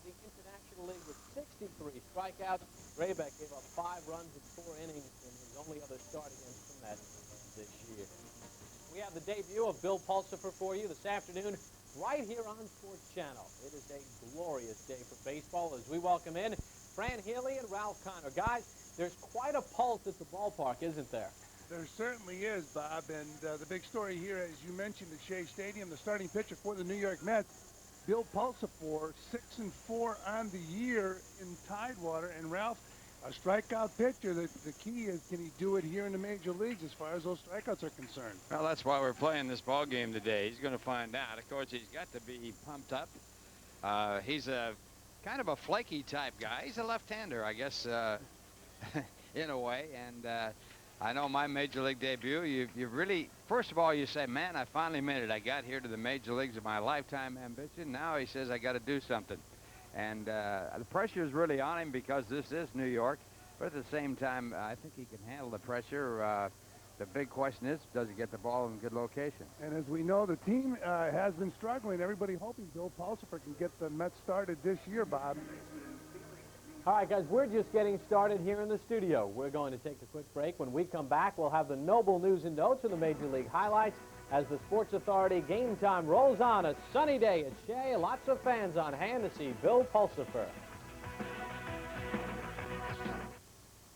led the International League with 63 strikeouts. Graybeck gave up 5 runs in 4 innings in his only other start against the Mets this year. We have the debut of Bill Pulsipher for you this afternoon right here on Sports Channel. It is a glorious day for baseball as we welcome in Fran, Healy, and Ralph Connor. Guys, there's quite a pulse at the ballpark, isn't there? There certainly is, Bob, and the big story here, as you mentioned, at Shea Stadium, the starting pitcher for the New York Mets, Bill Pulsipher, 6-4 on the year in Tidewater, and Ralph, a strikeout pitcher. The key is, can he do it here in the major leagues as far as those strikeouts are concerned? Well, that's why we're playing this ball game today. He's going to find out. Of course, he's got to be pumped up. He's a kind of a flaky type guy. He's a left-hander, I guess, in a way, and I know my major league debut, you really, first of all, you say, man, I finally made it. I got here to the major leagues of my lifetime ambition. Now he says, I got to do something. And the pressure is really on him because this is New York. But at the same time, I think he can handle the pressure. The big question is, does he get the ball in good location? And as we know, the team has been struggling. Everybody hoping Bill Pulsipher can get the Mets started this year, Bob. All right, guys, we're just getting started here in the studio. We're going to take a quick break. When we come back, we'll have the Noble news and notes of the Major League highlights as the Sports Authority game time rolls on. A sunny day at Shea. Lots of fans on hand to see Bill Pulsipher.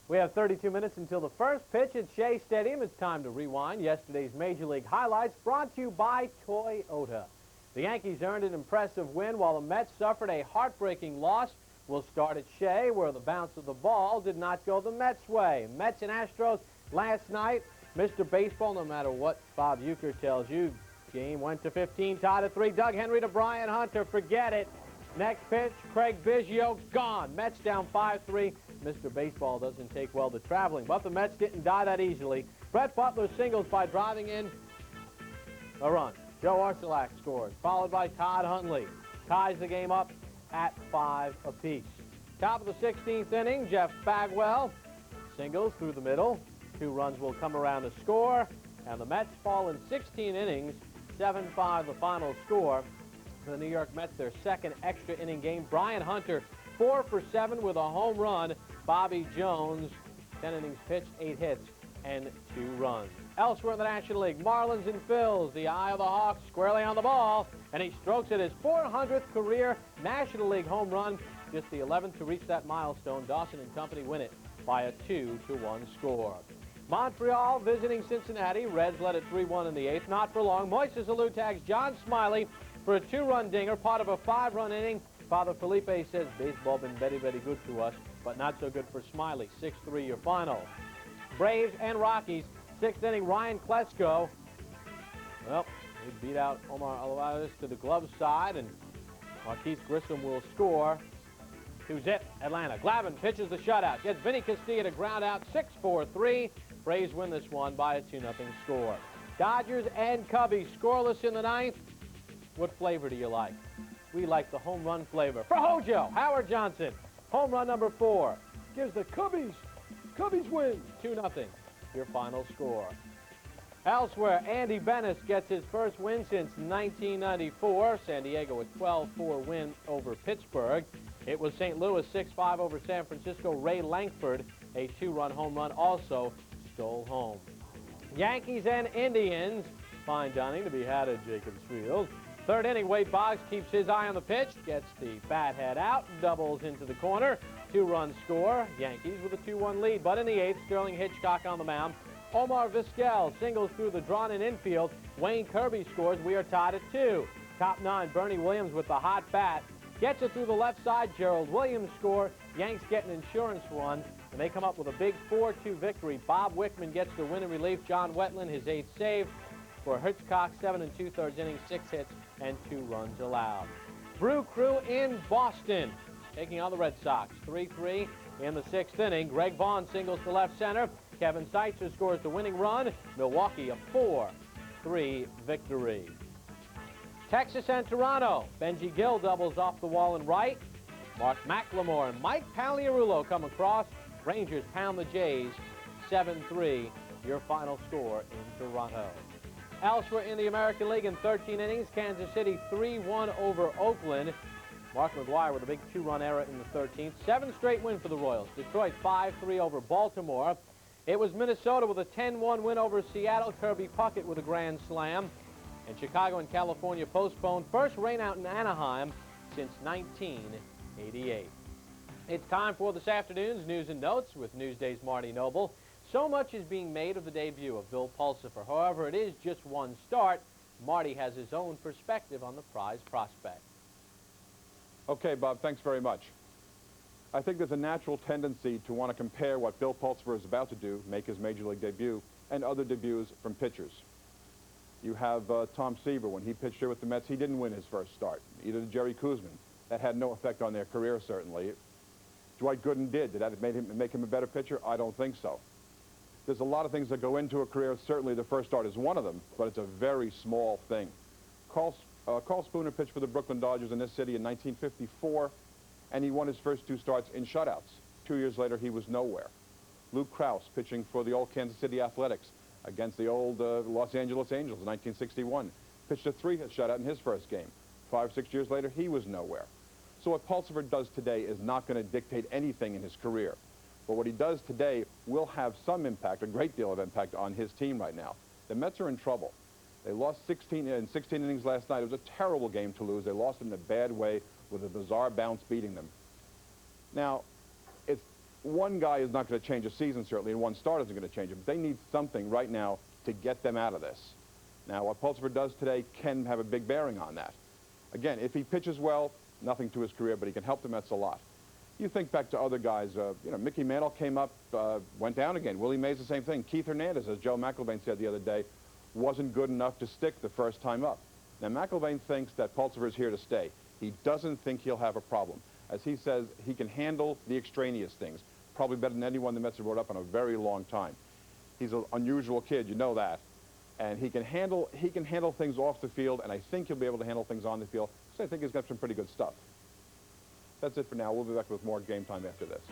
We have 32 minutes until the first pitch at Shea Stadium. It's time to rewind yesterday's Major League highlights brought to you by Toyota. The Yankees earned an impressive win while the Mets suffered a heartbreaking loss. We'll start at Shea, where the bounce of the ball did not go the Mets' way. Mets and Astros last night. Mr. Baseball, no matter what Bob Uecker tells you, game went to 15, tied at 3. Doug Henry to Brian Hunter. Forget it. Next pitch, Craig Biggio, gone. Mets down 5-3. Mr. Baseball doesn't take well to traveling, but the Mets didn't die that easily. Brett Butler singles by driving in a run. Joe Arcelak scores, followed by Todd Huntley. Ties the game up at 5 apiece. Top of the 16th inning, Jeff Bagwell singles through the middle. 2 runs will come around to score, and the Mets fall in 16 innings, 7-5 the final score. For the New York Mets, their second extra inning game. Brian Hunter, 4 for 7 with a home run. Bobby Jones, 10 innings pitched, 8 hits, and 2 runs. Elsewhere in the National League, Marlins and Phils, the eye of the Hawks squarely on the ball, and he strokes it his 400th career National League home run, just the 11th to reach that milestone. Dawson and company win it by a 2-1 score. Montreal visiting Cincinnati. Reds led at 3-1 in the 8th. Not for long. Moises Alou tags John Smiley for a 2-run dinger, part of a 5-run inning. Father Felipe says baseball been very, very good to us, but not so good for Smiley. 6-3 your final. Braves and Rockies. 6th inning, Ryan Klesko. Well, he beat out Omar Alvarez to the glove side, and Marquise Grissom will score. 2-zip, Atlanta. Glavine pitches the shutout. Gets Vinny Castilla to ground out. 6-4-3. Braves win this one by a 2-0 score. Dodgers and Cubbies scoreless in the 9th. What flavor do you like? We like the home run flavor. For Hojo, Howard Johnson. Home run number 4. Gives the Cubbies win. 2-0. Your final score. Elsewhere, Andy Bennis gets his first win since 1994. San Diego a 12-4 win over Pittsburgh. It was St. Louis 6-5 over San Francisco. Ray Lankford, a 2-run home run, also stole home. Yankees and Indians. Fine dining to be had at Jacobs Field. 3rd inning, Wade Boggs keeps his eye on the pitch, gets the bat head out, doubles into the corner. 2-run score. Yankees with a 2-1 lead. But in the 8th, Sterling Hitchcock on the mound. Omar Vizquel singles through the drawn-in infield. Wayne Kirby scores. We are tied at 2. Top 9, Bernie Williams with the hot bat. Gets it through the left side. Gerald Williams score. Yanks get an insurance run, and they come up with a big 4-2 victory. Bob Wickman gets the win in relief. John Wetland, his 8th save. For Hitchcock, 7 2/3 innings, 6 hits, and 2 runs allowed. Brew Crew in Boston, taking on the Red Sox. 3-3 in the 6th inning. Greg Vaughn singles to left center. Kevin Seitzer scores the winning run. Milwaukee a 4-3 victory. Texas and Toronto. Benji Gill doubles off the wall and right. Mark McLemore and Mike Pagliarulo come across. Rangers pound the Jays 7-3. Your final score in Toronto. Elsewhere in the American League in 13 innings, Kansas City 3-1 over Oakland. Mark McGuire with a big 2-run error in the 13th. 7th straight win for the Royals. Detroit 5-3 over Baltimore. It was Minnesota with a 10-1 win over Seattle. Kirby Puckett with a grand slam. And Chicago and California postponed first rainout in Anaheim since 1988. It's time for this afternoon's News and Notes with Newsday's Marty Noble. So much is being made of the debut of Bill Pulsipher. However, it is just one start. Marty has his own perspective on the prize prospect. Okay, Bob, thanks very much. I think there's a natural tendency to want to compare what Bill Pulsipher is about to do, make his Major League debut, and other debuts from pitchers. You have Tom Seaver. When he pitched here with the Mets, he didn't win his first start. Either did Jerry Kuzman. That had no effect on their career, certainly. Dwight Gooden did. Did that make him a better pitcher? I don't think so. There's a lot of things that go into a career. Certainly the first start is one of them, but it's a very small thing. Carl Spooner pitched for the Brooklyn Dodgers in this city in 1954, and he won his first 2 starts in shutouts. 2 years later, he was nowhere. Luke Krause pitching for the old Kansas City Athletics against the old Los Angeles Angels in 1961. Pitched a 3-hit shutout in his first game. 5 or 6 years later, he was nowhere. So what Pulsipher does today is not going to dictate anything in his career. But what he does today will have some impact, a great deal of impact on his team right now. The Mets are in trouble. They lost 16 innings last night. It was a terrible game to lose. They lost it in a bad way with a bizarre bounce beating them. Now, one guy is not going to change a season, certainly, and one start isn't going to change it, but they need something right now to get them out of this. Now, what Pulsipher does today can have a big bearing on that. Again, if he pitches well, nothing to his career, but he can help the Mets a lot. You think back to other guys, Mickey Mantle came up, went down again. Willie Mays, the same thing. Keith Hernandez, as Joe McIlvaine said the other day, wasn't good enough to stick the first time up. Now, McIlvaine thinks that Pulsipher is here to stay. He doesn't think he'll have a problem. As he says, he can handle the extraneous things, probably better than anyone the Mets have brought up in a very long time. He's an unusual kid, you know that. And he can handle things off the field, and I think he'll be able to handle things on the field, so I think he's got some pretty good stuff. That's it for now. We'll be back with more Game Time after this.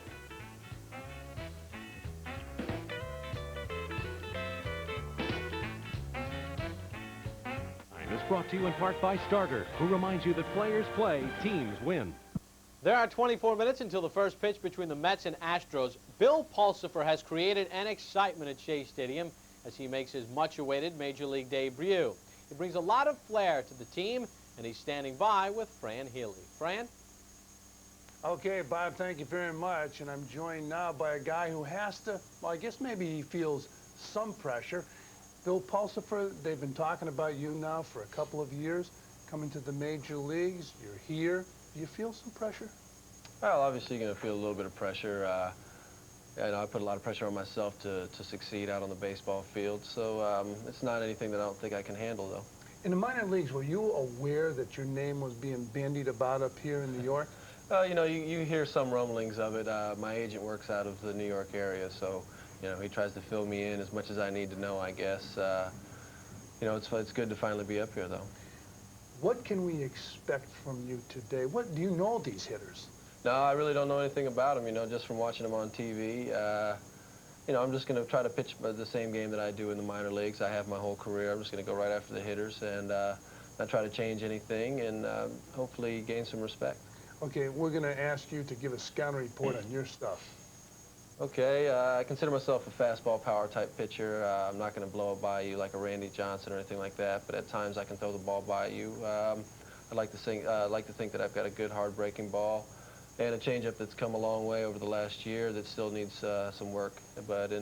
Time is brought to you in part by Starter, who reminds you that players play, teams win. There are 24 minutes until the first pitch between the Mets and Astros. Bill Pulsipher has created an excitement at Shea Stadium as he makes his much-awaited Major League debut. He brings a lot of flair to the team, and he's standing by with Fran Healy. Fran? Okay, Bob, thank you very much. And I'm joined now by a guy who has to, well, I guess maybe he feels some pressure. Bill Pulsipher, they've been talking about you now for a couple of years, coming to the major leagues. You're here. Do you feel some pressure? Well, obviously you're going to feel a little bit of pressure. I put a lot of pressure on myself to succeed out on the baseball field, so it's not anything that I don't think I can handle, though. In the minor leagues, were you aware that your name was being bandied about up here in New York? You hear some rumblings of it. My agent works out of the New York area, so, he tries to fill me in as much as I need to know, I guess. It's good to finally be up here, though. What can we expect from you today? What do you know these hitters? No, I really don't know anything about them, just from watching them on TV. I'm just going to try to pitch the same game that I do in the minor leagues. I have my whole career. I'm just going to go right after the hitters and not try to change anything and hopefully gain some respect. Okay, we're going to ask you to give a scouting report on your stuff. Okay, I consider myself a fastball power type pitcher. I'm not going to blow it by you like a Randy Johnson or anything like that, but at times I can throw the ball by you. I like to think that I've got a good hard breaking ball and a changeup that's come a long way over the last year that still needs some work, but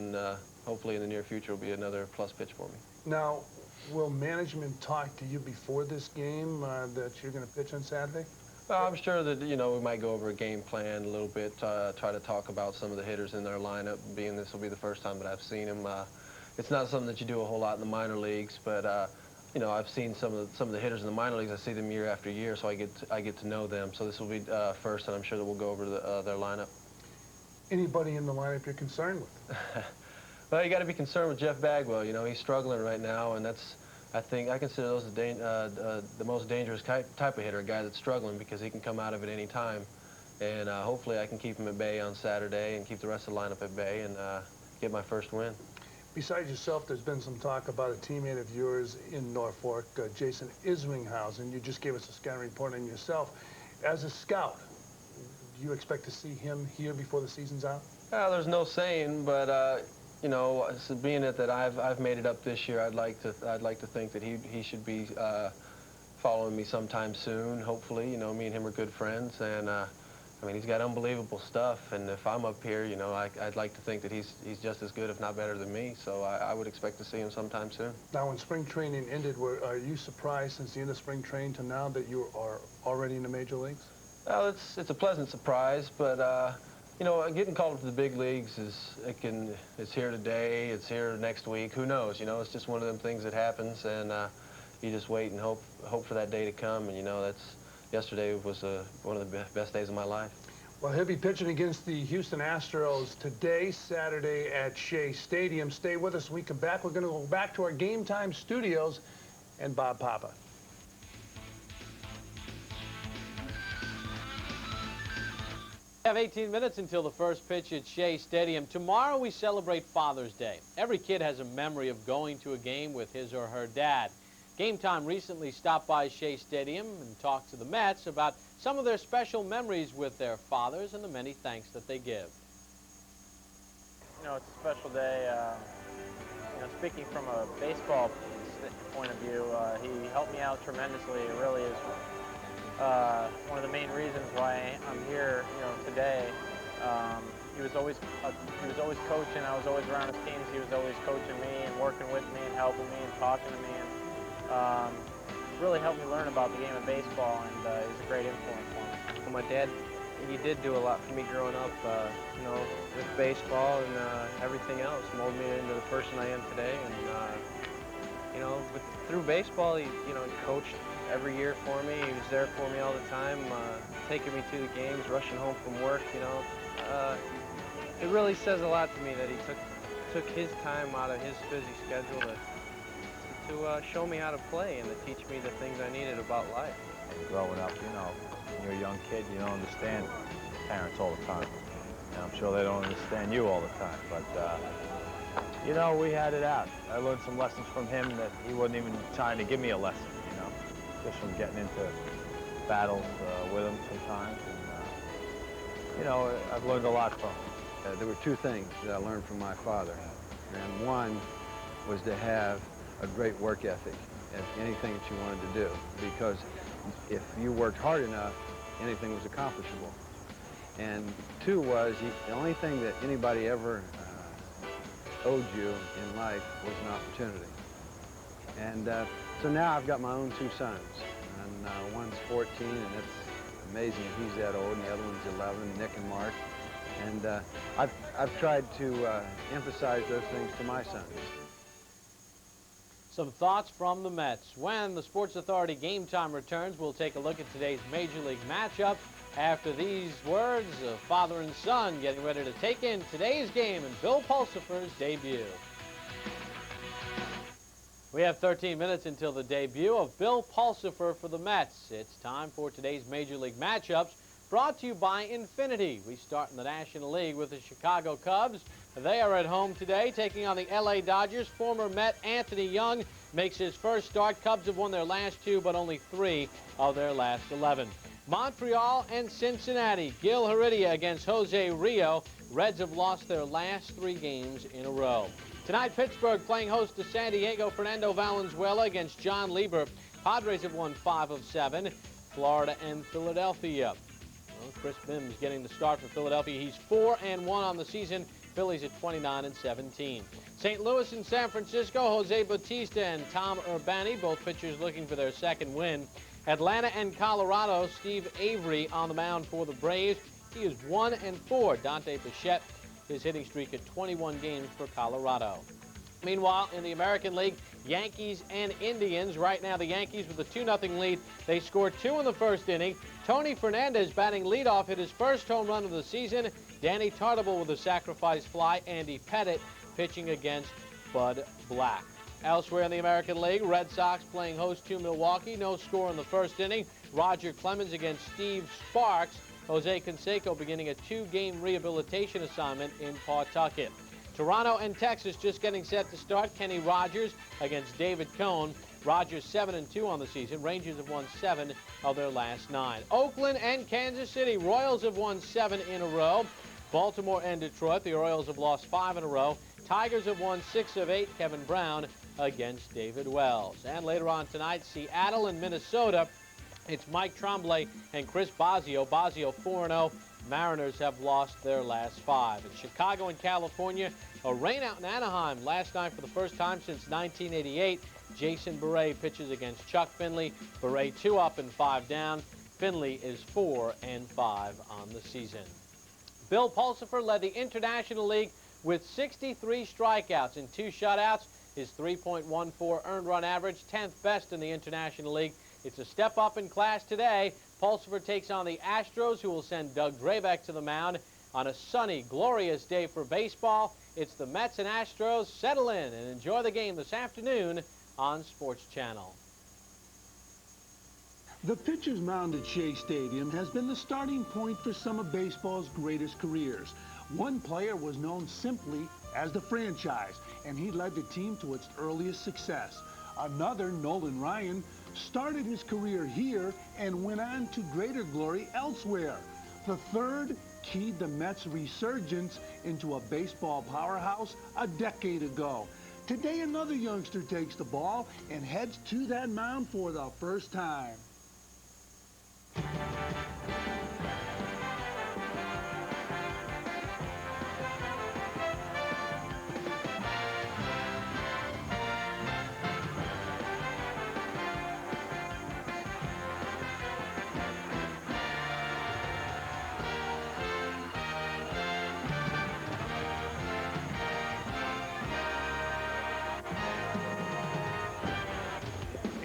hopefully in the near future will be another plus pitch for me. Now, will management talk to you before this game that you're going to pitch on Saturday? I'm sure that, we might go over a game plan a little bit, try to talk about some of the hitters in their lineup, being this will be the first time that I've seen them. It's not something that you do a whole lot in the minor leagues, but, I've seen some of the hitters in the minor leagues. I see them year after year, so I get to know them. So this will be first, and I'm sure that we'll go over their lineup. Anybody in the lineup you're concerned with? Well, you got to be concerned with Jeff Bagwell. He's struggling right now, and I consider those the most dangerous type of hitter, a guy that's struggling because he can come out of it any time. And hopefully I can keep him at bay on Saturday and keep the rest of the lineup at bay and get my first win. Besides yourself, there's been some talk about a teammate of yours in Norfolk, Jason Isringhausen. You just gave us a scouting report on yourself. As a scout, do you expect to see him here before the season's out? There's no saying, but you know, so being that I've made it up this year, I'd like to think that he should be following me sometime soon. Hopefully, you know, me and him are good friends, and I mean, he's got unbelievable stuff. And if I'm up here, you know, I'd like to think that he's just as good, if not better, than me. So I would expect to see him sometime soon. Now, when spring training ended, are you surprised since the end of spring training to now that you are already in the major leagues? Well, it's a pleasant surprise, but you know, getting called up to the big leagues it's here today, it's here next week. Who knows? You know, it's just one of them things that happens, and you just wait and hope for that day to come. And you know, yesterday was one of the best days of my life. Well, he'll be pitching against the Houston Astros today, Saturday at Shea Stadium. Stay with us when we come back. We're going to go back to our Game Time studios and Bob Papa. We have 18 minutes until the first pitch at Shea Stadium. Tomorrow we celebrate Father's Day. Every kid has a memory of going to a game with his or her dad. Game Time recently stopped by Shea Stadium and talked to the Mets about some of their special memories with their fathers and the many thanks that they give. You know, it's a special day. You know, speaking from a baseball point of view, he helped me out tremendously. It really is one of the main reasons why I'm here, you know, today. He was always coaching. I was always around his teams. He was always coaching me and working with me and helping me and talking to me, and really helped me learn about the game of baseball, and he's a great influence on me. Well, my dad, he did do a lot for me growing up, you know, with baseball and everything else, molded me into the person I am today. And you know, through baseball, he coached every year for me. He was there for me all the time, taking me to the games, rushing home from work. You know, it really says a lot to me that he took his time out of his busy schedule to show me how to play and to teach me the things I needed about life. And growing up, you know, when you're a young kid, you don't understand parents all the time. And I'm sure they don't understand you all the time, but you know, we had it out. I learned some lessons from him that he wasn't even trying to give me a lesson, you know, just from getting into battles with him sometimes. And, you know, I've learned a lot from him. There were two things that I learned from my father, and one was to have a great work ethic at anything that you wanted to do, because if you worked hard enough, anything was accomplishable. And two was the only thing that anybody ever owed you in life was an opportunity. And so now I've got my own two sons, and one's 14, and it's amazing that he's that old, and the other one's 11, Nick and Mark. And I've tried to emphasize those things to my sons. Some thoughts from the Mets. When the Sports Authority Game Time returns, we'll take a look at today's Major League matchup. After these words, a father and son getting ready to take in today's game and Bill Pulsipher's debut. We have 13 minutes until the debut of Bill Pulsipher for the Mets. It's time for today's Major League matchups, brought to you by Infinity. We start in the National League with the Chicago Cubs. They are at home today, taking on the LA Dodgers. Former Met Anthony Young makes his first start. Cubs have won their last two, but only 3 of their last 11. Montreal and Cincinnati. Gil Heredia against Jose Rio. Reds have lost their last 3 games in a row. Tonight, Pittsburgh playing host to San Diego. Fernando Valenzuela against John Lieber. Padres have won 5 of 7. Florida and Philadelphia. Well, Chris Mims getting the start for Philadelphia. He's 4-1 on the season. Phillies at 29-17. St. Louis and San Francisco, Jose Bautista and Tom Urbani, both pitchers looking for their second win. Atlanta and Colorado, Steve Avery on the mound for the Braves. He is 1-4. Dante Bichette, his hitting streak at 21 games for Colorado. Meanwhile, in the American League, Yankees and Indians. Right now, the Yankees with a 2-0 lead. They scored 2 in the first inning. Tony Fernandez batting leadoff, hit his first home run of the season. Danny Tartabull with a sacrifice fly. Andy Pettitte pitching against Bud Black. Elsewhere in the American League, Red Sox playing host to Milwaukee. No score in the first inning. Roger Clemens against Steve Sparks. Jose Canseco beginning a 2-game rehabilitation assignment in Pawtucket. Toronto and Texas just getting set to start. Kenny Rogers against David Cohn. Rogers 7-2 on the season. Rangers have won 7 of their last 9. Oakland and Kansas City. Royals have won 7 in a row. Baltimore and Detroit. The Orioles have lost 5 in a row. Tigers have won 6 of 8. Kevin Brown against David Wells. And later on tonight, Seattle and Minnesota. It's Mike Tremblay and Chris Biggio. Biggio 4-0. Mariners have lost their last 5. In Chicago and California, a rainout in Anaheim last night for the first time since 1988. Jason Beret pitches against Chuck Finley. Beret 2 up and 5 down. Finley is 4-5 on the season. Bill Pulsipher led the International League with 63 strikeouts and 2 shutouts. His 3.14 earned run average, 10th best in the International League. It's a step up in class today. Pulsipher takes on the Astros, who will send Doug Drabek to the mound on a sunny, glorious day for baseball. It's the Mets and Astros. Settle in and enjoy the game this afternoon on SportsChannel. The pitcher's mound at Shea Stadium has been the starting point for some of baseball's greatest careers. One player was known simply as the franchise, and he led the team to its earliest success. Another, Nolan Ryan, started his career here and went on to greater glory elsewhere. The third keyed the Mets' resurgence into a baseball powerhouse a decade ago. Today, another youngster takes the ball and heads to that mound for the first time.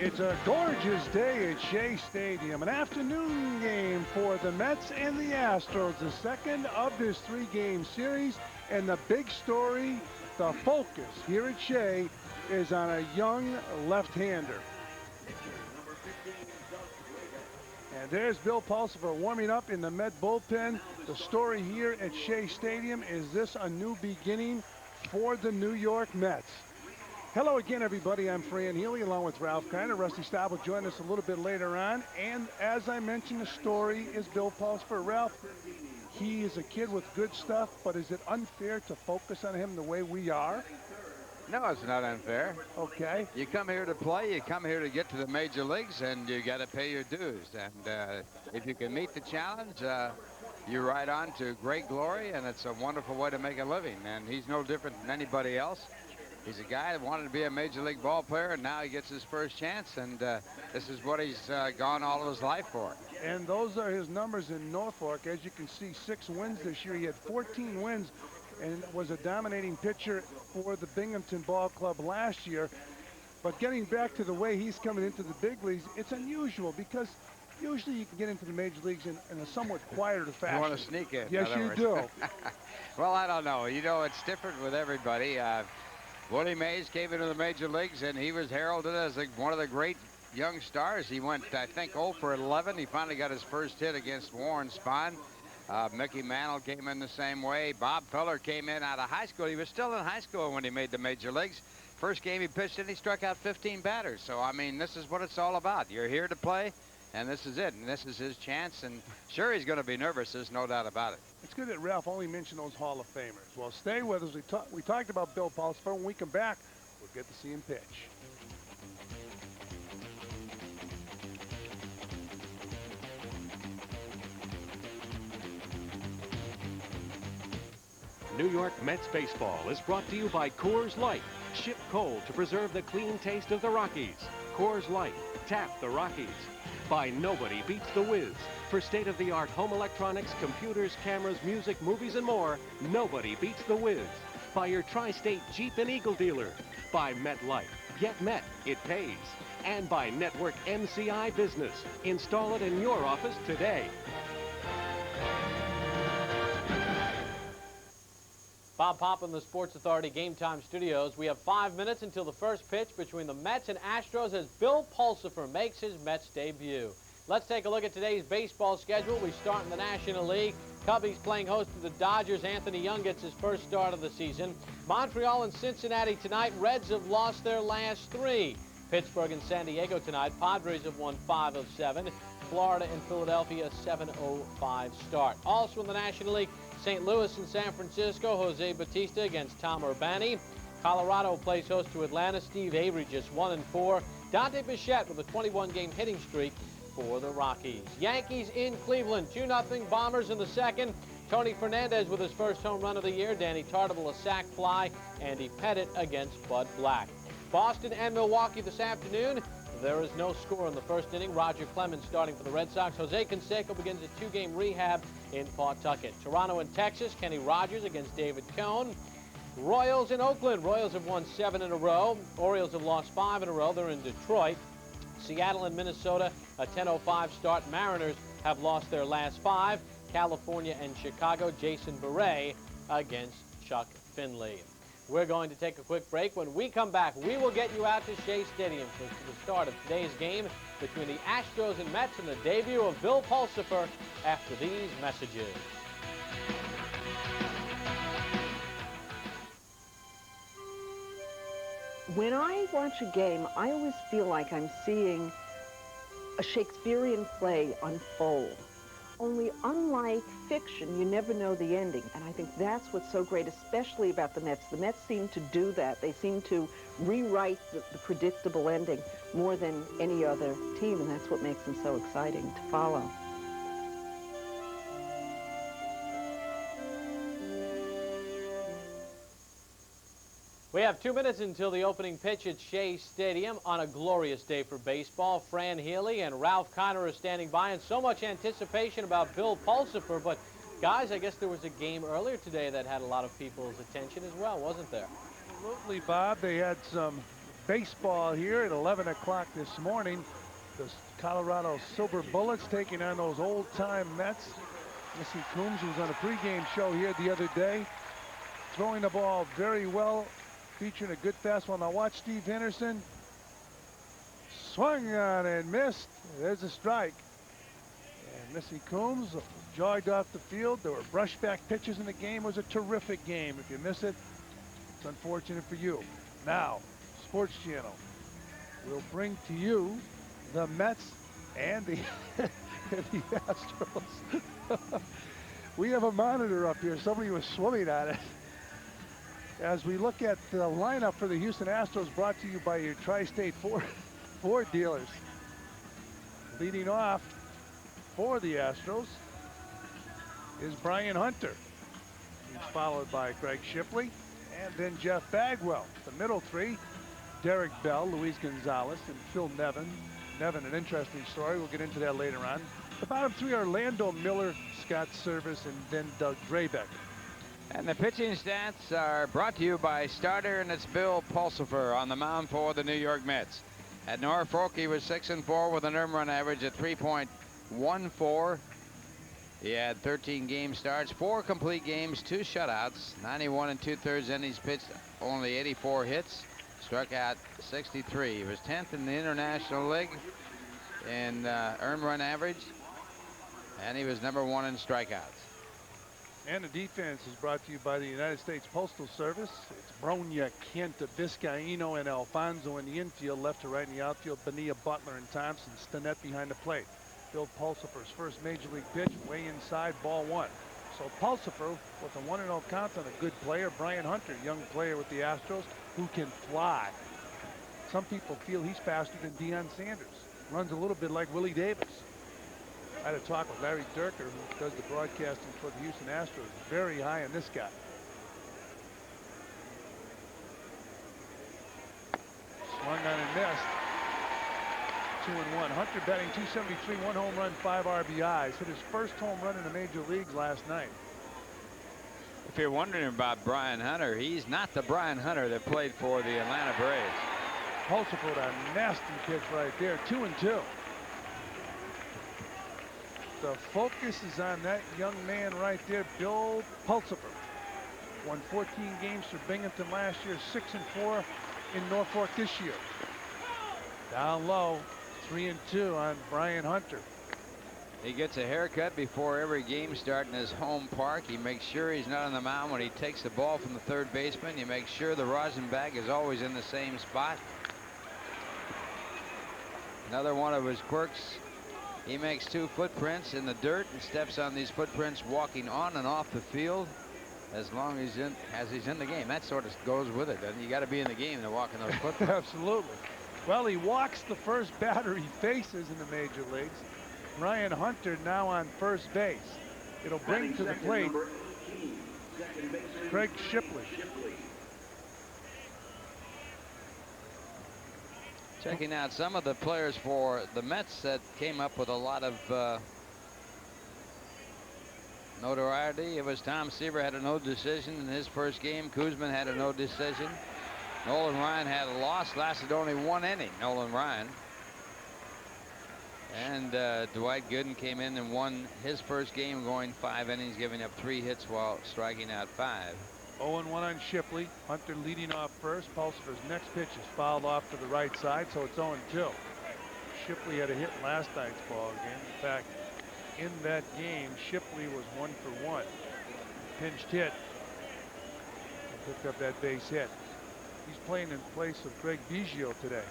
It's a gorgeous day at Shea Stadium, an afternoon game for the Mets and the Astros, the second of this 3-game series. And the big story, the focus here at Shea, is on a young left-hander. And there's Bill Pulsipher warming up in the Met bullpen. The story here at Shea Stadium, is this a new beginning for the New York Mets? Hello again, everybody. I'm Fran Healy, along with Ralph Kiner. Rusty Staub will join us a little bit later on. And as I mentioned, the story is Bill Pulsipher. Ralph, he is a kid with good stuff, but is it unfair to focus on him the way we are? No, it's not unfair. Okay. You come here to play, you come here to get to the major leagues, and you got to pay your dues. And if you can meet the challenge, you're right on to great glory, and it's a wonderful way to make a living. And he's no different than anybody else. He's a guy that wanted to be a major league ball player, and now he gets his first chance, and this is what he's gone all of his life for. And those are his numbers in Norfolk. As you can see, 6 wins this year. He had 14 wins and was a dominating pitcher for the Binghamton Ball Club last year. But getting back to the way he's coming into the big leagues, it's unusual because usually you can get into the major leagues in a somewhat quieter fashion. You want to sneak in? Yes, you do. Well, I don't know. You know, it's different with everybody. Willie Mays came into the major leagues, and he was heralded as one of the great young stars. He went, I think, 0 for 11. He finally got his first hit against Warren Spahn. Mickey Mantle came in the same way. Bob Feller came in out of high school. He was still in high school when he made the major leagues. First game he pitched in, he struck out 15 batters. So, I mean, this is what it's all about. You're here to play, and this is it. And this is his chance. And sure, he's going to be nervous. There's no doubt about it. It's good that Ralph only mentioned those Hall of Famers. Well, stay with us. We talked about Bill Pulsipher. When we come back, we'll get to see him pitch. New York Mets baseball is brought to you by Coors Light. Ship cold to preserve the clean taste of the Rockies. Coors Light. Tap the Rockies. By Nobody Beats the Wiz. For state-of-the-art home electronics, computers, cameras, music, movies, and more, nobody beats the Wiz. By your Tri-State Jeep and Eagle dealer. By MetLife. Get Met. It pays. And by Network MCI Business. Install it in your office today. Bob Poppin, the Sports Authority Game Time Studios. We have 5 minutes until the first pitch between the Mets and Astros as Bill Pulsipher makes his Mets debut. Let's take a look at today's baseball schedule. We start in the National League. Cubbies playing host to the Dodgers. Anthony Young gets his first start of the season. Montreal and Cincinnati tonight. Reds have lost their last 3. Pittsburgh and San Diego tonight. Padres have won 5 of 7. Florida and Philadelphia 7-0-5 start. Also in the National League, St. Louis and San Francisco. Jose Bautista against Tom Urbani. Colorado plays host to Atlanta. Steve Avery just 1-4. Dante Bichette with a 21-game hitting streak for the Rockies. Yankees in Cleveland, 2-0 Bombers in the second. Tony Fernandez with his first home run of the year. Danny Tartabull a sac fly. Andy Pettit against Bud Black. Boston and Milwaukee this afternoon. There is no score in the first inning. Roger Clemens starting for the Red Sox. Jose Canseco begins a 2-game rehab in Pawtucket. Toronto and Texas. Kenny Rogers against David Cone. Royals in Oakland. Royals have won 7 in a row. Orioles have lost 5 in a row. They're in Detroit. Seattle and Minnesota, a 10-05 start. Mariners have lost their last 5. California and Chicago. Jason Beret against Chuck Finley. We're going to take a quick break. When we come back, we will get you out to Shea Stadium for the start of today's game between the Astros and Mets and the debut of Bill Pulsipher after these messages. When I watch a game, I always feel like I'm seeing a Shakespearean play unfold. Only unlike fiction, you never know the ending. And I think that's what's so great, especially about the Mets. The Mets seem to do that. They seem to rewrite the predictable ending more than any other team, and that's what makes them so exciting to follow. We have 2 minutes until the opening pitch at Shea Stadium on a glorious day for baseball. Fran Healy and Ralph Kiner are standing by, and so much anticipation about Bill Pulsipher. But, guys, I guess there was a game earlier today that had a lot of people's attention as well, wasn't there? Absolutely, Bob. They had some baseball here at 11 o'clock this morning. The Colorado Silver Bullets taking on those old-time Mets. Missy Coombs was on a pregame show here the other day, throwing the ball very well, featuring a good fastball. Now watch Steve Henderson. Swung on and missed. There's a strike. And Missy Coombs jogged off the field. There were brushback pitches in the game. It was a terrific game. If you miss it, it's unfortunate for you. Now, Sports Channel will bring to you the Mets and the, and the Astros. We have a monitor up here. Somebody was swimming on it. As we look at the lineup for the Houston Astros, brought to you by your Tri-State Ford dealers. Leading off for the Astros is Brian Hunter. He's followed by Greg Shipley and then Jeff Bagwell. The middle three, Derek Bell, Luis Gonzalez, and Phil Nevin. Nevin, an interesting story. We'll get into that later on. The bottom three are Lando Miller, Scott Service, and then Doug Drabek. And the pitching stats are brought to you by starter, and it's Bill Pulsipher on the mound for the New York Mets. At Norfolk, he was 6-4 with an earned run average at 3.14. He had 13 game starts, 4 complete games, 2 shutouts, 91 2/3 innings pitched, only 84 hits, struck out 63. He was 10th in the International League in earned run average, and he was #1 in strikeouts. And the defense is brought to you by the United States Postal Service. It's Bronya, Kenta, Vizcaíno, and Alfonso in the infield. Left to right in the outfield, Bonilla, Butler, and Thompson. Stinnett behind the plate. Bill Pulsipher's first major league pitch, way inside, ball 1. So Pulsipher with a 1-0 count on a good player. Brian Hunter, young player with the Astros, who can fly. Some people feel he's faster than Deion Sanders. Runs a little bit like Willie Davis. I had a talk with Larry Durker, who does the broadcasting for the Houston Astros. Very high on this guy. Swung on and missed. 2-1. Hunter batting .273, 1 home run, 5 RBIs. Hit his first home run in the major leagues last night. If you're wondering about Brian Hunter, he's not the Brian Hunter that played for the Atlanta Braves. Pulsipher with a nasty pitch right there. 2-2. The focus is on that young man right there, Bill Pulsipher. Won 14 games for Binghamton last year, 6-4 in Norfolk this year. Down low, 3-2 on Brian Hunter. He gets a haircut before every game start in his home park. He makes sure he's not on the mound when he takes the ball from the third baseman. He makes sure the rosin bag is always in the same spot. Another one of his quirks. He makes 2 footprints in the dirt and steps on these footprints walking on and off the field as long as he's in the game. That sort of goes with it. You got to be in the game to walk in those footprints. Absolutely. Well, he walks the first batter he faces in the major leagues. Ryan Hunter now on first base. It'll bring to the plate Craig Shipley. Checking out some of the players for the Mets that came up with a lot of notoriety. It was Tom Seaver had a no decision in his first game. Kuzman had a no decision. Nolan Ryan had a loss, lasted only 1 inning. Nolan Ryan. And Dwight Gooden came in and won his first game, going 5 innings, giving up 3 hits while striking out 5. 0-1 on Shipley. Hunter leading off first. Pulsifer's next pitch is fouled off to the right side, so it's 0-2. Shipley had a hit in last night's ball game. In fact, in that game, Shipley was 1 for 1. Pinched hit and picked up that base hit. He's playing in place of Greg Biggio today.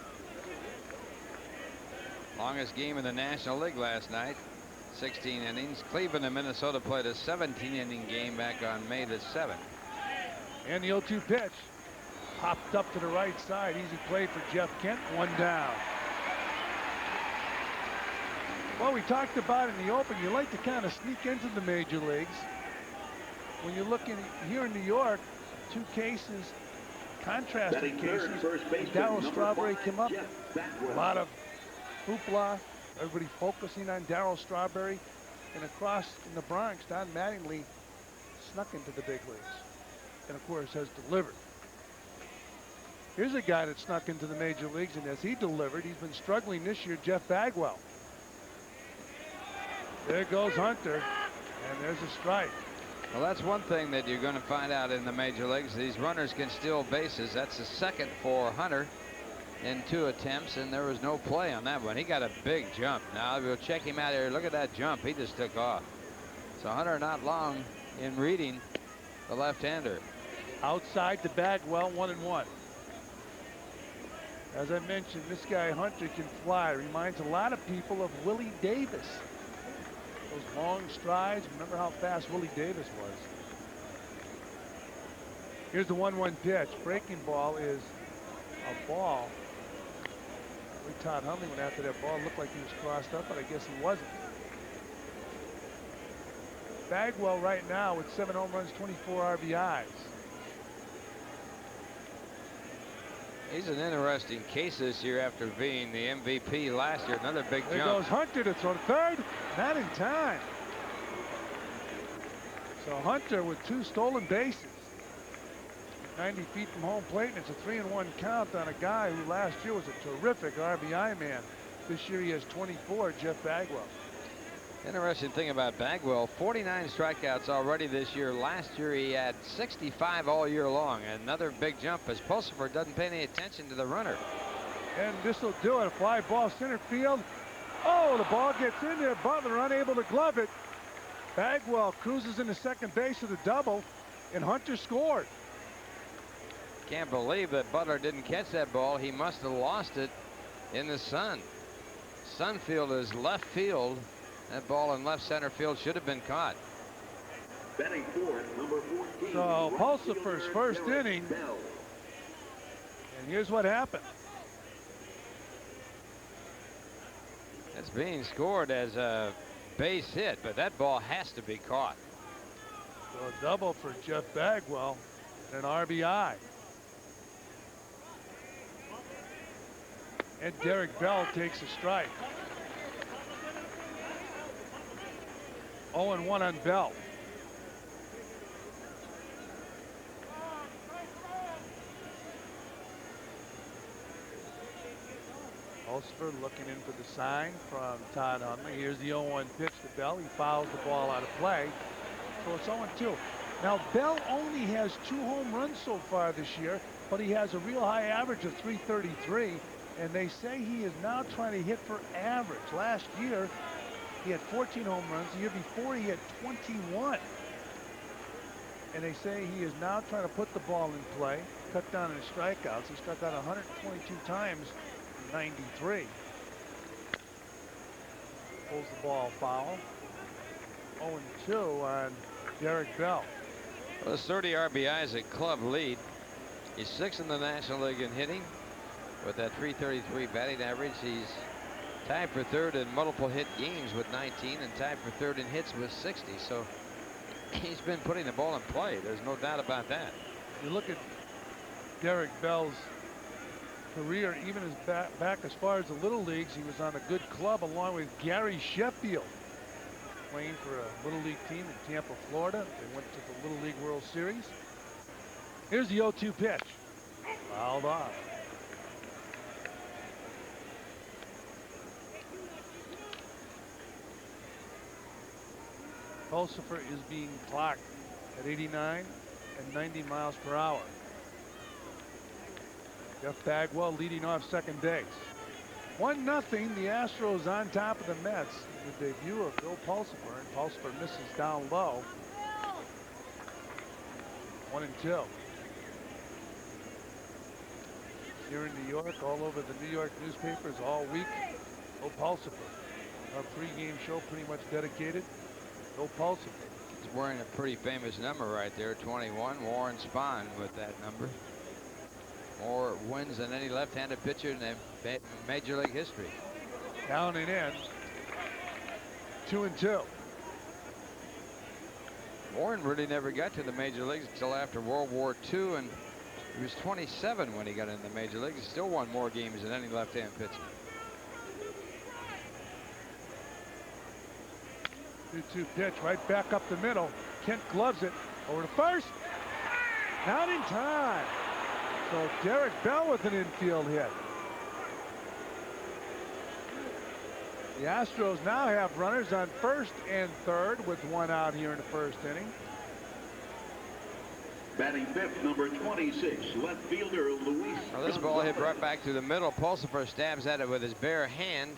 Longest game in the National League last night, 16 innings. Cleveland and Minnesota played a 17-inning game back on May the 7th. And the 0-2 pitch popped up to the right side. Easy play for Jeff Kent. 1 down. Well, we talked about in the open, you like to kind of sneak into the major leagues. When you're looking here in New York, 2 cases, contrasting cases. Darryl Strawberry came up. A lot of hoopla. Everybody focusing on Darryl Strawberry. And across in the Bronx, Don Mattingly snuck into the big leagues. And of course has delivered. Here's a guy that snuck into the major leagues, and as he delivered, he's been struggling this year, Jeff Bagwell. There goes Hunter, and there's a strike. Well, that's one thing that you're going to find out in the major leagues. These runners can steal bases. That's the second for Hunter in 2 attempts, and there was no play on that one. He got a big jump. Now we'll check him out here. Look at that jump. He just took off. So Hunter not long in reading the left-hander. Outside to Bagwell, 1-1. As I mentioned, this guy Hunter can fly. Reminds a lot of people of Willie Davis. Those long strides. Remember how fast Willie Davis was. Here's the 1-1 pitch. Breaking ball is a ball. Todd Hundley went after that ball. Looked like he was crossed up, but I guess he wasn't. Bagwell right now with 7 home runs, 24 RBIs. He's an interesting case this year after being the MVP last year. Another big There jump. goes Hunter to throw to third. Not in time. So Hunter with 2 stolen bases. 90 feet from home plate, and it's a 3-1 count on a guy who last year was a terrific RBI man. This year he has 24, Jeff Bagwell. Interesting thing about Bagwell, 49 strikeouts already this year. Last year he had 65 all year long. Another big jump as Pulsifer doesn't pay any attention to the runner. And this will do it. A fly ball center field. Oh, the ball gets in there. Butler unable to glove it. Bagwell cruises into second base with a double, and Hunter scored. Can't believe that Butler didn't catch that ball. He must have lost it in the sun. Sunfield is left field. That ball in left center field should have been caught. Batting fourth, number 14. So Pulsifer's first inning. And here's what happened. It's being scored as a base hit, but that ball has to be caught. So a double for Jeff Bagwell and an RBI. And Derek Bell takes a strike. 0-1 on Bell. Pulsifer looking in for the sign from Todd Hundley. Here's the 0-1 pitch to Bell. He fouls the ball out of play. So it's 0-2. Now Bell only has 2 home runs so far this year, but he has a real high average of 333. And they say he is now trying to hit for average. Last year, he had 14 home runs. The year before, he had 21. And they say he is now trying to put the ball in play, cut down his strikeouts. He's cut down 122 times in 93. pulls the ball foul. 0-2 on Derek Bell. Well, it's 30 RBIs at club lead. He's 6th in the National League in hitting with that .333 batting average. He's tied for 3rd in multiple hit games with 19 and tied for 3rd in hits with 60. So he's been putting the ball in play. There's no doubt about that. You look at Derek Bell's career, even as back as far as the Little Leagues, he was on a good club along with Gary Sheffield, playing for a Little League team in Tampa, Florida. They went to the Little League World Series. Here's the 0-2 pitch. Fouled off. Pulsifer is being clocked at 89 and 90 miles per hour. Jeff Bagwell leading off second base. 1-0, the Astros on top of the Mets. The debut of Bill Pulsifer, and Pulsifer misses down low. 1-2. Here in New York, all over the New York newspapers all week. Bill Pulsifer. Our pregame show pretty much dedicated. Bill Pulsifer. He's wearing a pretty famous number right there, 21. Warren Spahn with that number. More wins than any left-handed pitcher in Major League history. Down and in. 2-2. Warren really never got to the Major Leagues until after World War II, and he was 27 when he got into the Major Leagues. He still won more games than any left-hand pitcher. 2-2 pitch right back up the middle. Kent gloves it over to first. Not in time. So Derek Bell with an infield hit. The Astros now have runners on first and third with one out here in the first inning. Batting fifth, number 26, left fielder Luis. Well, this ball hit right back through the middle. Pulsifer stabs at it with his bare hand.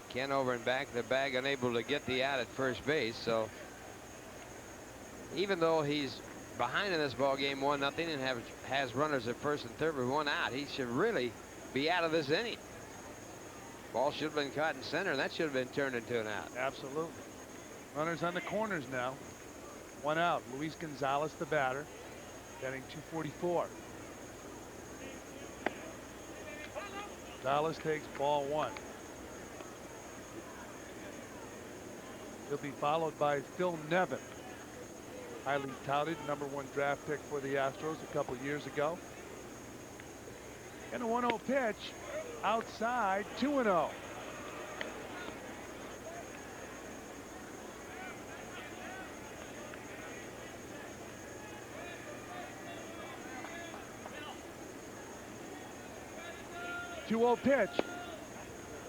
Ken over and back the bag, unable to get the out at first base. So even though he's behind in this ball game 1-0 and has runners at first and third with one out, he should really be out of this inning. Ball should have been caught in center, and that should have been turned into an out. Absolutely. Runners on the corners now. One out. Luis Gonzalez, the batter, batting .244. Gonzalez takes ball one. He'll be followed by Phil Nevin, highly touted #1 draft pick for the Astros a couple years ago. And a 1-0 pitch outside, 2-0. Pitch.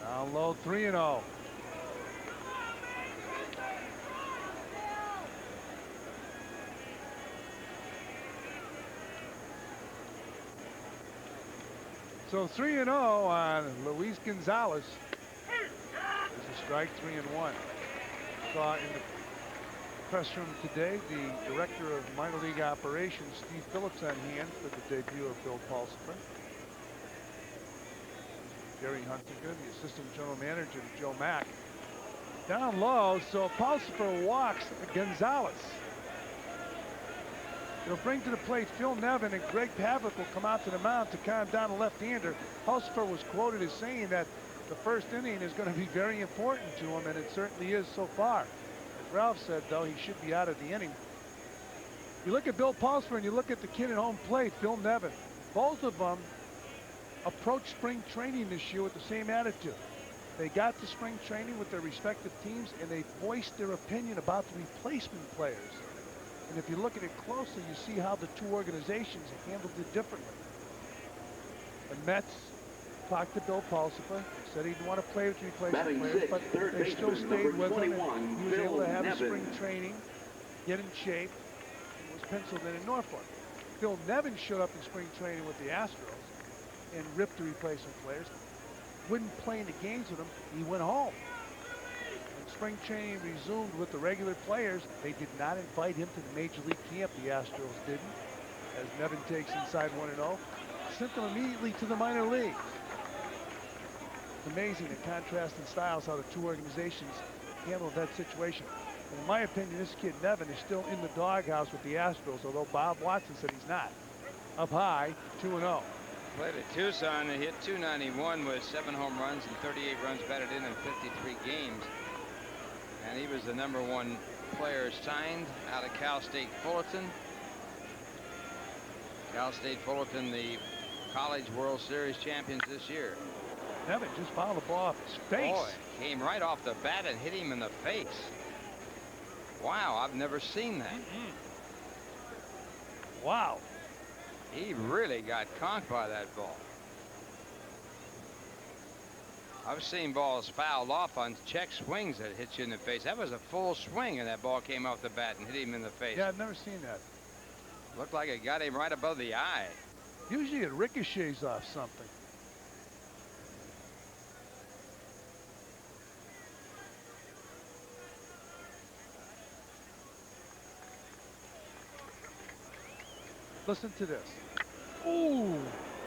Down low, 3-0. So 3-0 on Luis Gonzalez. There's a strike, 3-1. Saw in the press room today the director of minor league operations, Steve Phillips, on hand for the debut of Bill Pulsifer. Gary Huntington, the assistant general manager, Joe Mack. Down low, so Pulsifer walks Gonzalez. He'll bring to the plate Phil Nevin, and Greg Pavlik will come out to the mound to calm down a left-hander. Pulsifer was quoted as saying that the first inning is going to be very important to him, and it certainly is so far. As Ralph said, though, he should be out of the inning. You look at Bill Pulsifer and you look at the kid at home plate, Phil Nevin. Both of them approached spring training this year with the same attitude. They got to spring training with their respective teams, and they voiced their opinion about the replacement players. And if you look at it closely, you see how the two organizations handled it differently. The Mets talked to Bill Pulsifer, said he didn't want to play with replacement players, but they still stayed with him, and he was able to have a spring training, get in shape, and was penciled in Norfolk. Phil Nevin showed up in spring training with the Astros and ripped the replacement players, wouldn't play in the games with them, he went home. Spring training resumed with the regular players. They did not invite him to the Major League camp. The Astros didn't. As Nevin takes inside 1-0, sent them immediately to the minor leagues. It's amazing the contrast in styles, how the two organizations handled that situation. And in my opinion, this kid, Nevin, is still in the doghouse with the Astros, although Bob Watson said he's not. Up high, 2-0. Played at Tucson and hit .291 with 7 home runs and 38 runs batted in 53 games. And he was the #1 player signed out of Cal State Fullerton. Cal State Fullerton, the College World Series champions this year. Nevin just fouled the ball off his face. Boy, came right off the bat and hit him in the face. Wow, I've never seen that. Wow. He really got conked by that ball. I've seen balls fouled off on check swings that hit you in the face. That was a full swing, and that ball came off the bat and hit him in the face. Yeah, I've never seen that. Looked like it got him right above the eye. Usually it ricochets off something. Listen to this. Ooh.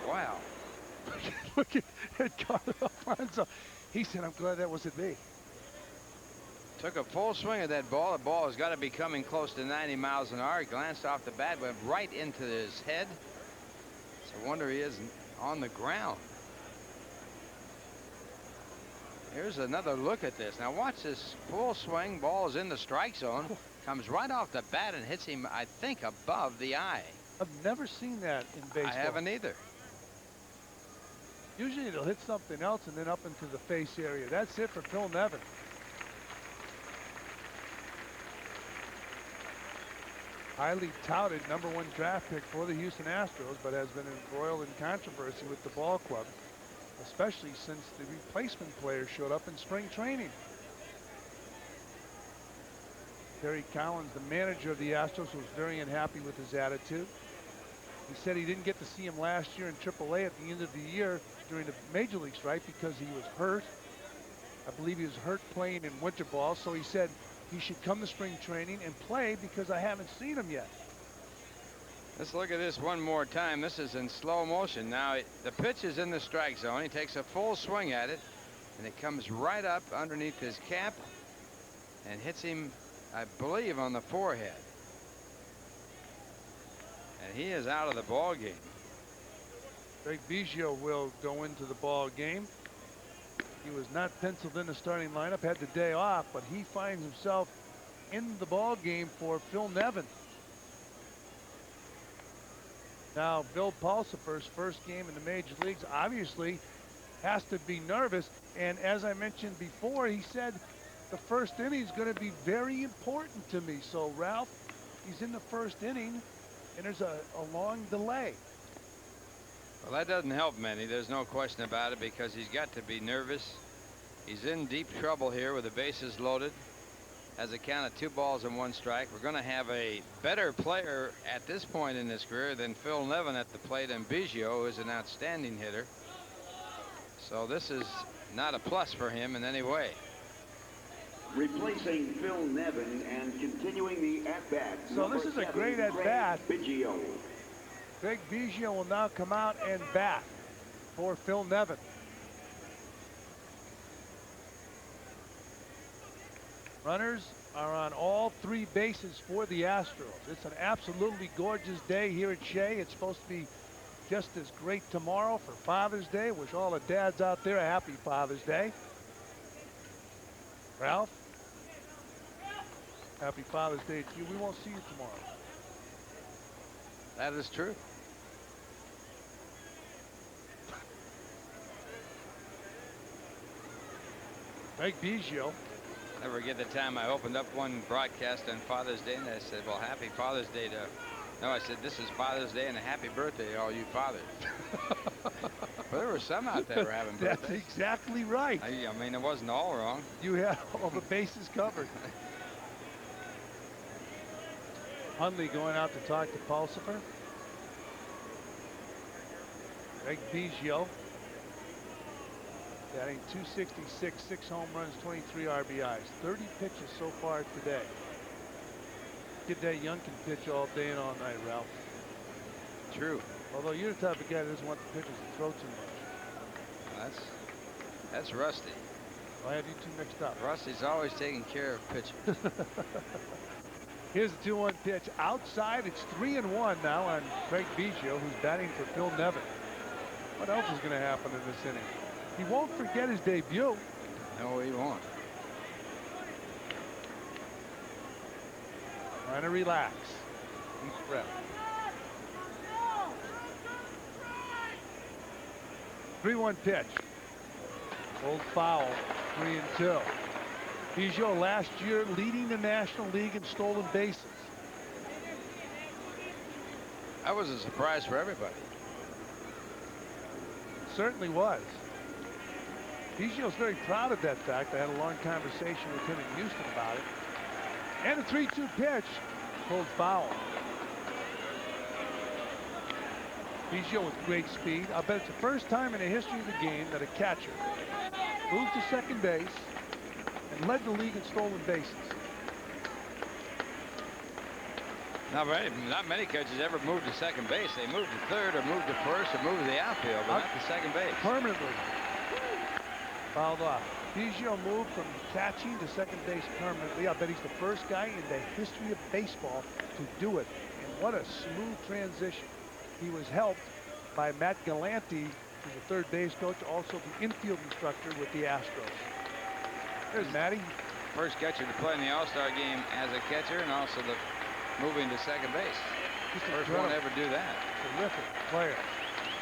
Wow. Look at Carlos Alfonso. He said, I'm glad that wasn't me. Took a full swing at that ball. The ball has got to be coming close to 90 miles an hour. He glanced off the bat, went right into his head. It's a wonder he isn't on the ground. Here's another look at this. Now watch this full swing. Ball is in the strike zone. Comes right off the bat and hits him, I think, above the eye. I've never seen that in baseball. I haven't either. Usually it'll hit something else and then up into the face area. That's it for Phil Nevin. Highly touted #1 draft pick for the Houston Astros, but has been embroiled in controversy with the ball club, especially since the replacement player showed up in spring training. Terry Collins, the manager of the Astros, was very unhappy with his attitude. He said he didn't get to see him last year in AAA at the end of the year during the Major League strike because he was hurt. I believe he was hurt playing in winter ball, so he said he should come to spring training and play because I haven't seen him yet. Let's look at this one more time. This is in slow motion. Now the pitch is in the strike zone. He takes a full swing at it, and it comes right up underneath his cap and hits him, I believe, on the forehead. And he is out of the ball game. Greg Biggio will go into the ball game. He was not penciled in the starting lineup, had the day off, but he finds himself in the ball game for Phil Nevin. Now, Bill Pulsipher's first game in the major leagues obviously has to be nervous. And as I mentioned before, he said the first inning is going to be very important to me. So, Ralph, he's in the first inning, and there's a long delay. Well, that doesn't help many. There's no question about it, because he's got to be nervous. He's in deep trouble here with the bases loaded. Has a count of 2 balls and 1 strike. We're going to have a better player at this point in his career than Phil Nevin at the plate, and Biggio, who is an outstanding hitter. So this is not a plus for him in any way. Replacing Phil Nevin and continuing the at-bat. So this is a great at-bat. Biggio. Greg Biggio will now come out and bat for Phil Nevin. Runners are on all 3 bases for the Astros. It's an absolutely gorgeous day here at Shea. It's supposed to be just as great tomorrow for Father's Day. Wish all the dads out there a happy Father's Day. Ralph, happy Father's Day to you. We won't see you tomorrow. That is true. Greg Biggio. Never forget the time I opened up one broadcast on Father's Day, and I said, well, happy Father's Day to... No, I said, this is Father's Day and a happy birthday to all you fathers. Well, there were some out there who were having birthdays. That's exactly right. I mean, it wasn't all wrong. You had all the bases covered. Hundley going out to talk to Pulsipher. Greg Biggio batting .266, 6 home runs, 23 RBIs, 30 pitches so far today. Kid that young can pitch all day and all night, Ralph. True. Although you're the type of guy that doesn't want the pitchers to throw too much. That's Rusty. I had you two mixed up. Rusty's always taking care of pitchers. Here's the 2-1 pitch. Outside, it's 3-1 now on Craig Biggio, who's batting for Phil Nevin. What else is going to happen in this inning? He won't forget his debut. No, he won't. Trying to relax. Deep breath. 3-1 pitch. Old foul. 3-2. Biggio last year leading the National League in stolen bases. That was a surprise for everybody. Certainly was. Biggio's very proud of that fact. I had a long conversation with him in Houston about it. And a 3-2 pitch. Pulled foul. Biggio with great speed. I'll bet it's the first time in the history of the game that a catcher moved to second base and led the league in stolen bases. Not many coaches ever moved to second base. They moved to third or moved to first or moved to the outfield, but not to second base. Permanently. Fouled off. Biggio moved from catching to second base permanently. I bet he's the first guy in the history of baseball to do it. And what a smooth transition. He was helped by Matt Galante, who's the third base coach, also the infield instructor with the Astros. There's Matty. First catcher to play in the All-Star game as a catcher, and also the moving to second base. First one to ever do that. Terrific player.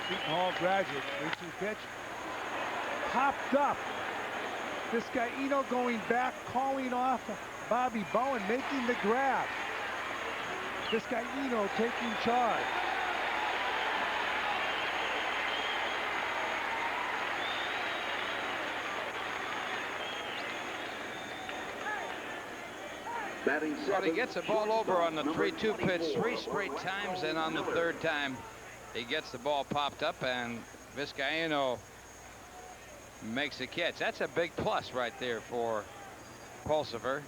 Seton Hall graduate. 3-2 pitch. Popped up. This guy Eno going back, calling off Bobby Bowen, making the grab. This guy Eno taking charge. But he gets the ball over on the 3-2 pitch 3 straight times, and on the third time he gets the ball popped up, and Vizcaíno makes the catch. That's a big plus right there for Pulsifer.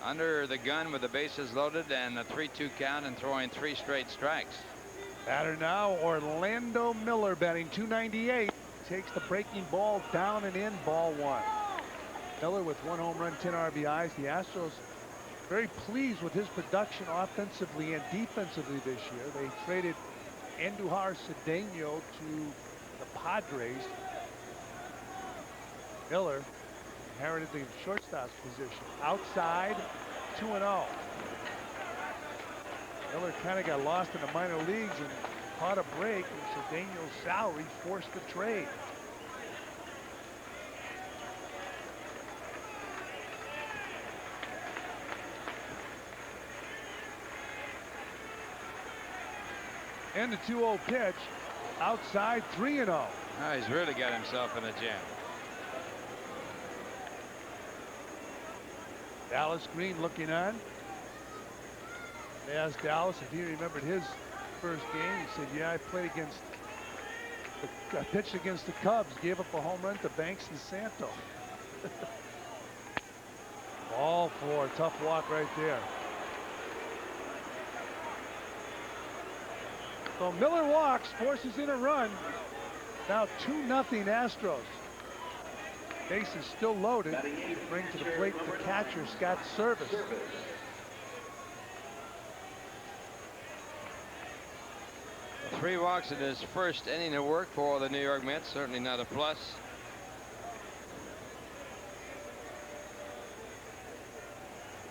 Under the gun with the bases loaded and the 3-2 count and throwing 3 straight strikes. Batter now, Orlando Miller, batting .298. Takes the breaking ball down and in, ball 1. Miller with 1 home run, 10 RBIs. The Astros very pleased with his production offensively and defensively this year. They traded Andujar Cedeno to the Padres. Miller inherited the shortstop's position. Outside, 2-0. Miller kind of got lost in the minor leagues and caught a break, and Cedeno's salary forced the trade. And the 2-0 pitch. Outside, 3-0. Oh, he's really got himself in a jam. Dallas Green looking on. They asked Dallas if he remembered his first game. He said, yeah, I played against, I pitched against the Cubs, gave up a home run to Banks and Santo. Ball 4, tough walk right there. So Miller walks, forces in a run. Now 2-0 Astros. Base is still loaded. Bring to the plate the catcher, Scott Service. Three walks in his first inning of work for the New York Mets. Certainly not a plus.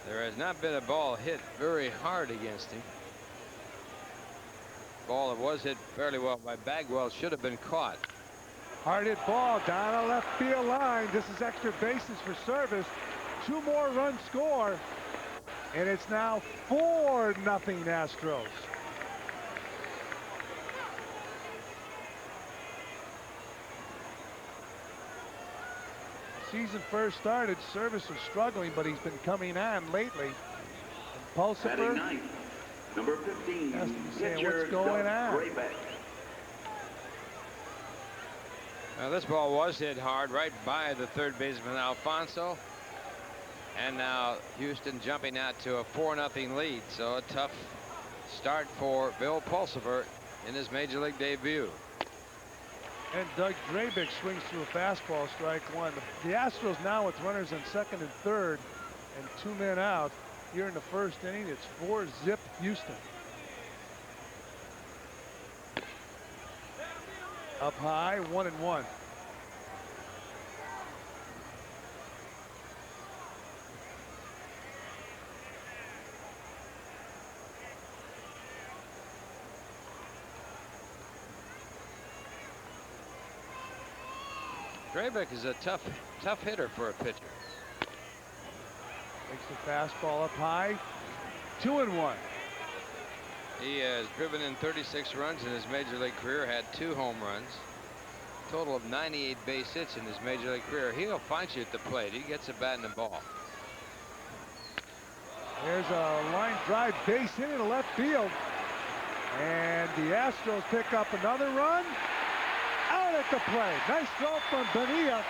There has not been a ball hit very hard against him. Ball that was hit fairly well by Bagwell should have been caught. Hard hit ball down a left field line. This is extra bases for Service. 2 more runs score. And it's now 4-0 Astros. Season first started, Service was struggling, but he's been coming on lately. And Pulsifer Number 15, has to be saying, what's going on? Now this ball was hit hard right by the third baseman Alfonso, and now Houston jumping out to a 4-0 lead. So a tough start for Bill Pulsifer in his major league debut. And Doug Drabick swings through a fastball, strike one. The Astros now with runners on second and third and 2 men out here in the first inning. It's 4-zip Houston. Up high, 1-1. Drabick is a tough hitter for a pitcher. Takes the fastball up high, 2-1. He has driven in 36 runs in his major league career, had 2 home runs, total of 98 base hits in his major league career. He'll find you at the plate. He gets a bat and a ball. There's a line drive base hit into left field. And the Astros pick up another run. Out at the plate. Nice throw from Bonilla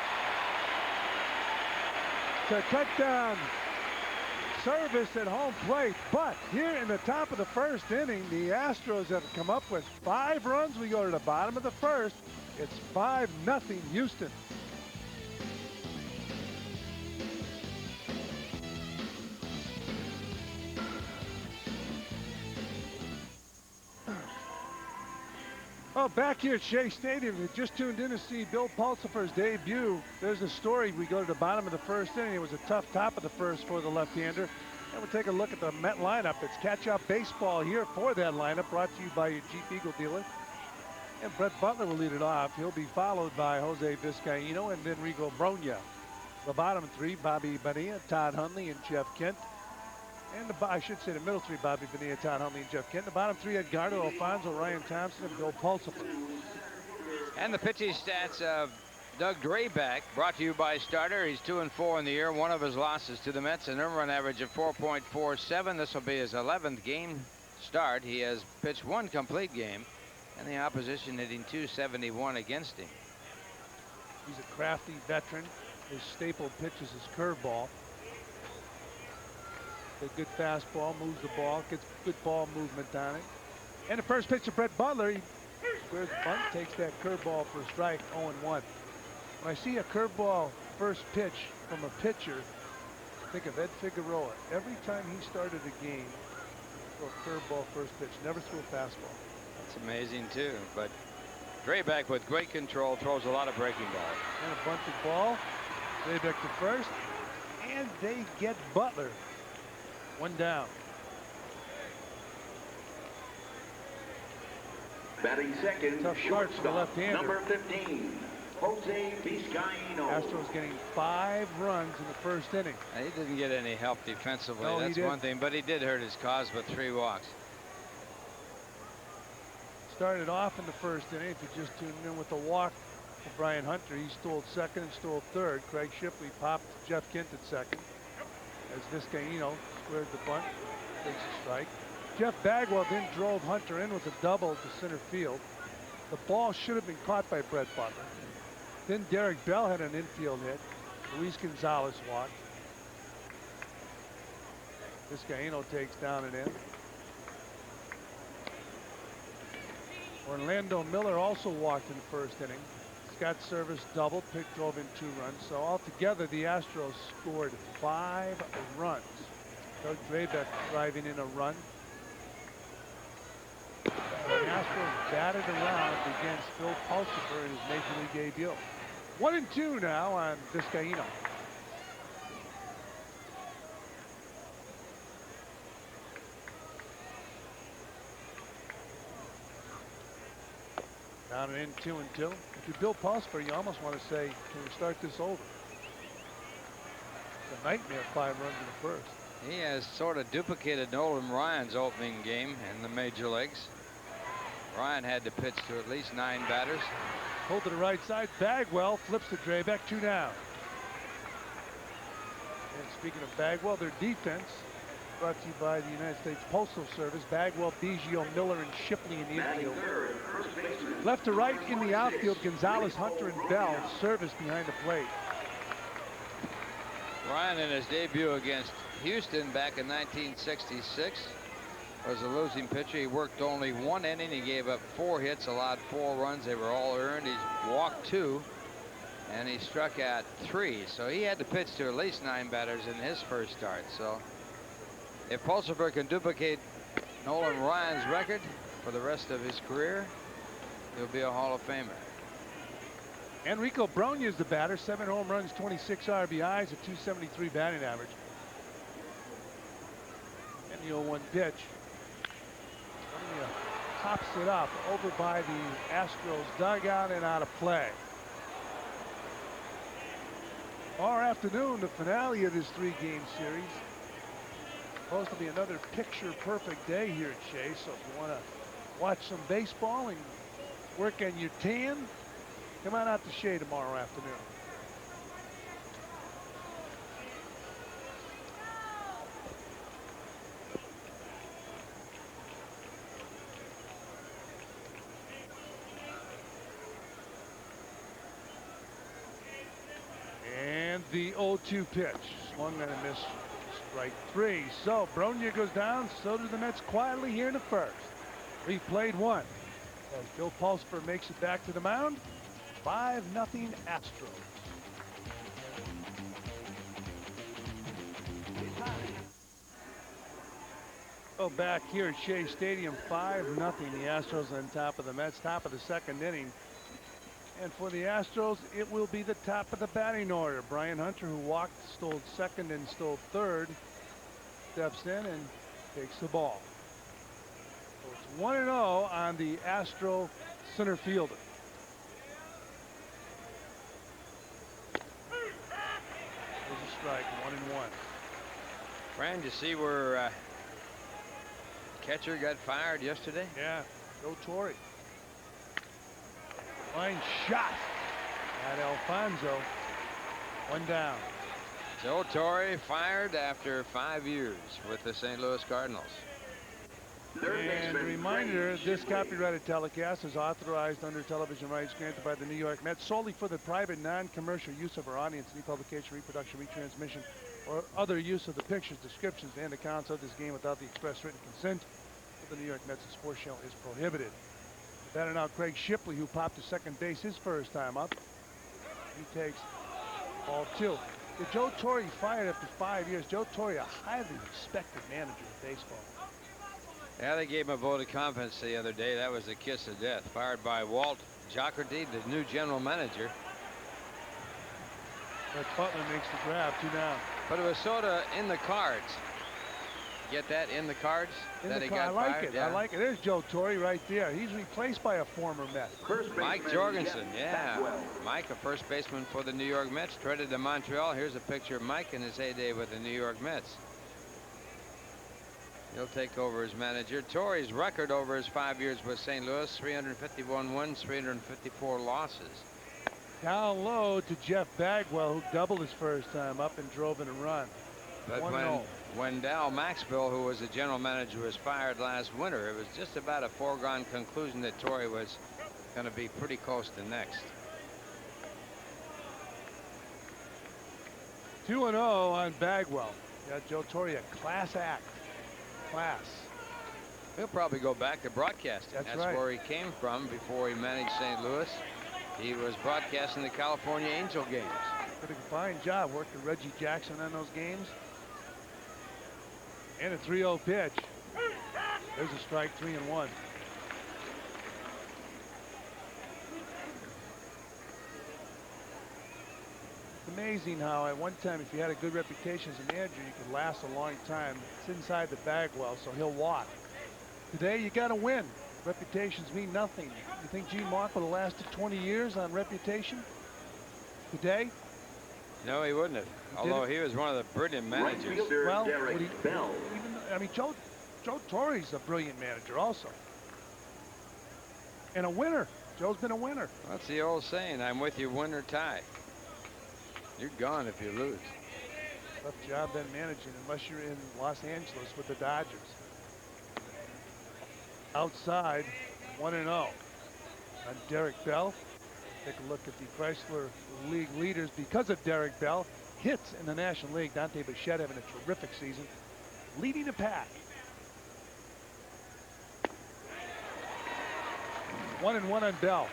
to cut down Service at home plate. But here in the top of the first inning, the Astros have come up with 5 runs. We go to the bottom of the first. It's 5-0 Houston. Oh, back here at Shea Stadium, you just tuned in to see Bill Pulsipher's debut. There's a story. We go to the bottom of the first inning. It was a tough top of the first for the left-hander. And we'll take a look at the Met lineup. It's catch-up baseball here for that lineup, brought to you by your Jeep Eagle dealer. And Brett Butler will lead it off. He'll be followed by Jose Vizcaino and then Rigo Bronya. The bottom 3, Bobby Bonilla, Todd Hundley, and Jeff Kent. And I should say the middle 3, Bobby Bonilla, Todd Hundley, and Jeff Kent. The bottom 3, Edgardo Alfonso, Ryan Thompson, and Bill Pulsipher. And the pitching stats of Doug Drabick, brought to you by Starter. He's 2-4 in the year. One of his losses to the Mets, an earned run average of 4.47. This will be his 11th game start. He has pitched 1 complete game, and the opposition hitting .271 against him. He's a crafty veteran. His staple pitch is his curveball. A good fastball, moves the ball, gets good ball movement on it. And the first pitch to Brett Butler, he squares the bunt, takes that curveball for a strike, 0-1. When I see a curveball first pitch from a pitcher, think of Ed Figueroa. Every time he started a game, threw a curveball first pitch, never threw a fastball. That's amazing too, but Drabick with great control throws a lot of breaking balls. And a bunted ball, Drabick to first, and they get Butler. 1 down. Batting second, Tough start for the shortstop, left-hander. number 15, Jose Vizcaino. Astros getting 5 runs in the first inning. He didn't get any help defensively. No, that's one thing, but he did hurt his cause with 3 walks. Started off in the first inning. If you just tuned in with the walk for Brian Hunter, he stole second and stole third. Craig Shipley popped Jeff Kent at second. As Vizcaino squared the bunt, takes a strike. Jeff Bagwell then drove Hunter in with a double to center field. The ball should have been caught by Brett Butler. Then Derek Bell had an infield hit. Luis Gonzalez walked. Vizcaino takes down and in. Orlando Miller also walked in the first inning. Scott Service doubled, Pick drove in 2 runs. So altogether, the Astros scored 5 runs. Doug Drabick driving in a run. The Astros batted around against Phil Pulsipher in his Major League debut. 1-2 now on Vizcaino. Down and in, 2-2. If you're Bill Pulsipher, you almost want to say, can we start this over? It's a nightmare, 5 runs in the first. He has sort of duplicated Nolan Ryan's opening game in the major leagues. Ryan had to pitch to at least 9 batters. Pulled to the right side. Bagwell flips to Drabick, 2 down. And speaking of Bagwell, their defense brought to you by the United States Postal Service. Bagwell, Biggio, Miller, and Shipley in the infield. Left to right in the outfield, Gonzalez, Hunter, and Bell. Service behind the plate. Ryan in his debut against Houston back in 1966 was a losing pitcher. He worked only 1 inning. He gave up 4 hits, allowed 4 runs. They were all earned. He's walked 2, and he struck out 3. So he had to pitch to at least 9 batters in his first start. So if Pulsipher can duplicate Nolan Ryan's record for the rest of his career, he'll be a Hall of Famer. Enrico Bronya is the batter. 7 home runs, 26 RBIs, a .273 batting average. And the 0-1 pitch. Bronya pops it up over by the Astros dugout and out of play. Our afternoon, the finale of this 3-game series. Supposed to be another picture-perfect day here at Shea. So if you want to watch some baseball and work on your tan, come on out to Shea tomorrow afternoon. And the 0-2 pitch. Swung and a miss. Strike 3. So Bronya goes down. So do the Mets quietly here in the first. We've played 1. As Bill Pulsipher makes it back to the mound. 5-0 Astros. So back here at Shea Stadium, 5-0 the Astros on top of the Mets, top of the 2nd inning. And for the Astros, it will be the top of the batting order. Brian Hunter, who walked, stole 2nd and stole 3rd, steps in and takes the ball. So it's 1-0 on the Astro center fielder. There's a strike, 1-1. Fran, did you see where catcher got fired yesterday? Yeah, Joe Torre. Fine shot at Alfonso. 1 down. Joe Torre fired after 5 years with the St. Louis Cardinals. And a reminder, this copyrighted telecast is authorized under television rights granted by the New York Mets solely for the private, non-commercial use of our audience. Any publication, reproduction, retransmission, or other use of the pictures, descriptions, and accounts of this game without the express written consent of the New York Mets and SportsChannel is prohibited. The batter now, Craig Shipley, who popped to second base his first time up. He takes ball 2. The Joe Torre fired after 5 years. Joe Torre, a highly respected manager in baseball. Yeah, they gave him a vote of confidence the other day. That was a kiss of death. Fired by Walt Jocarty, the new general manager. But Butler makes the grab, 2 down. But it was sort of in the cards. Get that in the cards? That he got I like fired? it. Yeah. I like it. There's Joe Torre right there. He's replaced by a former Met. Mike Jorgensen, yeah. Mike, a first baseman for the New York Mets, traded to Montreal. Here's a picture of Mike in his heyday with the New York Mets. He'll take over as manager. Torre's record over his 5 years with St. Louis, 351 wins, 354 losses. Down low to Jeff Bagwell, who doubled his first time up and drove in a run. But 1-0. when Dal Maxwell, who was the general manager, was fired last winter, it was just about a foregone conclusion that Torre was going to be pretty close to next. 2-0 on Bagwell. Got Joe Torre a class act. Class. He'll probably go back to broadcasting. That's That's right. where he came from before he managed St. Louis. He was broadcasting the California Angel games. Did a fine job working Reggie Jackson on those games. And a 3-0 pitch. There's a strike, 3-1. It's amazing how at one time, if you had a good reputation as a manager, you could last a long time. It's inside the Bagwell, so he'll walk. Today, you got to win. Reputations mean nothing. You think Gene Mark would have lasted 20 years on reputation? Today? No, he wouldn't have. Although he was one of the brilliant managers. Well, I mean, Joe Torre's a brilliant manager also. And a winner. Joe's been a winner. That's the old saying, I'm with you win or tie. You're gone if you lose. Tough job then managing unless you're in Los Angeles with the Dodgers. Outside, 1-0 on Derek Bell. Take a look at the Chrysler League leaders because of Derek Bell. Hits in the National League. Dante Bichette having a terrific season, leading the pack. 1-1 on Bell.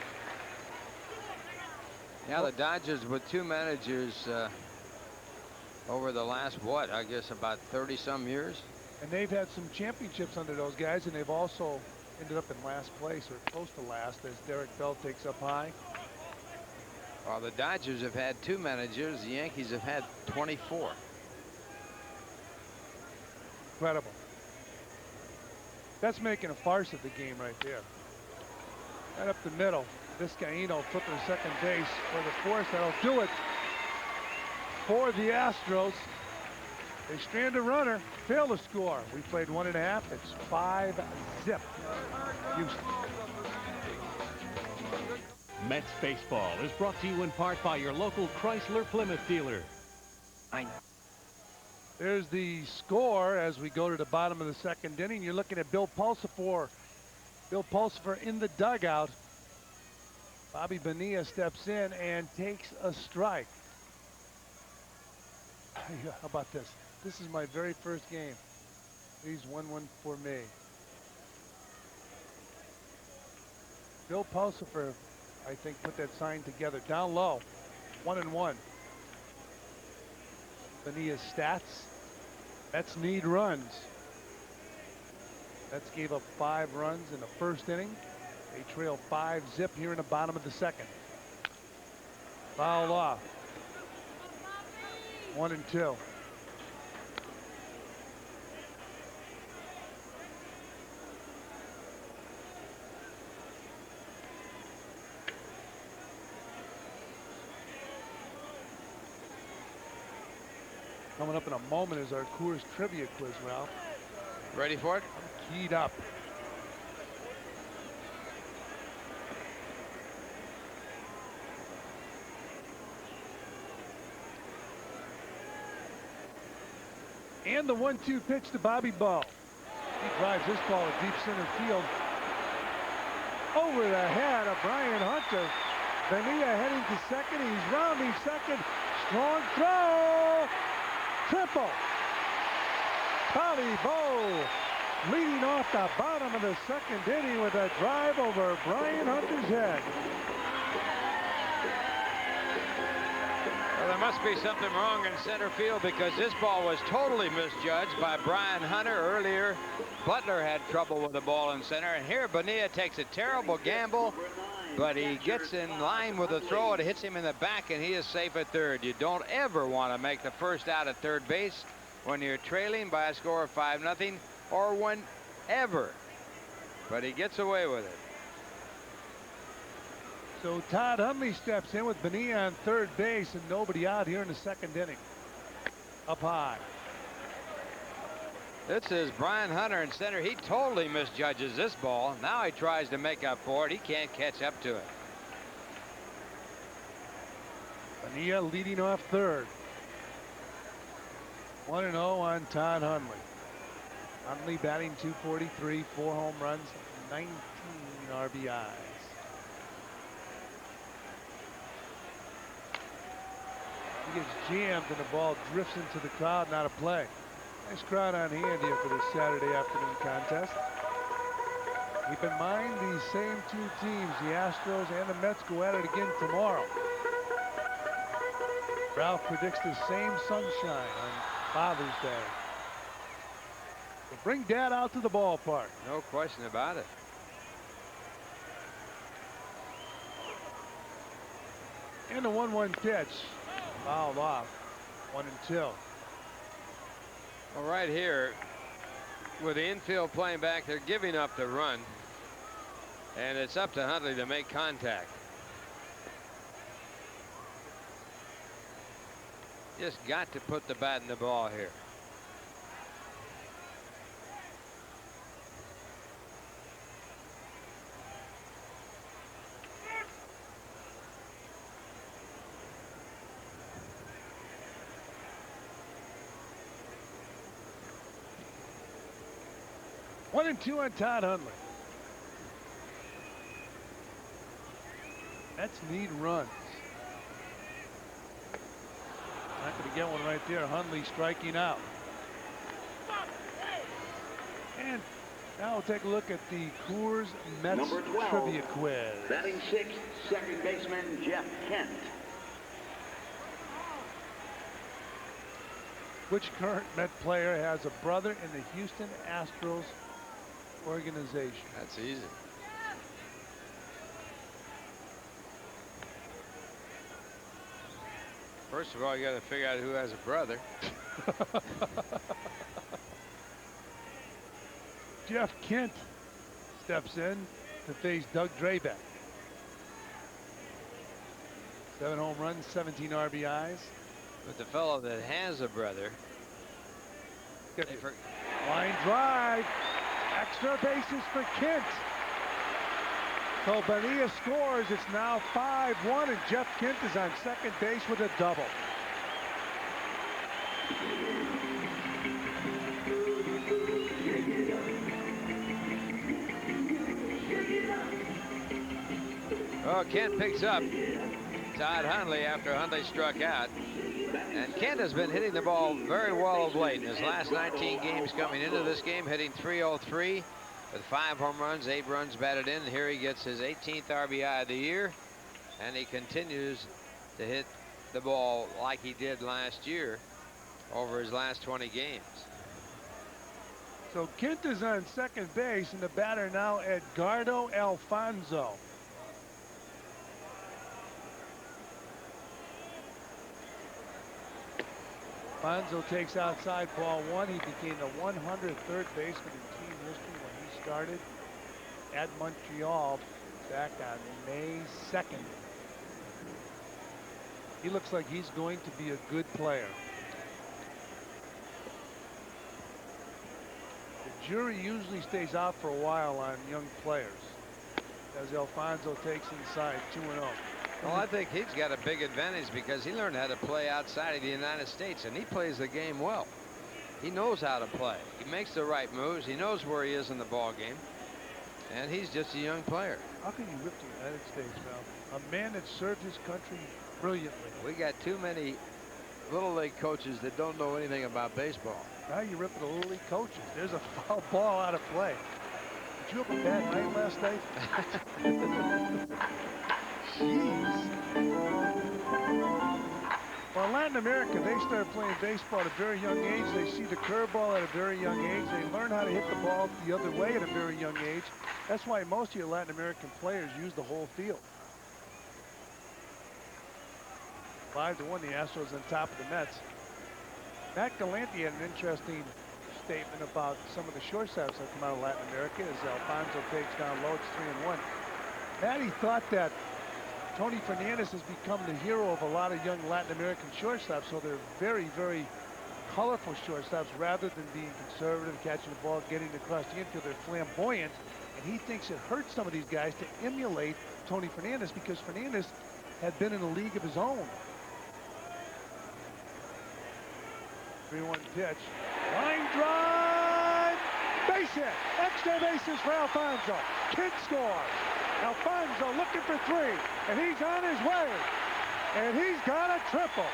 Yeah, the Dodgers with 2 managers over the last, what, I guess about 30-some years. And they've had some championships under those guys, and they've also ended up in last place or close to last as Derek Bell takes up high. Well, the Dodgers have had 2 managers. The Yankees have had 24. Incredible. That's making a farce of the game right there. Right up the middle. Vizcaíno flipping second base for the force. That'll do it for the Astros. They strand a runner, fail to score. We played 1.5. It's 5-zip. Houston. Mets baseball is brought to you in part by your local Chrysler Plymouth dealer. There's the score as we go to the bottom of the second inning. You're looking at Bill Pulsipher. Bill Pulsipher in the dugout. Bobby Bonilla steps in and takes a strike. How about this? This is my very first game. Please 1-1 for me. Bill Pulsipher, I think, put that sign together. Down low, 1-1. Bonilla's stats. Mets need runs. Mets gave up 5 runs in the first inning. They trail 5-zip here in the bottom of the second. Fouled off. 1-2. Coming up in a moment is our Coors Trivia quiz, Ralph. Ready for it? I'm keyed up. And the 1-2 pitch to Bobby Ball. He drives this ball at deep center field. Over the head of Brian Hunter. Bonilla heading to second. He's rounding second. Strong throw. Triple. Bobby Ball leading off the bottom of the second inning with a drive over Brian Hunter's head. Well, there must be something wrong in center field because this ball was totally misjudged by Brian Hunter earlier. Butler had trouble with the ball in center, and here Bonilla takes a terrible gamble, but he gets in line with the throw. It hits him in the back, and he is safe at third. You don't ever want to make the first out at third base when you're trailing by a score of 5-0 or whenever. But he gets away with it. So Todd Hundley steps in with Bonilla on third base and nobody out here in the second inning. Up high. This is Brian Hunter in center. He totally misjudges this ball. Now he tries to make up for it. He can't catch up to it. Bonilla leading off third. 1-0 on Todd Hundley. Hundley batting .243, 4 home runs, 19 RBIs. He gets jammed and the ball drifts into the crowd, not a play. Nice crowd on hand here for this Saturday afternoon contest. Keep in mind these same 2 teams, the Astros and the Mets, go at it again tomorrow. Ralph predicts the same sunshine on Father's Day. So bring Dad out to the ballpark. No question about it. And the 1-1 pitch. Fouled off. 1-2. Well, right here, with the infield playing back, they're giving up the run. And it's up to Hundley to make contact. Just got to put the bat in the ball here. One and two on Todd Hundley. Mets need runs. Not going to get one right there. Hundley striking out. And Now we'll take a look at the Coors Mets Number 12, trivia quiz. Batting sixth, second baseman Jeff Kent. Which current Met player has a brother in the Houston Astros organization? That's easy. First of all, you got to figure out who has a brother. Jeff Kent steps in to face Doug Drabek. 7 home runs, 17 RBIs. But the fellow that has a brother. Line drive. Extra bases for Kent. So Bonilla scores. It's now 5-1, and Jeff Kent is on second base with a double. Oh, Kent picks up Todd Hundley after Hundley struck out. And Kent has been hitting the ball very well of late. In his last 19 games coming into this game, hitting .303 with 5 home runs, 8 runs batted in. And here he gets his 18th RBI of the year. And he continues to hit the ball like he did last year over his last 20 games. So Kent is on second base, and the batter now Edgardo Alfonso. Alfonso takes outside ball 1. He became the 103rd baseman in team history when he started at Montreal back on May 2nd. He looks like he's going to be a good player. The jury usually stays out for a while on young players as Alfonso takes inside 2-0. Well, I think he's got a big advantage because he learned how to play outside of the United States, and he plays the game well. He knows how to play. He makes the right moves. He knows where he is in the ball game, and he's just a young player. How can you rip the United States, Mel? A man that served his country brilliantly. We got too many little league coaches that don't know anything about baseball. Now you're ripping the little league coaches. There's a foul ball out of play. Did you have a bad night last night? Jeez. Well, in Latin America, they start playing baseball at a very young age. They see the curveball at a very young age. They learn how to hit the ball the other way at a very young age. That's why most of your Latin American players use the whole field. 5-1, the Astros on top of the Mets. Matt Galante had an interesting statement about some of the shortstops that come out of Latin America as Alfonso takes down low. It's 3-1. Matty thought that Tony Fernandez has become the hero of a lot of young Latin American shortstops, so they're very, very colorful shortstops rather than being conservative, catching the ball, getting across the infield. They're flamboyant, and he thinks it hurts some of these guys to emulate Tony Fernandez because Fernandez had been in a league of his own. 3-1 pitch. Line drive. Base hit. Extra bases for Alfonso. Kid scores. Alfonso looking for 3. And he's on his way. And he's got a triple.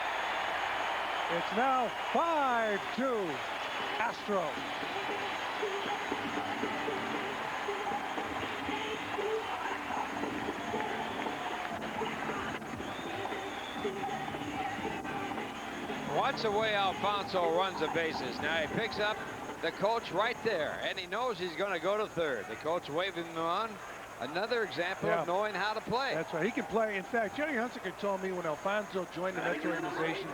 It's now 5-2 Astros. Watch the way Alfonso runs the bases. Now he picks up the coach right there, and he knows he's going to go to third. The coach waving him on. Another example of knowing how to play. That's right. He can play. In fact, Jerry Hunsaker told me when Alfonso joined the Mets organization,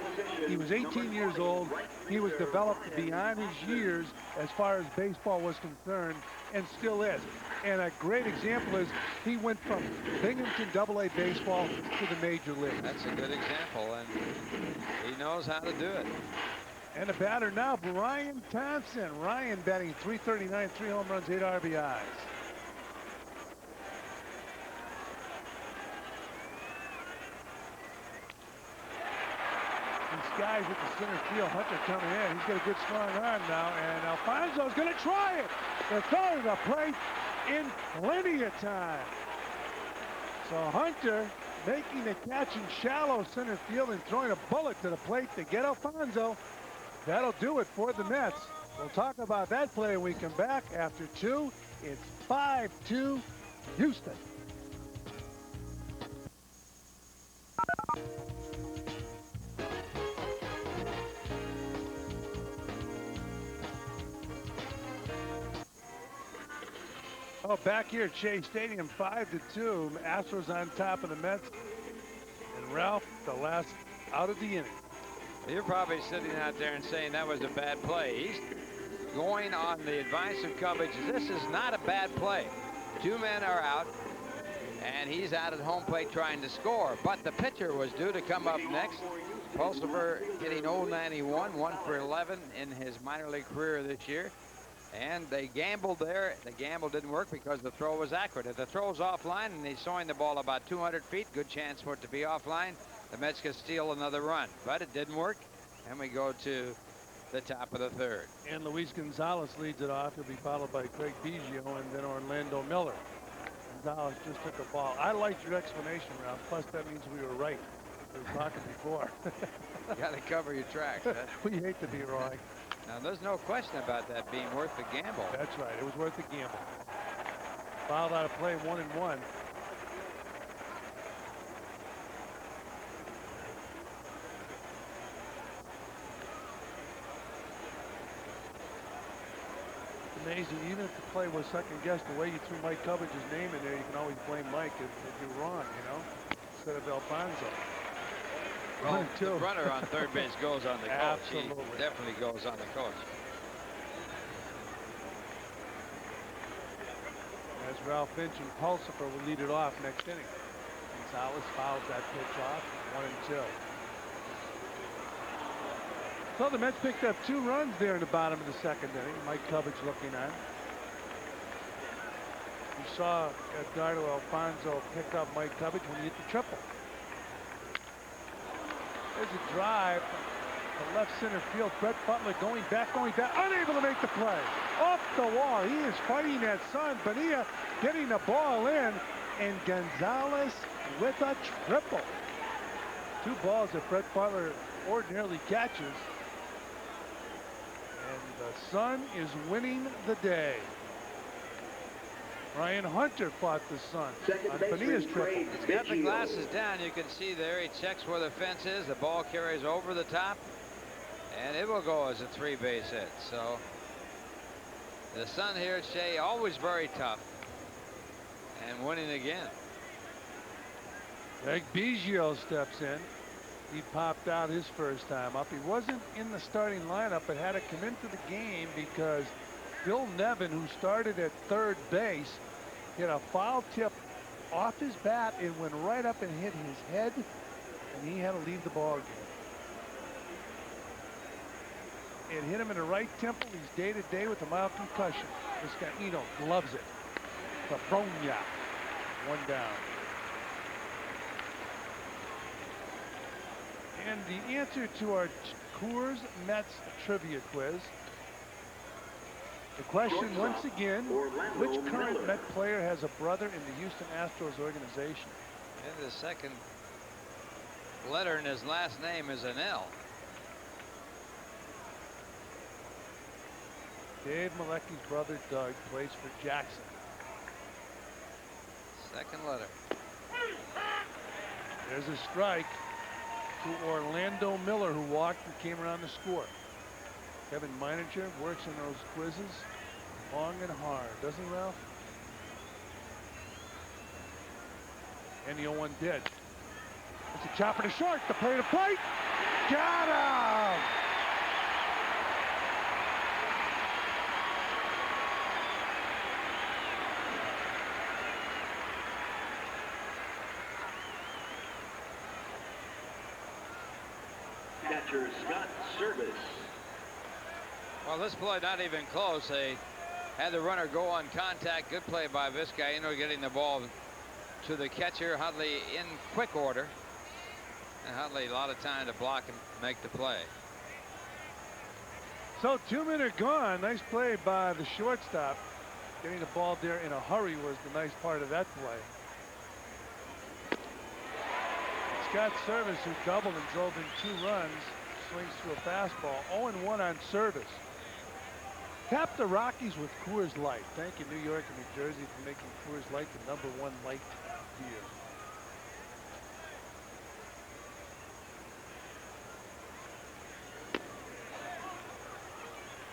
he was 18 years old. He was developed beyond his years as far as baseball was concerned, and still is. And a great example is he went from Binghamton AA baseball to the major league. That's a good example, and he knows how to do it. And the batter now, Brian Thompson. Ryan batting .339, 3 home runs, 8 RBIs. Guys with the center field, Hunter coming in. He's got a good strong arm now, and Alfonso's going to try it. They're throwing the plate in plenty of time. So Hunter making the catch in shallow center field and throwing a bullet to the plate to get Alfonso. That'll do it for the Mets. We'll talk about that play when we come back after 2. It's 5-2 Houston. Oh, back here at Shea Stadium, 5-2. Astros on top of the Mets. And Ralph, the last out of the inning. You're probably sitting out there and saying that was a bad play. He's going on the advice of coverage. This is not a bad play. 2 men are out, and he's out at home plate trying to score. But the pitcher was due to come up next. Pulsifer hitting 091, 1 for 11 in his minor league career this year. And they gambled there. The gamble didn't work because the throw was accurate. If the throw's offline and he's throwing the ball about 200 feet, good chance for it to be offline. The Mets could steal another run, but it didn't work. And we go to the top of the 3rd. And Luis Gonzalez leads it off. He'll be followed by Craig Biggio and then Orlando Miller. Gonzalez just took the ball. I liked your explanation, Ralph. Plus, that means we were right. We were talking before. You got to cover your tracks. Huh? We hate to be wrong. Now, there's no question about that being worth the gamble. That's right. It was worth the gamble. Fouled out of play, 1-1. Amazing. Even if the play was second guessed, the way you threw Mike Coverage's name in there, you can always blame Mike if you're wrong, you know, instead of Alfonso. Well, the runner on third base goes on the coach. Absolutely. He definitely goes on the coach. As Ralph Finch and Pulsifer will lead it off next inning. Gonzalez fouls that pitch off, 1-2. So the Mets picked up 2 runs there in the bottom of the 2nd inning. Mike Coverage looking on. You saw Edgardo Alfonso pick up Mike Coverage when he hit the triple. There's a drive to left center field. Brett Butler going back, unable to make the play. Off the wall. He is fighting that son. Bonilla getting the ball in, and Gonzalez with a triple. 2 balls that Brett Butler ordinarily catches. And the Sun is winning the day. Ryan Hunter fought the Sun on Bonilla's triple. He's got the glasses down. You can see there. He checks where the fence is. The ball carries over the top, and it will go as a 3-base hit. So the Sun here at Shea, always very tough, and winning again. Greg Biggio steps in. He popped out his first time up. He wasn't in the starting lineup, but had to come into the game because Bill Nevin, who started at third base, hit a foul tip off his bat. It went right up and hit his head, and he had to leave the ball game. It hit him in the right temple. He's day-to-day with a mild concussion. Vizcaíno gloves it. Cabronia, 1 down. And the answer to our Coors Mets trivia quiz. The question once again, which current Met player has a brother in the Houston Astros organization? And the second letter in his last name is an L. Dave Malecki's brother Doug plays for Jackson. Second letter. There's a strike to Orlando Miller, who walked and came around to score. Kevin Meininger works in those quizzes long and hard, doesn't he, Ralph? And the 0-1 did. It's a chopper to short. The play to plate. Got him! Catcher Scott Service. Well, this play not even close. They had the runner go on contact. Good play by Vizcaíno, getting the ball to the catcher. Healy in quick order. And Healy a lot of time to block and make the play. So 2 men are gone. Nice play by the shortstop. Getting the ball there in a hurry was the nice part of that play. Scott Service, who doubled and drove in 2 runs, swings to a fastball. 0-1 on Service. Tap the Rockies with Coors Light. Thank you, New York and New Jersey, for making Coors Light the #1 light beer.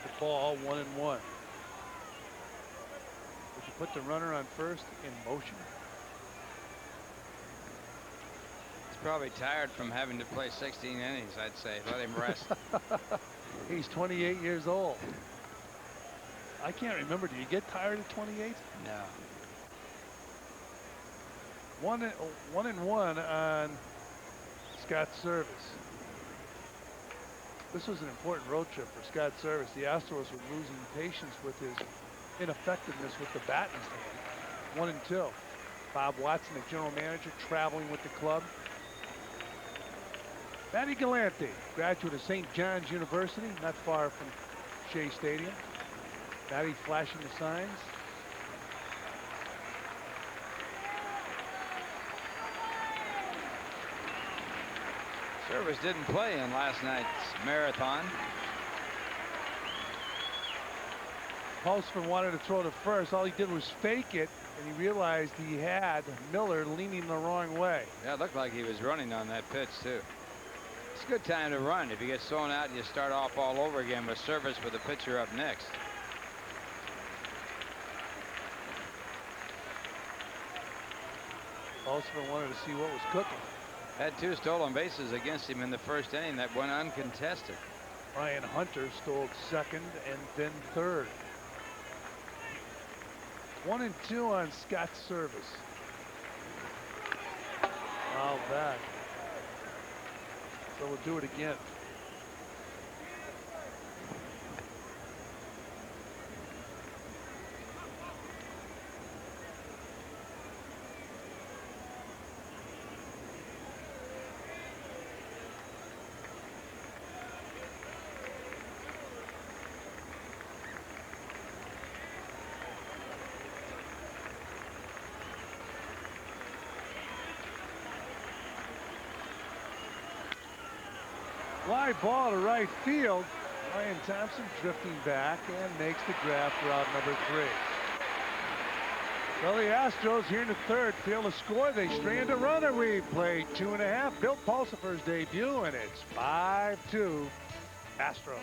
The ball 1-1. Would you put the runner on first in motion? He's probably tired from having to play 16 innings, I'd say. Let him rest. He's 28 years old. I can't remember. Do you get tired at 28? No. 1-1 on Scott's service. This was an important road trip for Scott's service. The Astros were losing patience with his ineffectiveness with the bat in his hand. 1-2. Bob Watson, the general manager, traveling with the club. Matty Galante, graduate of St. John's University, not far from Shea Stadium. Matty flashing the signs. Service didn't play in last night's marathon. Pulsford wanted to throw to first. All he did was fake it, and he realized he had Miller leaning the wrong way. Yeah, it looked like he was running on that pitch, too. It's a good time to run. If he gets thrown out, you start off all over again with service with the pitcher up next. Pulsford wanted to see what was cooking. Had 2 stolen bases against him in the first inning that went uncontested. Ryan Hunter stole second and then third. 1-2 on Scott's service. Foul back. So we'll do it again. Fly ball to right field. Ryan Thompson drifting back and makes the grab for out number 3. So the Astros here in the third feel the score. They strand a runner. We played 2.5. Bill Pulsipher's debut, and it's 5-2 Astros.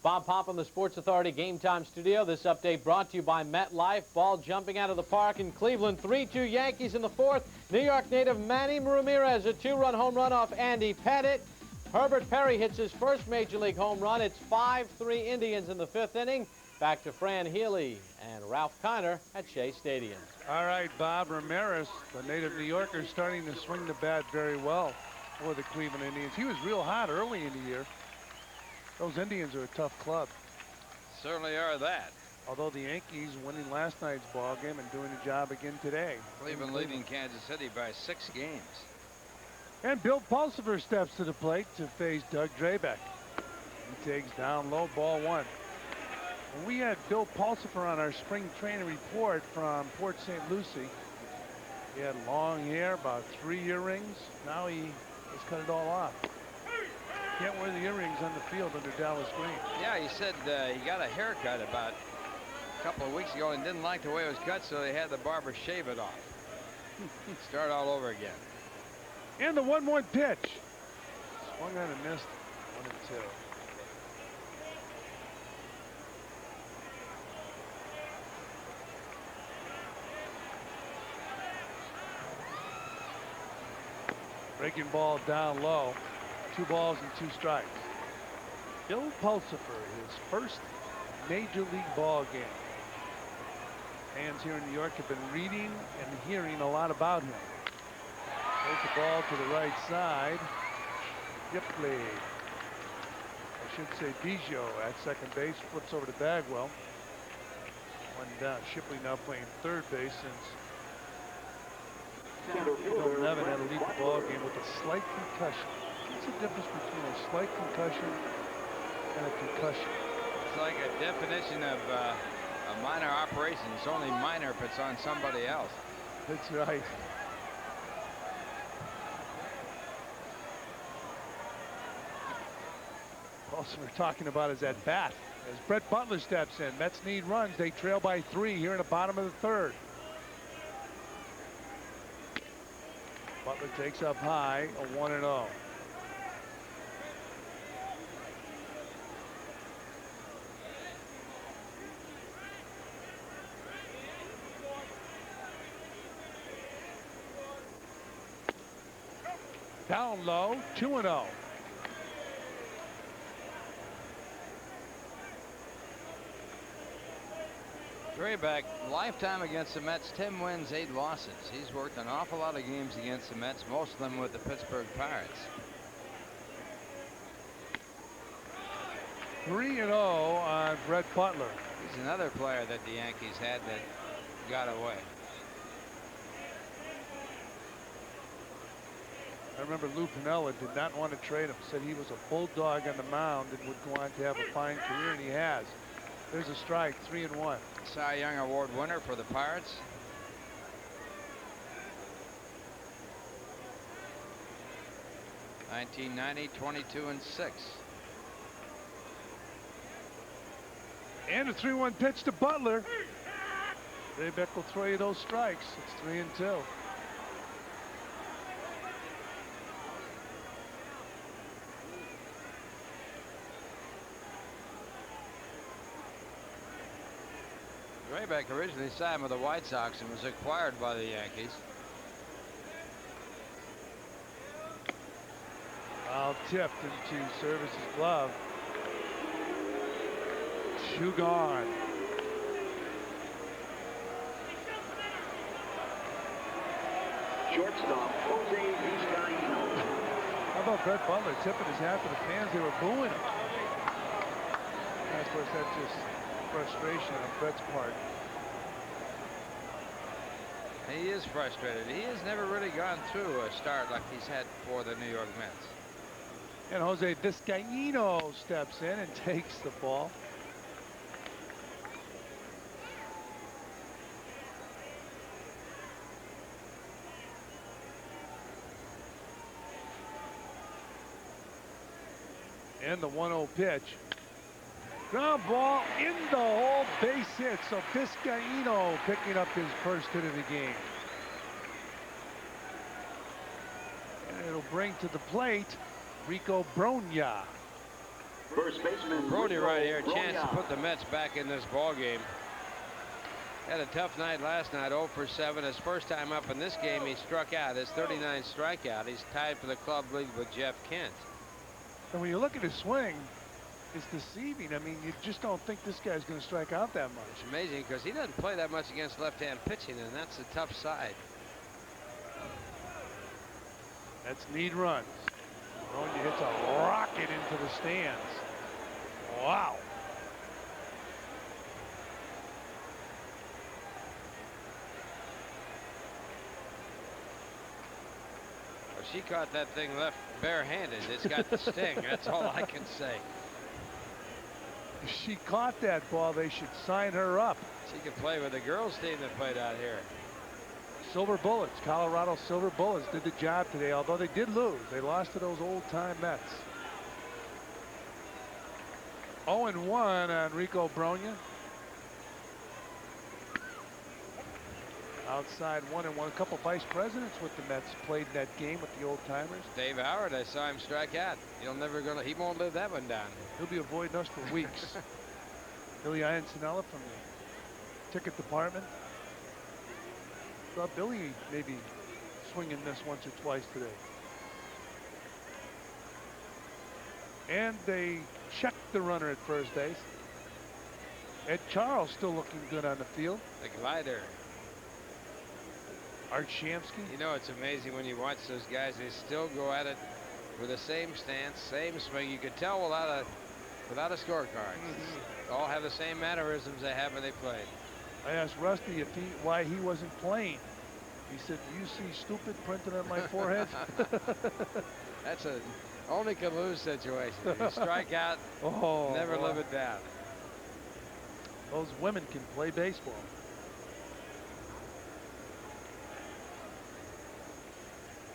Bob Pop in the Sports Authority Game Time Studio. This update brought to you by MetLife. Ball jumping out of the park in Cleveland. 3-2 Yankees in the fourth. New York native Manny Ramirez, a 2-run home run off Andy Pettit. Herbert Perry hits his first Major League home run. It's 5-3 Indians in the fifth inning. Back to Fran Healy and Ralph Kiner at Shea Stadium. All right, Bob Ramirez, the native New Yorker, starting to swing the bat very well for the Cleveland Indians. He was real hot early in the year. Those Indians are a tough club. Certainly are that. Although the Yankees winning last night's ball game and doing the job again today. Cleveland leading Kansas City by 6 games. And Bill Pulsipher steps to the plate to face Doug Drabeck. He takes down low, ball 1. When we had Bill Pulsipher on our spring training report from Port St. Lucie, he had long hair, about 3 earrings. Now he has cut it all off. Can't wear the earrings on the field under Dallas Green. Yeah, he said he got a haircut about a couple of weeks ago and didn't like the way it was cut, so they had the barber shave it off. Start all over again. And the 1-1 pitch. Swung on and missed. 1-2. Breaking ball down low. 2 balls and 2 strikes. Bill Pulsipher, his first Major League ball game. Fans here in New York have been reading and hearing a lot about him. There's the ball to the right side. Shipley. I should say Biggio at second base. Flips over to Bagwell. 1 down. Shipley now playing third base since Bill Nevin had to leave the ball game with a slight concussion. What's the difference between a slight concussion and a concussion? It's like a definition of a minor operation. It's only minor if it's on somebody else. That's right. else we're talking about is at bat. As Brett Butler steps in, Mets need runs. They trail by 3 here in the bottom of the 3rd. Butler takes up high, a 1-0. Down low, 2-0. Drayback, lifetime against the Mets, 10 wins, 8 losses. He's worked an awful lot of games against the Mets, most of them with the Pittsburgh Pirates. 3-0 on Brett Butler. He's another player that the Yankees had that got away. I remember Lou Piniella did not want to trade him, said he was a bulldog on the mound and would go on to have a fine career, and he has. There's a strike, 3-1. Cy Young Award winner for the Pirates. (1990) 22-6. And a 3-1 pitch to Butler. Drayback will throw you those strikes. It's 3-2. Drayback originally signed with the White Sox and was acquired by the Yankees. Foul tipped into Service's glove. 2 gone. Shortstop, Jose Vizcaíno. How about Brett Butler tipping his hat to the fans? They were booing him. And of course, that's just frustration on Brett's part. He is frustrated. He has never really gone through a start like he's had for the New York Mets. And Jose Vizcaíno steps in and takes the ball. And the 1-0 pitch. Ground ball in the hole, base hit. So Vizcaíno picking up his first hit of the game. And it'll bring to the plate Rico Brogna. First baseman Brody Rico right here, Brogna. chance to put the Mets back in this ball game. Had a tough night last night, 0 for 7. His first time up in this game, he struck out. His 39th strikeout. He's tied for the club league with Jeff Kent. And when you look at his swing, it's deceiving. I mean, you just don't think this guy's going to strike out that much. It's amazing because he doesn't play that much against left-hand pitching, and that's the tough side. That's need runs. Brogna hits a rocket into the stands. Wow. Well, she caught that thing left barehanded. It's got the sting. That's all I can say. If she caught that ball, they should sign her up. She could play with the girls team that played out here. Silver Bullets, Colorado Silver Bullets did the job today, although they did lose. They lost to those old-time Mets. 0-1 on Rico Brogna. Outside 1-1. A couple vice presidents with the Mets played in that game with the old-timers. Dave Howard, I saw him strike out. He won't live that one down. He'll be avoiding us for weeks. Billy Iancinella from the ticket department. Thought Billy maybe swinging this once or twice today. And they checked the runner at first base. Ed Charles still looking good on the field. The glider. Art Shamsky. You know, it's amazing when you watch those guys. They still go at it with the same stance, same swing. You could tell without a scorecard. All have the same mannerisms they have when they played. I asked Rusty why he wasn't playing. He said, "Do you see stupid printed on my forehead?" That's a only can lose situation. You strike out, never live it down. Those women can play baseball.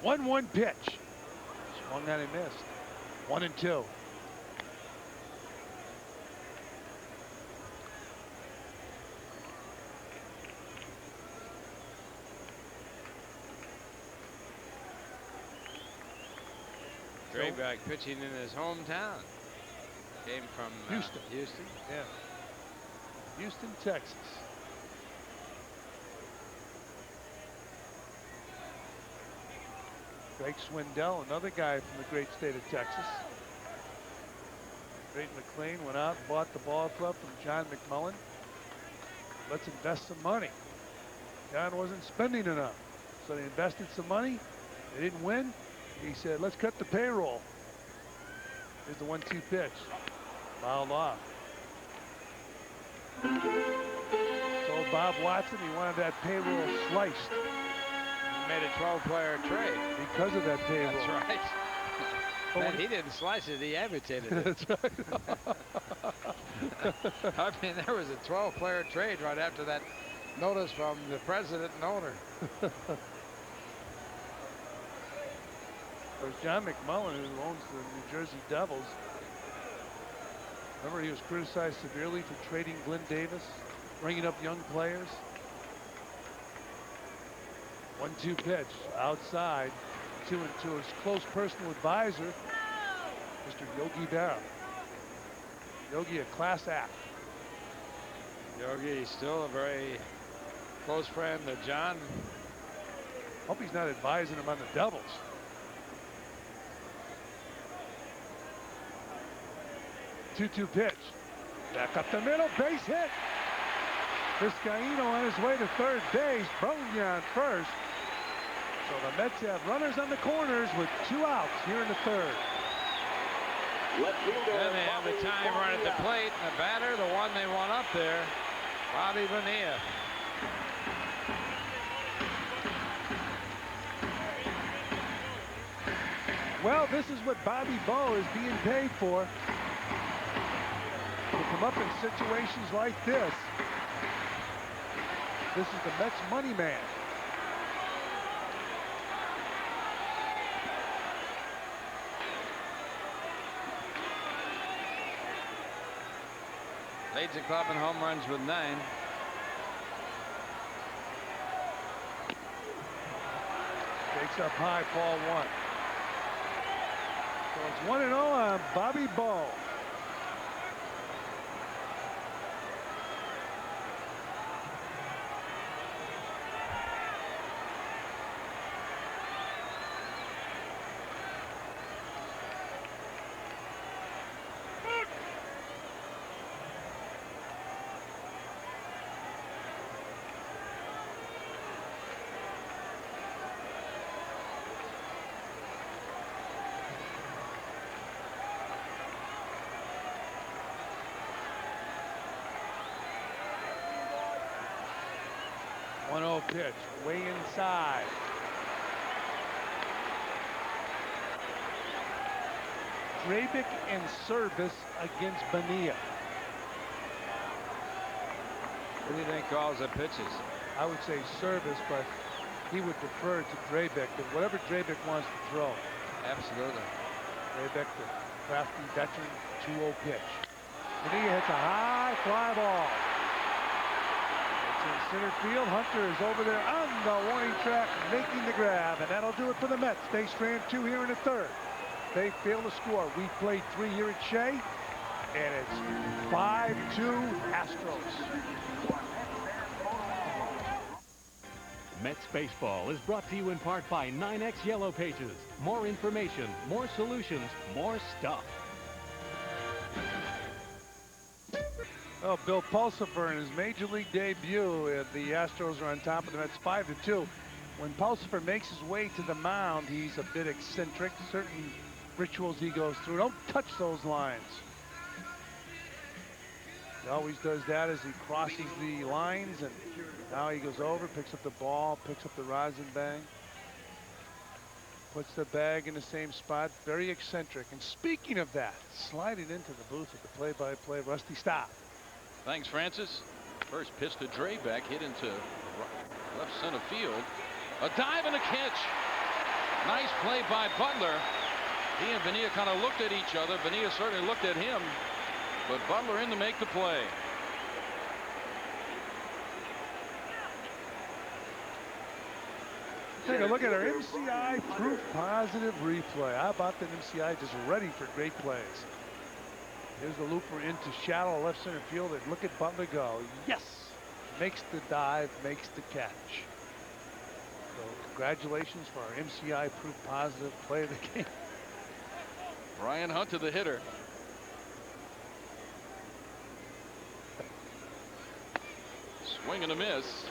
1-1 pitch. Swung on and missed. 1-2. Drayback pitching in his hometown. Came from Houston. Houston. Yeah. Houston, Texas. Greg Swindell, another guy from the great state of Texas. Drayton McLean went out and bought the ball club from John McMullen. Let's invest some money. John wasn't spending enough, so they invested some money. They didn't win. He said, let's cut the payroll. Here's the 1-2 pitch. Fouled off. Told Bob Watson he wanted that payroll sliced. He made a 12-player trade. Because of that payroll. That's right. Man, he didn't slice it, he amputated it. That's right. I mean, there was a 12-player trade right after that notice from the president and owner. There's John McMullen, who owns the New Jersey Devils. Remember, he was criticized severely for trading Glenn Davis, bringing up young players. 1-2 pitch outside to his close personal advisor, Mr. Yogi Berra. Yogi, a class act. Yogi, still a very close friend of John. Hope he's not advising him on the Devils. Two-two pitch. Back up the middle, base hit. Vizcaíno on his way to third base. Bronya on first. So the Mets have runners on the corners with 2 outs here in the third. Then they have the time run at the plate, and the batter, the one they want up there, Bobby Bonilla. Well, this is what Bobby Bo is being paid for. To come up in situations like this. This is the Mets money man. Leads the club in home runs with 9. Takes up high, ball 1. So it's 1-0 on Bobby Bo. Pitch way inside. Drabic in service against Bonilla. Who do you think calls the pitches? I would say service, but he would defer to Drabic, but whatever Drabic wants to throw. Absolutely. Drabic, the crafty veteran, 2-0 pitch. Bonilla hits a high fly ball. In center field, Hunter is over there on the warning track making the grab, and that'll do it for the Mets. They strand 2 here in the third. They fail to score. We played 3 here at Shea, and it's 5-2 Astros. Mets baseball is brought to you in part by 9X Yellow Pages. More information, more solutions, more stuff. Well, Bill Pulsipher in his major league debut, the Astros are on top of the Mets 5-2. When Pulsipher makes his way to the mound, he's a bit eccentric. Certain rituals he goes through. Don't touch those lines. He always does that as he crosses the lines, and now he goes over, picks up the ball, picks up the rosin bag, puts the bag in the same spot. Very eccentric. And speaking of that, sliding into the booth with the play-by-play, Rusty Stop. Thanks, Francis. First pitch to Drayback, hit into left center field. A dive and a catch. Nice play by Butler. He and Bonilla kind of looked at each other. Bonilla certainly looked at him, but Butler in to make the play. Take a look at our MCI proof positive replay. How about that MCI just ready for great plays? Here's the looper into shallow left center field. And look at Butler go. Yes! Makes the dive, makes the catch. So congratulations for our MCI proof positive play of the game. Brian Hunter, the hitter. Swing and a miss.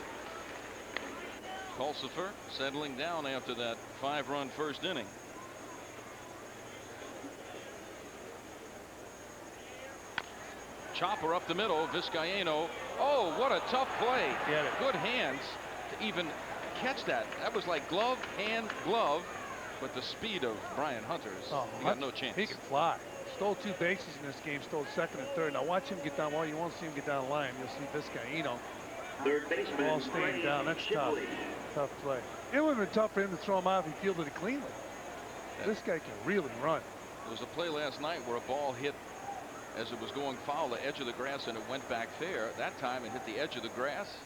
Pulsifer settling down after that 5-run first inning. Chopper up the middle. Vizcaíno. Oh, what a tough play. Get it. Good hands to even catch that. That was like glove, hand, glove. But the speed of Brian Hunter, he got no chance. He can fly. Stole 2 bases in this game, stole second and third. Now watch him get down. Well, you won't see him get down the line. You'll see Vizcaíno. Third baseman, Ball staying down. That's tough. Tough play. It would have been tough for him to throw him out if he fielded it cleanly. This guy can really run. There was a play last night where a ball hit as it was going foul, the edge of the grass, and it went back fair. That time it hit the edge of the grass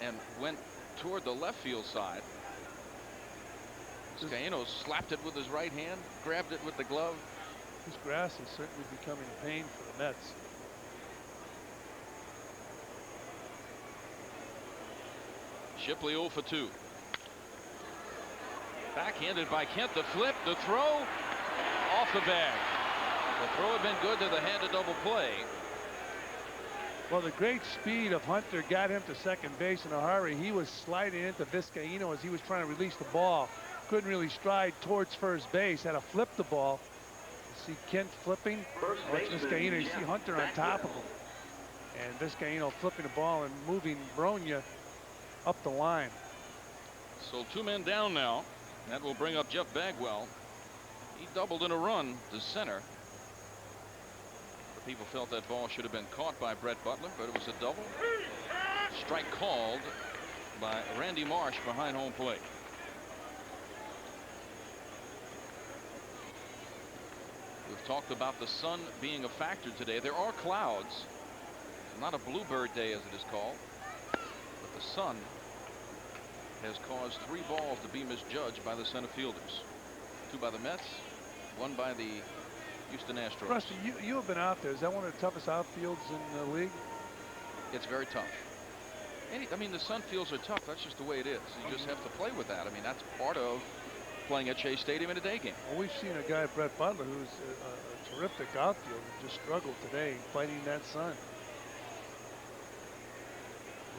and went toward the left field side. Vizcaíno slapped it with his right hand, grabbed it with the glove. This grass is certainly becoming a pain for the Mets. Shipley 0 for 2. Backhanded by Kent. The flip, the throw, off the bag. The throw had been good to the hand, a double play. Well, the great speed of Hunter got him to second base in a hurry. He was sliding into Vizcaíno as he was trying to release the ball. Couldn't really stride towards first base. Had to flip the ball. You see Kent flipping. Watch Vizcaíno. You see Hunter on top of him. And Vizcaíno flipping the ball and moving Bronya up the line. So 2 men down now. That will bring up Jeff Bagwell. He doubled in a run to center. The people felt that ball should have been caught by Brett Butler, but it was a double. Strike called by Randy Marsh behind home plate. We've talked about the sun being a factor today. There are clouds. Not a bluebird day as it is called, but the sun has caused 3 balls to be misjudged by the center fielders. 2 by the Mets, 1 by the Houston Astros. Rusty, you have been out there. Is that one of the toughest outfields in the league? It's very tough. I mean, the sun fields are tough. That's just the way it is. You just have to play with that. I mean, that's part of playing at Shea Stadium in a day game. Well, we've seen a guy, Brett Butler, who's a terrific outfielder, just struggled today fighting that sun.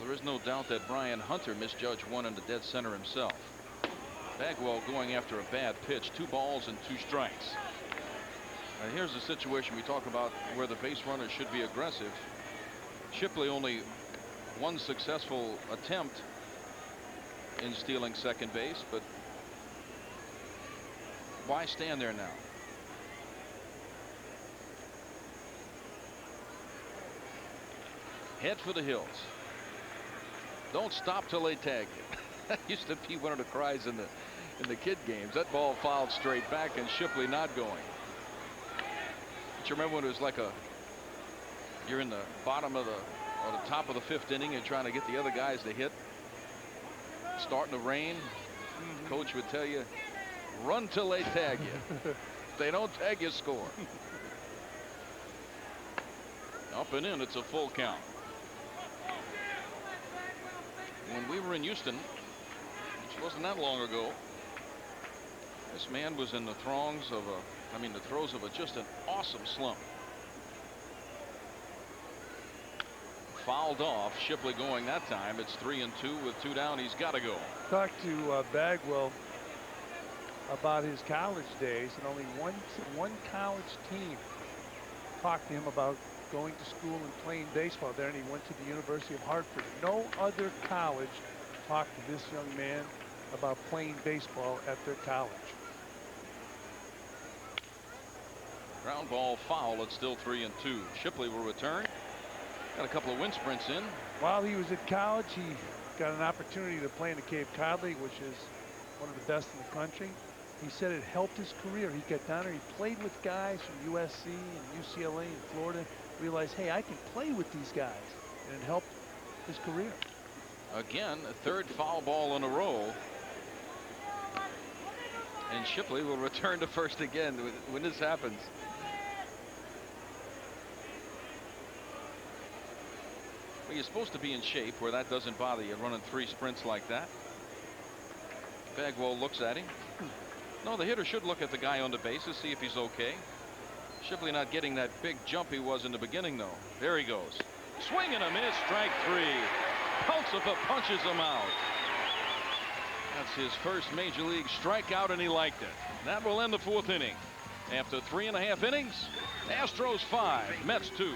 There is no doubt that Brian Hunter misjudged one in the dead center himself. Bagwell going after a bad pitch. 2 balls and 2 strikes. And here's the situation we talk about where the base runner should be aggressive. Shipley only 1 successful attempt in stealing second base, but why stand there now? Head for the hills. Don't stop till they tag you. That used to be one of the cries in the kid games. That ball fouled straight back and Shipley not going. But you remember when it was like you're in the bottom of or the top of the 5th inning and trying to get the other guys to hit. Starting to rain. Coach would tell you, run till they tag you. If they don't tag you, score. Up and in, it's a full count. When we were in Houston, which wasn't that long ago, this man was in the throes of just an awesome slump. Fouled off. Shipley going that time. It's 3-2 with 2 down. He's got to go. Talked to Bagwell about his college days, and only one college team talked to him about going to school and playing baseball there, and he went to the University of Hartford. No other college talked to this young man about playing baseball at their college. Ground ball foul. It's still 3-2. Shipley will return. Got a couple of wind sprints in. While he was at college, he got an opportunity to play in the Cape Cod League, which is one of the best in the country. He said it helped his career. He got down there, he played with guys from USC and UCLA and Florida, realized, hey, I can play with these guys, and it helped his career. Again, a 3rd foul ball in a row. And Shipley will return to first again when this happens. Well, you're supposed to be in shape where that doesn't bother you running 3 sprints like that. Bagwell looks at him. No, the hitter should look at the guy on the bases, see if he's okay. Shipley not getting that big jump he was in the beginning, though. There he goes. Swing and a miss, strike 3. Pulsifer punches him out. That's his first major league strikeout, and he liked it. That will end the 4th inning. After 3.5 innings, Astros 5, Mets 2.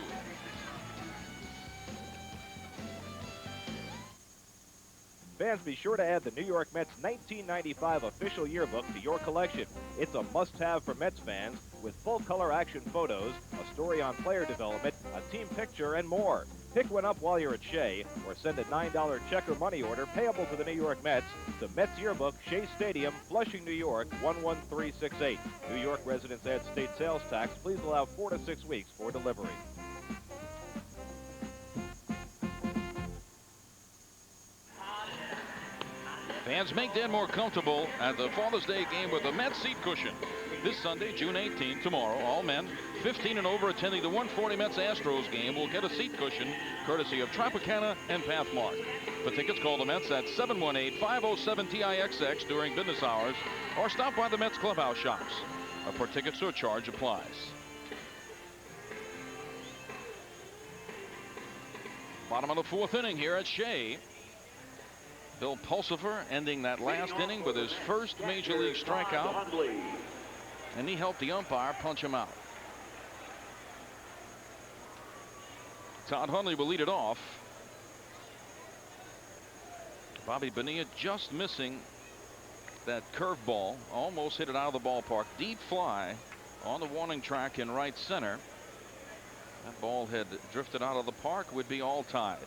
Fans, be sure to add the New York Mets 1995 official yearbook to your collection. It's a must-have for Mets fans with full-color action photos, a story on player development, a team picture, and more. Pick one up while you're at Shea, or send a $9 check or money order payable to the New York Mets to Mets Yearbook, Shea Stadium, Flushing, New York, 11368. New York residents add state sales tax. Please allow 4 to 6 weeks for delivery. Fans make Dan more comfortable at the Father's Day game with a Mets seat cushion. This Sunday, June 18th, tomorrow, all men 15 and over attending the 140 Mets Astros game will get a seat cushion courtesy of Tropicana and Pathmark. For tickets, call the Mets at 718-507-TIXX during business hours or stop by the Mets clubhouse shops. A per ticket surcharge applies. Bottom of the 4th inning here at Shea. Bill Pulsifer ending that last inning with his first major league strikeout, and he helped the umpire punch him out. Todd Hundley will lead it off. Bobby Bonilla just missing that curveball, almost hit it out of the ballpark. Deep fly on the warning track in right center. That ball had drifted out of the park, would be all tied.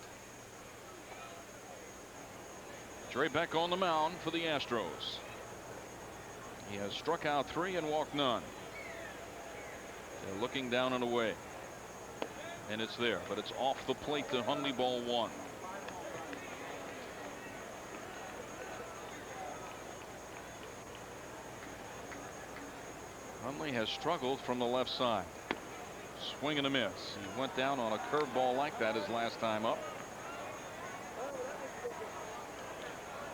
Dre Beck on the mound for the Astros. He has struck out 3 and walked none. They're looking down and away. And it's there, but it's off the plate to Hundley, ball 1. Hundley has struggled from the left side. Swing and a miss. He went down on a curveball like that his last time up.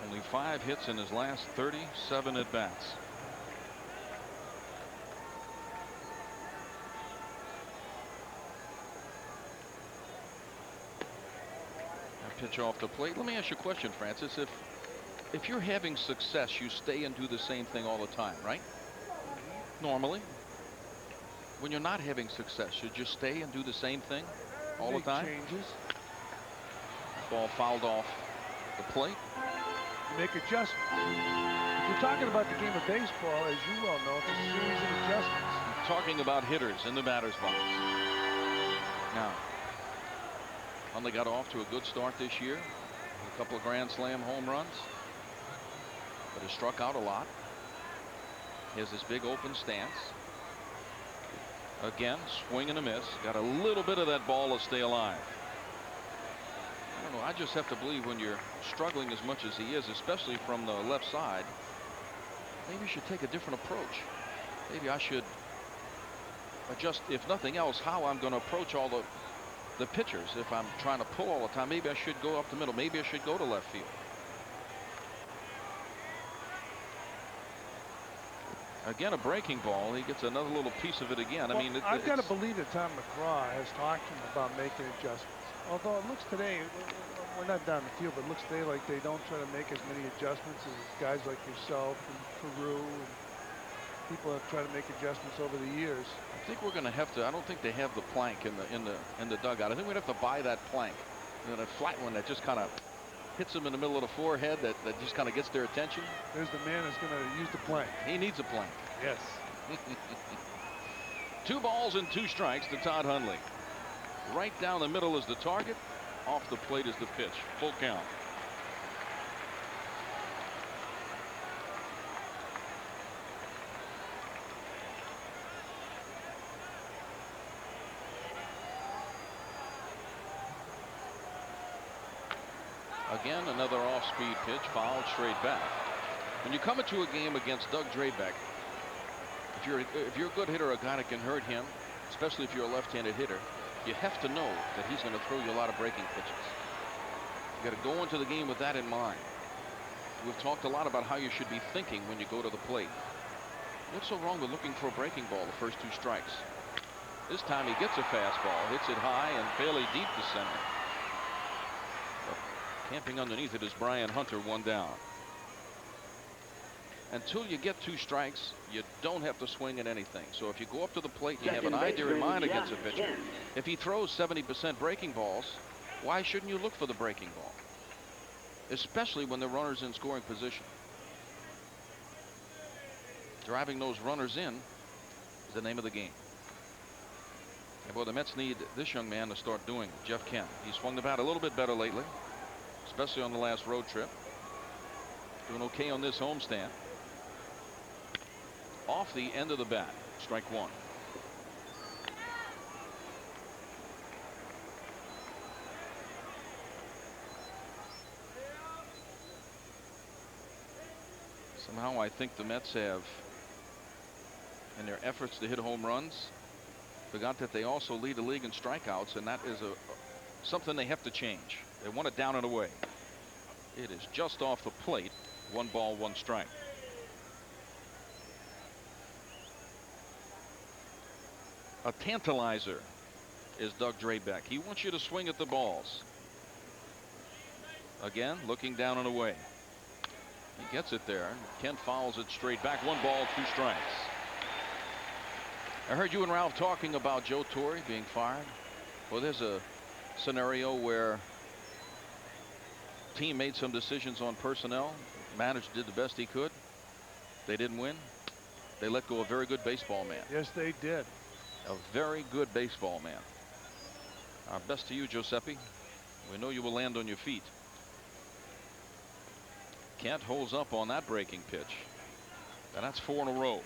Only 5 hits in his last 37 at bats. That pitch off the plate. Let me ask you a question, Francis. If you're having success, you stay and do the same thing all the time, right? Normally. When you're not having success, should you stay and do the same thing all the time? Changes. Ball fouled off the plate. Make adjustments. If you're talking about the game of baseball, as you well know, it's a series of adjustments. I'm talking about hitters in the batter's box. Now, Hundley got off to a good start this year. A couple of Grand Slam home runs. But has struck out a lot. He has this big open stance. Again, swing and a miss. Got a little bit of that ball to stay alive. I don't know. I just have to believe when you're struggling as much as he is, especially from the left side, maybe you should take a different approach. Maybe I should adjust, if nothing else, how I'm going to approach all the pitchers. If I'm trying to pull all the time, maybe I should go up the middle. Maybe I should go to left field. Again, a breaking ball. He gets another little piece of it again. Well, I mean, I've got to believe that Tom McGraw has talked to him about making adjustments. Although it looks today, we're not down the field, but it looks today like they don't try to make as many adjustments as guys like yourself and Peru and people have tried to make adjustments over the years. I think we're going to have to. I don't think they have the plank in the dugout. I think we'd have to buy that plank, that flat one that just kind of hits them in the middle of the forehead, that just kind of gets their attention. There's the man that's going to use the plank. He needs a plank. Yes. 2 balls and 2 strikes to Todd Hundley. Right down the middle is the target. Off the plate is the pitch. Full count. Again, another off-speed pitch, fouled straight back. When you come into a game against Doug Drabek, if you're a good hitter, a guy that can hurt him, especially if you're a left-handed hitter, you have to know that he's going to throw you a lot of breaking pitches. You got to go into the game with that in mind. We've talked a lot about how you should be thinking when you go to the plate. What's so wrong with looking for a breaking ball the first 2 strikes? This time he gets a fastball, hits it high and fairly deep to center. But camping underneath it is Brian Hunter, 1 down. Until you get 2 strikes, you don't have to swing at anything. So if you go up to the plate and you have an idea in mind against a pitcher, if he throws 70% breaking balls, why shouldn't you look for the breaking ball? Especially when the runner's in scoring position. Driving those runners in is the name of the game. And boy, the Mets need this young man to start doing it, Jeff Kent. He swung the bat a little bit better lately, especially on the last road trip. Doing okay on this homestand. Off the end of the bat, strike 1. Somehow I think the Mets have, in their efforts to hit home runs, forgot that they also lead the league in strikeouts, and that is something they have to change. They want it down and away. It is just off the plate. 1 ball, 1 strike. A tantalizer is Doug Drabek. He wants you to swing at the balls. Again, looking down and away. He gets it there. Kent fouls it straight back. 1 ball, 2 strikes. I heard you and Ralph talking about Joe Torre being fired. Well, there's a scenario where team made some decisions on personnel. Manager did the best he could. They didn't win. They let go a very good baseball man. Yes, they did. A very good baseball man. Our best to you, Giuseppe. We know you will land on your feet. Kent holds up on that breaking pitch. And that's 4 in a row.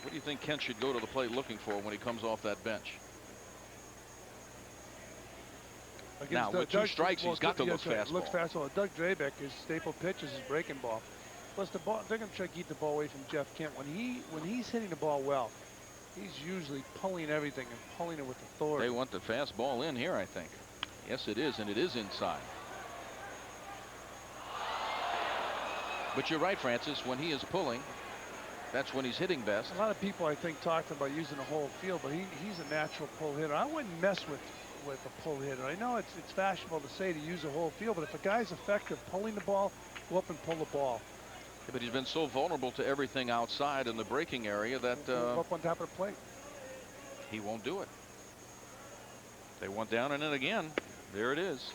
What do you think Kent should go to the plate looking for when he comes off that bench? Now, with 2 strikes, he's got to look fastball. Looks fastball. Doug Drabek, his staple pitch is his breaking ball. Plus, the ball, they're going to try to keep the ball away from Jeff Kent. When he's hitting the ball well, he's usually pulling everything and pulling it with authority. They want the fastball in here, I think. Yes, it is, and it is inside. But you're right, Francis. When he is pulling, that's when he's hitting best. A lot of people, I think, talked about using the whole field, but he's a natural pull hitter. I wouldn't mess with a pull hitter. I know it's fashionable to say to use a whole field, but if a guy's effective pulling the ball, go up and pull the ball. Yeah, but he's been so vulnerable to everything outside in the breaking area that up on top of the plate. He won't do it. They went down and in again. There it is.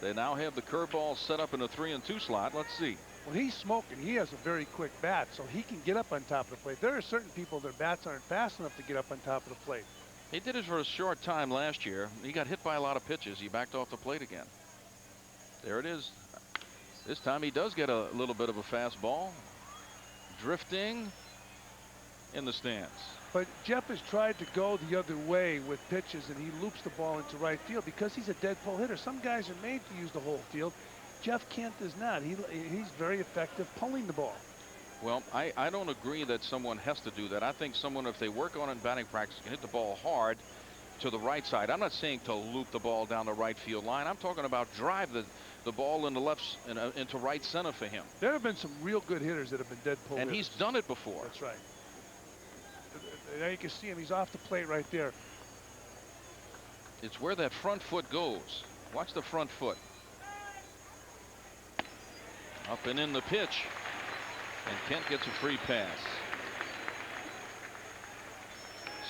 They now have the curveball set up in a 3-2 slot. Let's see. When he's smoking, he has a very quick bat, so he can get up on top of the plate. There are certain people, their bats aren't fast enough to get up on top of the plate. He did it for a short time last year. He got hit by a lot of pitches. He backed off the plate again. There it is. This time he does get a little bit of a fastball. Drifting in the stands. But Jeff has tried to go the other way with pitches, and he loops the ball into right field because he's a dead pull hitter. Some guys are made to use the whole field. Jeff Kent is not. He's very effective pulling the ball. Well, I don't agree that someone has to do that. I think someone, if they work on it in batting practice, can hit the ball hard to the right side. I'm not saying to loop the ball down the right field line. I'm talking about drive the ball into into right center for him. There have been some real good hitters that have been dead pull hitters. And he's done it before. That's right. There you can see him. He's off the plate right there. It's where that front foot goes. Watch the front foot. Up and in the pitch. And Kent gets a free pass.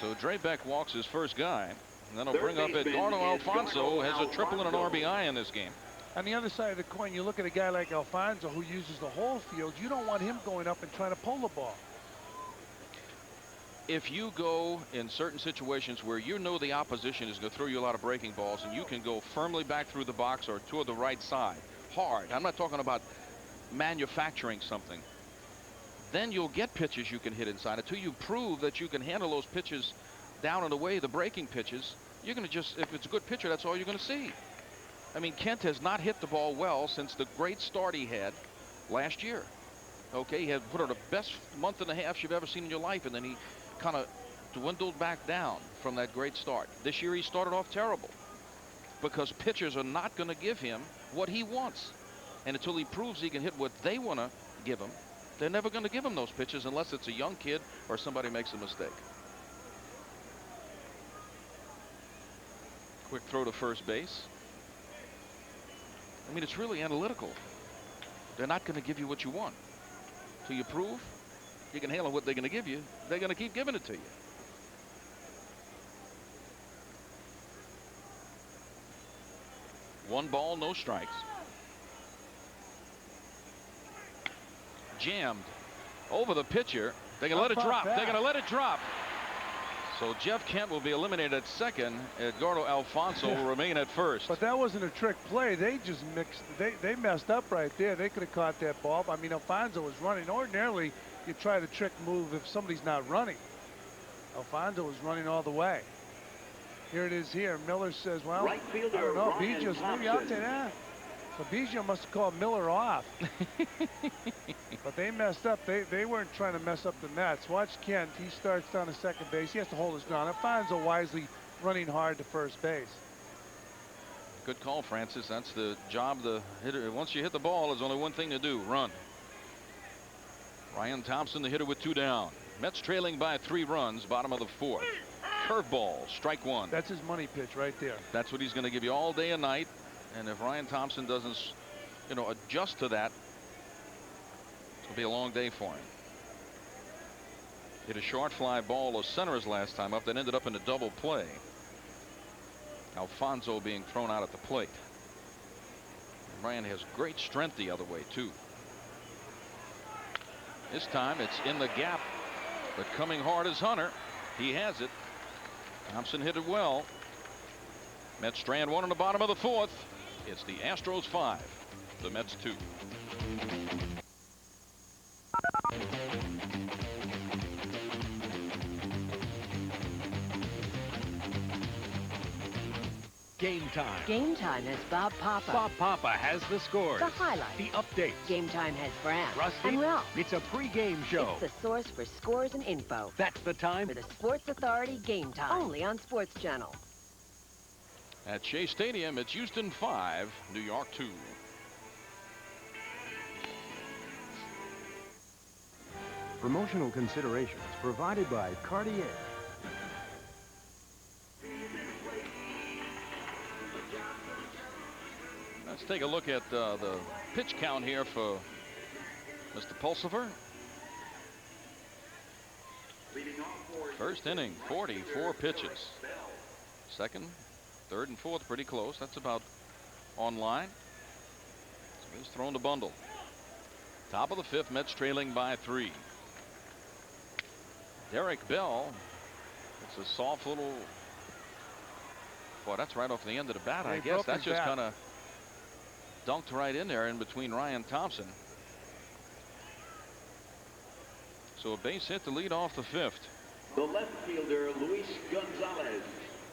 So Drabek walks his first guy. And then he'll bring up Eduardo Alfonso, has a triple and an RBI in this game. On the other side of the coin, you look at a guy like Alfonso who uses the whole field. You don't want him going up and trying to pull the ball. If you go in certain situations where you know the opposition is going to throw you a lot of breaking balls and you can go firmly back through the box or toward the right side, hard. I'm not talking about manufacturing something. Then you'll get pitches you can hit inside. Until you prove that you can handle those pitches down and away, the breaking pitches, you're going to just, if it's a good pitcher, that's all you're going to see. I mean, Kent has not hit the ball well since the great start he had last year. Okay, he had put on the best month and a half you've ever seen in your life, and then he kind of dwindled back down from that great start. This year he started off terrible because pitchers are not going to give him what he wants. And until he proves he can hit what they want to give him, they're never going to give him those pitches unless it's a young kid or somebody makes a mistake. Quick throw to first base. I mean, it's really analytical. They're not going to give you what you want. Till you prove you can handle what they're going to give you, they're going to keep giving it to you. One ball, no strikes. Jammed over the pitcher. They're going to let it drop. They're going to let it drop. So Jeff Kent will be eliminated at second. Edgardo Alfonso will remain at first. But that wasn't a trick play. They just mixed. They messed up right there. They could have caught that ball. I mean, Alfonso was running. Ordinarily, you try the trick move if somebody's not running. Alfonso was running all the way. Here it is here. Miller says, well, Right fielder, I don't know. Ryan Biggio's maybe out Thompson. there. So Biggio must have called Miller off. But they messed up. They weren't trying to mess up the Mets. Watch Kent. He starts down to second base. He has to hold his ground. Alfonso wisely running hard to first base. Good call, Francis. That's the job of the hitter. Once you hit the ball, there's only one thing to do: run. Ryan Thompson, the hitter, with 2 down. Mets trailing by 3 runs, bottom of the 4th. Curveball, strike 1. That's his money pitch right there. That's what he's going to give you all day and night. And if Ryan Thompson doesn't, adjust to that, it's going to be a long day for him. Hit a short fly ball to center his last time up that ended up in a double play. Alfonso being thrown out at the plate. And Ryan has great strength the other way, too. This time it's in the gap, but coming hard is Hunter. He has it. Thompson hit it well. Mets strand 1 in the bottom of the 4th. It's the Astros 5, the Mets 2. Game time. Game Time has Bob Papa. Bob Papa has the scores. The highlights. The updates. Game Time has Fran. Rusty. And Ralph. It's a pre-game show. It's the source for scores and info. That's the time For the Sports Authority Game Time. Only on SportsChannel. At Shea Stadium, it's Houston 5, New York 2. Promotional considerations provided by Cartier. Let's take a look at the pitch count here for Mr. Pulsifer. First inning, 44 pitches. Second, third, and fourth pretty close. That's about on line. So he's thrown the bundle. Top of the 5th, Mets trailing by 3. Derek Bell. It's a soft little. Boy, that's right off the end of the bat. I guess that's just kind of dunked right in there in between Ryan Thompson. So a base hit to lead off the 5th. The left fielder, Luis Gonzalez.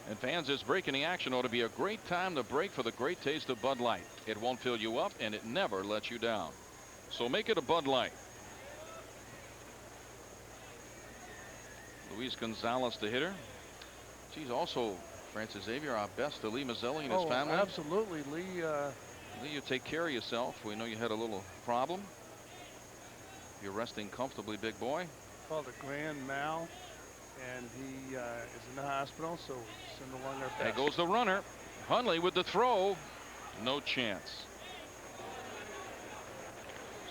And fans, this break in the action ought to be a great time to break for the great taste of Bud Light. It won't fill you up, and it never lets you down. So make it a Bud Light. Luis Gonzalez, the hitter. She's also, Francis Xavier, our best to Lee Mazzelli and his family. Absolutely, Lee. Lee, you take care of yourself. We know you had a little problem. You're resting comfortably, big boy. Called a grand mal, and he is in the hospital, so send along our best. There goes the runner. Hundley with the throw. No chance.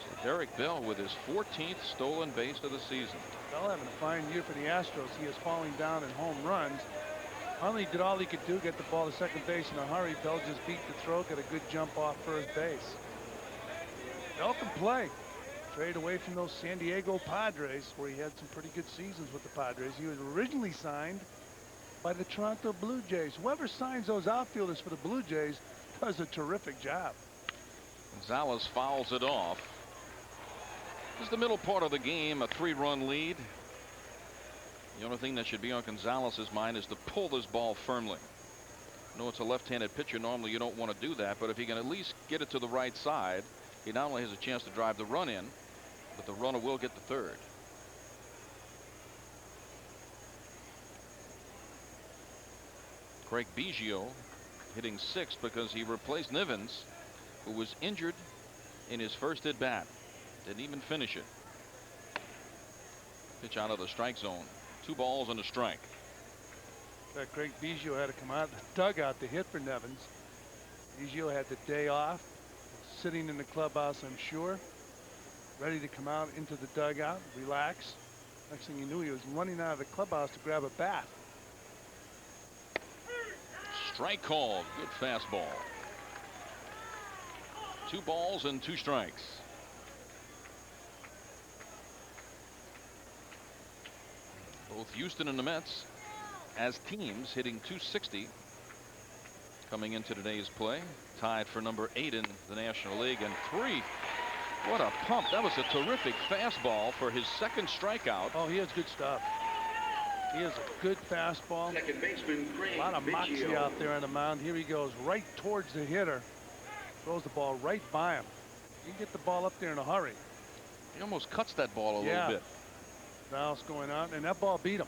So Derek Bell with his 14th stolen base of the season. Bell having a fine year for the Astros. He is falling down in home runs. Hundley did all he could do, get the ball to second base in a hurry. Bell just beat the throw, got a good jump off first base. Bell can play. Trade away from those San Diego Padres, where he had some pretty good seasons with the Padres. He was originally signed by the Toronto Blue Jays. Whoever signs those outfielders for the Blue Jays does a terrific job. Gonzalez fouls it off. This is the middle part of the game, a 3-run lead. The only thing that should be on Gonzalez's mind is to pull this ball firmly. I know it's a left-handed pitcher. Normally you don't want to do that, but if he can at least get it to the right side, he not only has a chance to drive the run in, but the runner will get the third. Craig Biggio hitting sixth because he replaced Nivens, who was injured in his first at bat. Didn't even finish it. Pitch out of the strike zone. 2 balls and a strike. Craig Biggio had to come out of the dugout to hit for Nevins. Biggio had the day off, sitting in the clubhouse, I'm sure, ready to come out into the dugout, relax. Next thing you knew, he was running out of the clubhouse to grab a bat. Strike called. Good fastball. 2 balls and 2 strikes. Both Houston and the Mets as teams hitting .260 coming into today's play. Tied for number 8 in the National League. And 3. What a pump. That was a terrific fastball for his second strikeout. Oh, he has good stuff. He has a good fastball. Second baseman Craig A lot of moxie Biggio. out there on the mound. Here he goes right towards the hitter. Throws the ball right by him. He can get the ball up there in a hurry. He almost cuts that ball a little bit. Valve's going out, and that ball beat him.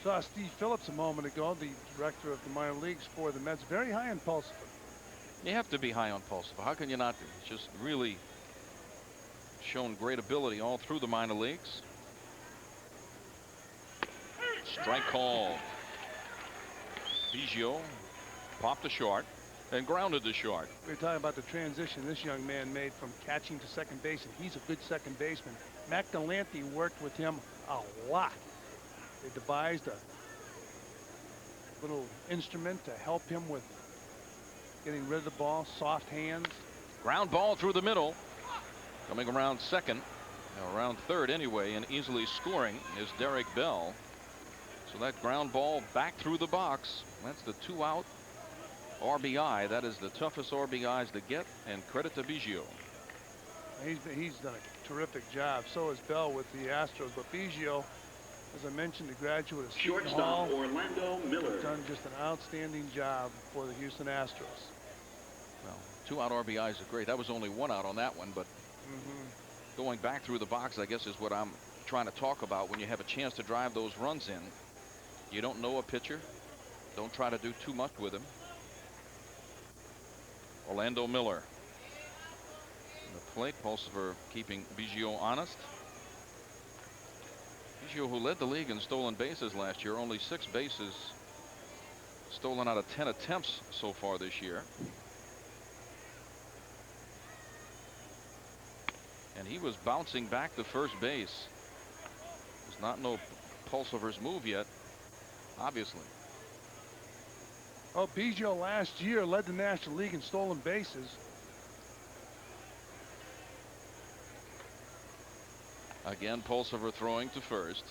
Saw Steve Phillips a moment ago, the director of the minor leagues for the Mets, very high on Pulsifer. You have to be high on Pulsifer. How can you not be? It's just really shown great ability all through the minor leagues. Strike call. Biggio popped the short and grounded the short. We were talking about the transition this young man made from catching to second base, and he's a good second baseman. Mac Delante worked with him a lot. They devised a little instrument to help him with getting rid of the ball, soft hands. Ground ball through the middle. Coming around second, around third anyway, and easily scoring is Derek Bell. So that ground ball back through the box. That's the 2-out RBI. That is the toughest RBIs to get, and credit to Biggio. He's done a terrific job. So has Bell with the Astros. But Biggio, as I mentioned, the graduate of Seton Hall, Shortstop Orlando Miller. done just an outstanding job for the Houston Astros. Well, 2-out RBIs are great. That was only 1 out on that one, but going back through the box, I guess, is what I'm trying to talk about. When you have a chance to drive those runs in, you don't know a pitcher. Don't try to do too much with him. Orlando Miller. The plate. Pulsifer keeping Biggio honest. Biggio, who led the league in stolen bases last year, only 6 bases stolen out of 10 attempts so far this year. And he was bouncing back to first base. It's not no Pulsifer's move yet, obviously. Oh, Biggio last year led the National League in stolen bases. Again, Pulsifer throwing to first.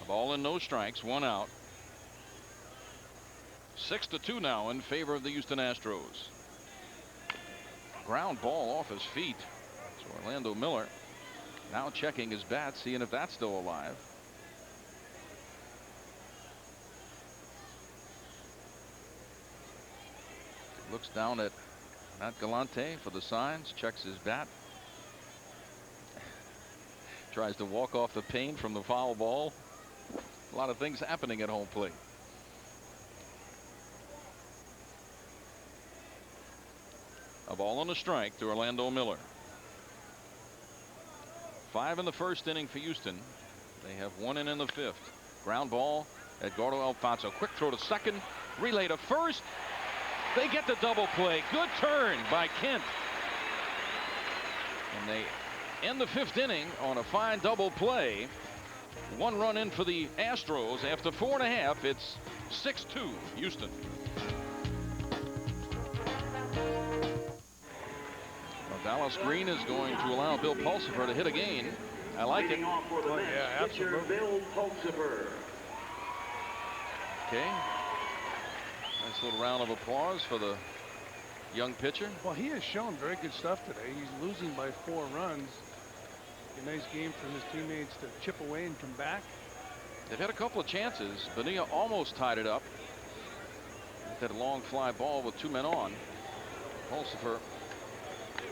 A ball and no strikes, 1 out. 6-2 now in favor of the Houston Astros. Ground ball off his feet. So Orlando Miller now checking his bat, seeing if that's still alive. Looks down at Matt Galante for the signs, checks his bat. Tries to walk off the pain from the foul ball. A lot of things happening at home plate. A ball and a strike to Orlando Miller. 5 in the first inning for Houston. They have 1 in the 5th. Ground ball. Edgardo Alfonso. Quick throw to second. Relay to first. They get the double play. Good turn by Kent. And they end the 5th inning on a fine double play. 1 run in for the Astros. After 4.5, it's 6-2 Houston. Dallas Green is going to allow Bill Pulsifer to hit again. I like it. Yeah, absolutely. Bill Pulsifer. Okay. Nice little round of applause for the young pitcher. Well, he has shown very good stuff today. He's losing by 4 runs. A nice game for his teammates to chip away and come back. They've had a couple of chances. Bonilla almost tied it up. That long fly ball with 2 men on. Pulsifer,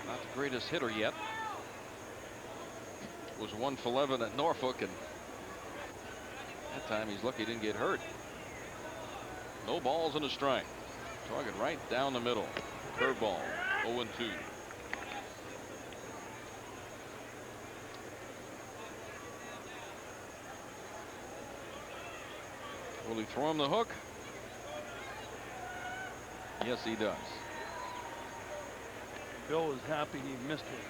not the greatest hitter yet. Was 1 for 11 at Norfolk, and that time he's lucky he didn't get hurt. No balls and a strike. Target right down the middle. Curveball. 0-2. Will he throw him the hook? Yes, he does. Bill was happy he missed it.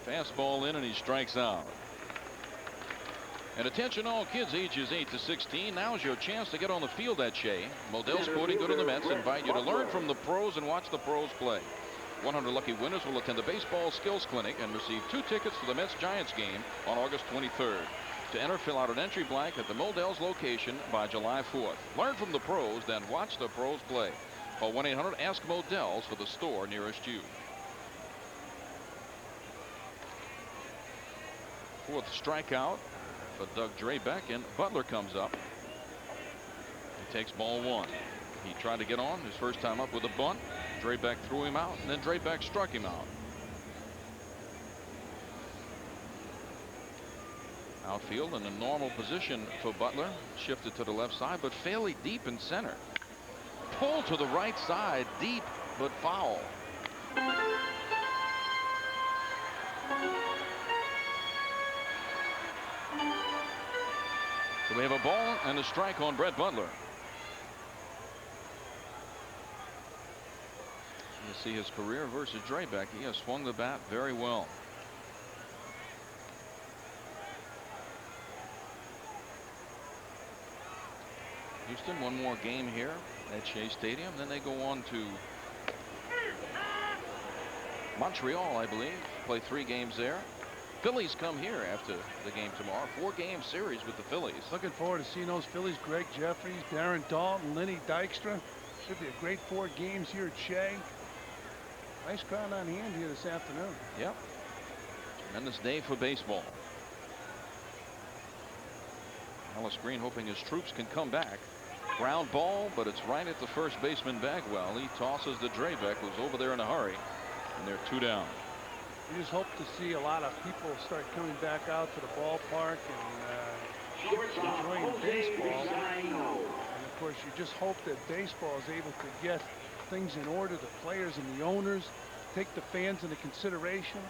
Fastball in, and he strikes out. And attention all kids ages 8 to 16. Now's your chance to get on the field at Shea. Modell Sporting Good of the Mets invite you to learn from the pros and watch the pros play. 100 lucky winners will attend the Baseball Skills Clinic and receive 2 tickets to the Mets-Giants game on August 23rd. To enter, fill out an entry blank at the Modell's location by July 4th. Learn from the pros, then watch the pros play. Call 1-800-ASK Modell's for the store nearest you. 4th strikeout for Doug Drabek, and Butler comes up. He takes ball 1. He tried to get on his first time up with a bunt. Drabek threw him out, and then Drabek struck him out. Outfield in a normal position for Butler. Shifted to the left side, but fairly deep in center. Pulled to the right side, deep but foul. So we have a ball and a strike on Brett Butler. You see his career versus Drabek. He has swung the bat very well. Houston, one more game here at Shea Stadium. Then they go on to Montreal, I believe. Play 3 games there. Phillies come here after the game tomorrow. 4-game series with the Phillies. Looking forward to seeing those Phillies. Greg Jeffries, Darren Dalton, Lenny Dykstra. Should be a great 4 games here at Shea. Nice crowd on hand here this afternoon. Yep. Tremendous day for baseball. Ellis Green hoping his troops can come back. Ground ball, but it's right at the first baseman Bagwell. He tosses to Drabek, who's over there in a hurry, and they're 2 down. We just hope to see a lot of people start coming back out to the ballpark and enjoying baseball. And of course, you just hope that baseball is able to get things in order, the players and the owners, take the fans into consideration.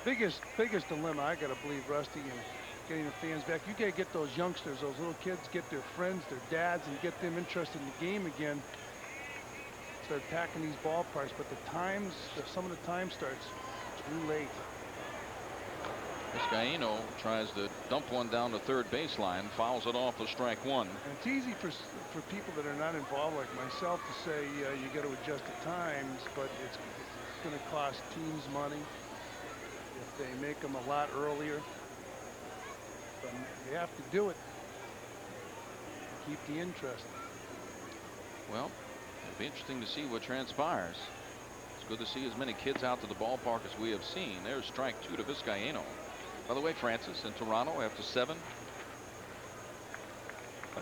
Biggest dilemma, I gotta believe, Rusty, in getting the fans back. You gotta get those youngsters, those little kids, get their friends, their dads, and get them interested in the game again. Start packing these ballparks, but some of the time starts too late. Vizcaino tries to dump one down the third baseline, fouls it off for strike 1. And it's easy for people that are not involved like myself to say you got to adjust the times, but it's going to cost teams money if they make them a lot earlier. But you have to do it to keep the interest. Well, it'll be interesting to see what transpires. It's good to see as many kids out to the ballpark as we have seen. There's strike 2 to Vizcaino. By the way, Francis, in Toronto after 7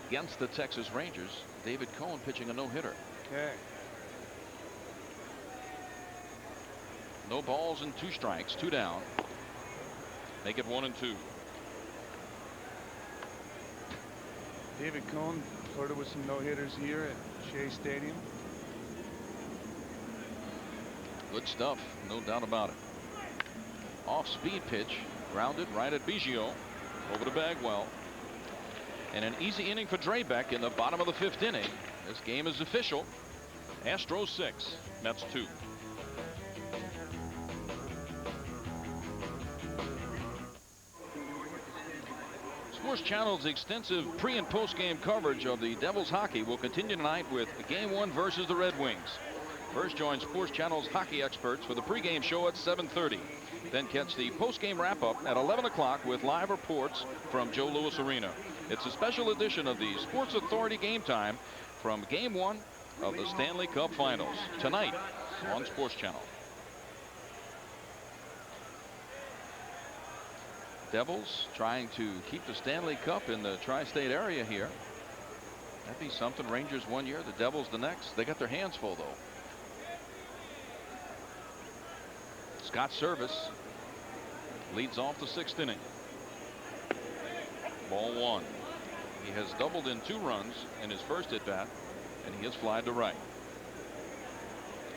against the Texas Rangers, David Cohn pitching a no-hitter. Okay. No balls and 2 strikes, 2 down. Make it 1-2. David Cohn flirted with some no-hitters here at Shea Stadium. Good stuff, no doubt about it. Off-speed pitch, grounded right at Biggio, over to Bagwell. And an easy inning for Drabek in the bottom of the 5th inning. This game is official. Astros 6, Mets 2. Sports Channel's extensive pre- and post-game coverage of the Devils hockey will continue tonight with Game 1 versus the Red Wings. First, join Sports Channel's hockey experts for the pregame show at 7:30. Then catch the post-game wrap-up at 11 o'clock with live reports from Joe Louis Arena. It's a special edition of the Sports Authority Game Time from Game 1 of the Stanley Cup Finals tonight on SportsChannel. Devils trying to keep the Stanley Cup in the tri-state area here. That'd be something. Rangers one year, the Devils the next. They got their hands full, though. Scott Service leads off the 6th inning. Ball 1. He has doubled in 2 runs in his first at bat, and he has flied to right.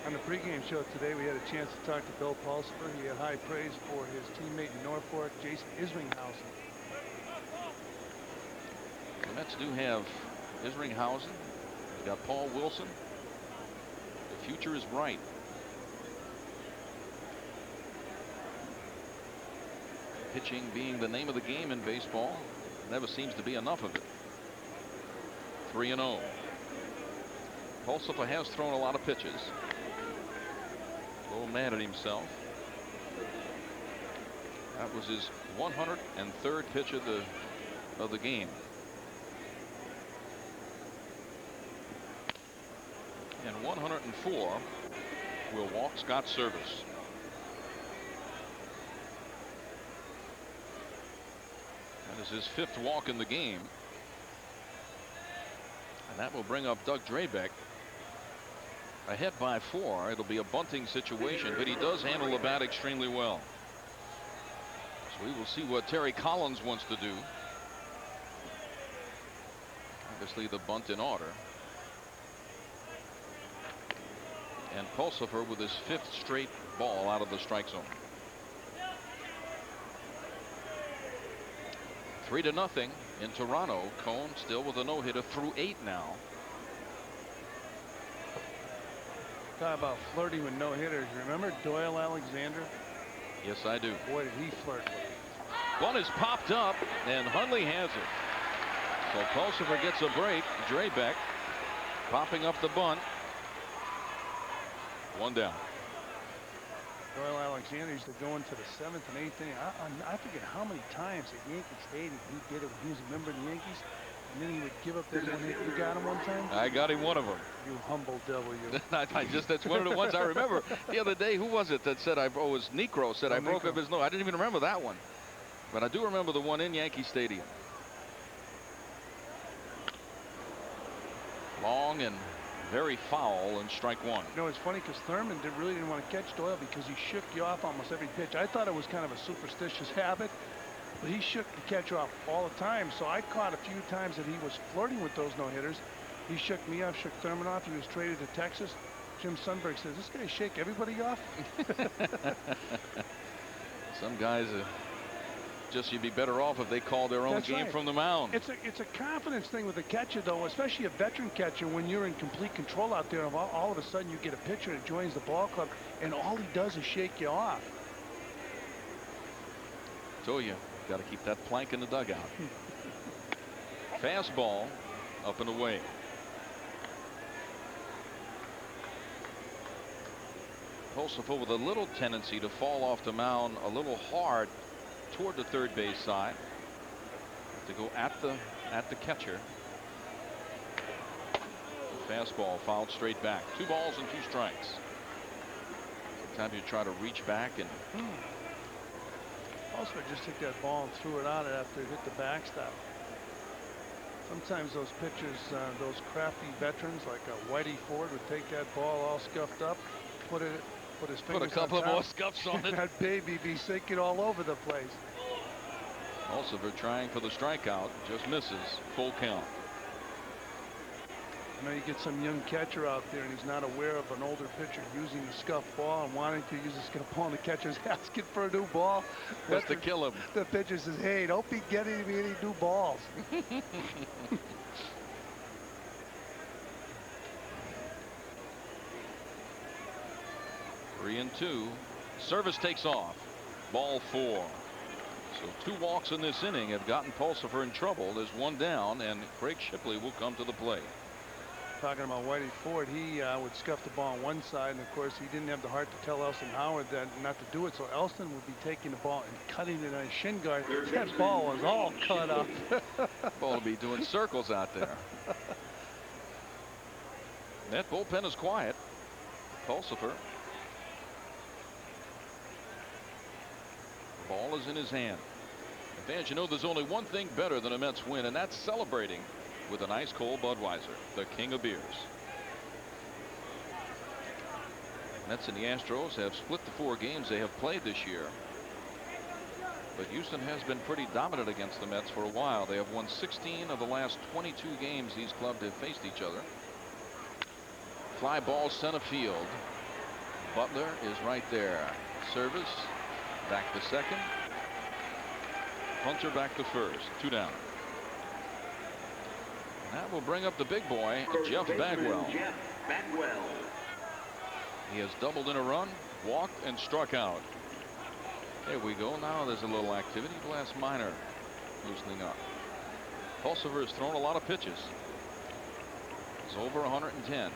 On the pregame show today, we had a chance to talk to Bill Pulsifer. He had high praise for his teammate in Norfolk, Jason Isringhausen. The Mets do have Isringhausen. They got Paul Wilson. The future is bright. Pitching being the name of the game in baseball, never seems to be enough of it. 3-0. Pulsifer has thrown a lot of pitches. A little mad at himself. That was his 103rd pitch of the game. And 104 will walk Scott Service. That is his 5th walk in the game. And that will bring up Doug Drabek ahead by 4. It'll be a bunting situation, but he does handle the bat extremely well. So we will see what Terry Collins wants to do. Obviously the bunt in order. And Pulsifer with his 5th straight ball out of the strike zone. 3-0 in Toronto. Cone still with a no-hitter through 8 now. Talk about flirting with no-hitters. Remember Doyle Alexander? Yes, I do. Boy, did he flirt with it. One is popped up, and Hundley has it. So Pulsifer gets a break. Drabek popping up the bunt. 1 down. Doyle Alexander used to go into the 7th and 8th inning. I forget how many times at Yankee Stadium he did it when he was a member of the Yankees. And then he would give up that one hit. You got him one time? I got him one of them. You humble devil, you. That's one of the ones I remember. The other day, who was it that said it was Necro said I broke up his nose. I didn't even remember that one. But I do remember the one in Yankee Stadium. Long and very foul, and strike 1. You know, it's funny because Thurman really didn't want to catch Doyle because he shook you off almost every pitch. I thought it was kind of a superstitious habit, but he shook the catcher off all the time. So I caught a few times that he was flirting with those no-hitters. He shook me off, shook Thurman off. He was traded to Texas. Jim Sundberg says, "This guy shake everybody off?" Some guys you'd be better off if they called their own game from the mound. It's a confidence thing with a catcher, though, especially a veteran catcher. When you're in complete control out there, and all of a sudden you get a pitcher that joins the ball club, and all he does is shake you off. Told you, got to keep that plank in the dugout. Fastball up and away. Pulsifer with a little tendency to fall off the mound a little hard toward the third base side. To go at the catcher. Fastball fouled straight back. 2 balls and 2 strikes. Sometimes you try to reach back and. Also, just took that ball and threw it out after it hit the backstop. Sometimes those pitchers, those crafty veterans like Whitey Ford, would take that ball all scuffed up, put his fingers a couple on of more top, scuffs on it. That baby be sinking all over the place. Pulsifer trying for the strikeout, just misses. Full count. I know you get some young catcher out there and he's not aware of an older pitcher using the scuffed ball and wanting to use the scuffed ball, and the catcher's asking for a new ball. That's to kill him. The pitcher says, "Hey, don't be getting me any new balls." 3-2. Service takes off. Ball 4. So 2 walks in this inning have gotten Pulsifer in trouble. There's 1 down, and Craig Shipley will come to the plate. Talking about Whitey Ford, he would scuff the ball on one side, and of course he didn't have the heart to tell Elston Howard that not to do it, so Elston would be taking the ball and cutting it on his shin guard. That ball was all cut up. Ball will be doing circles out there. That bullpen is quiet. Pulsifer. The ball is in his hand. And fans, you know there's only one thing better than a Mets win, and that's celebrating with an ice cold Budweiser, the king of beers. Mets and the Astros have split the 4 games they have played this year. But Houston has been pretty dominant against the Mets for a while. They have won 16 of the last 22 games these clubs have faced each other. Fly ball center field. Butler is right there. Service back to second. Hunter back to first. 2 down. And that will bring up the big boy, Jeff Bagwell. He has doubled in a run, walked, and struck out. There we go. Now there's a little activity. Glass Minor loosening up. Pulsifer has thrown a lot of pitches. He's over 110.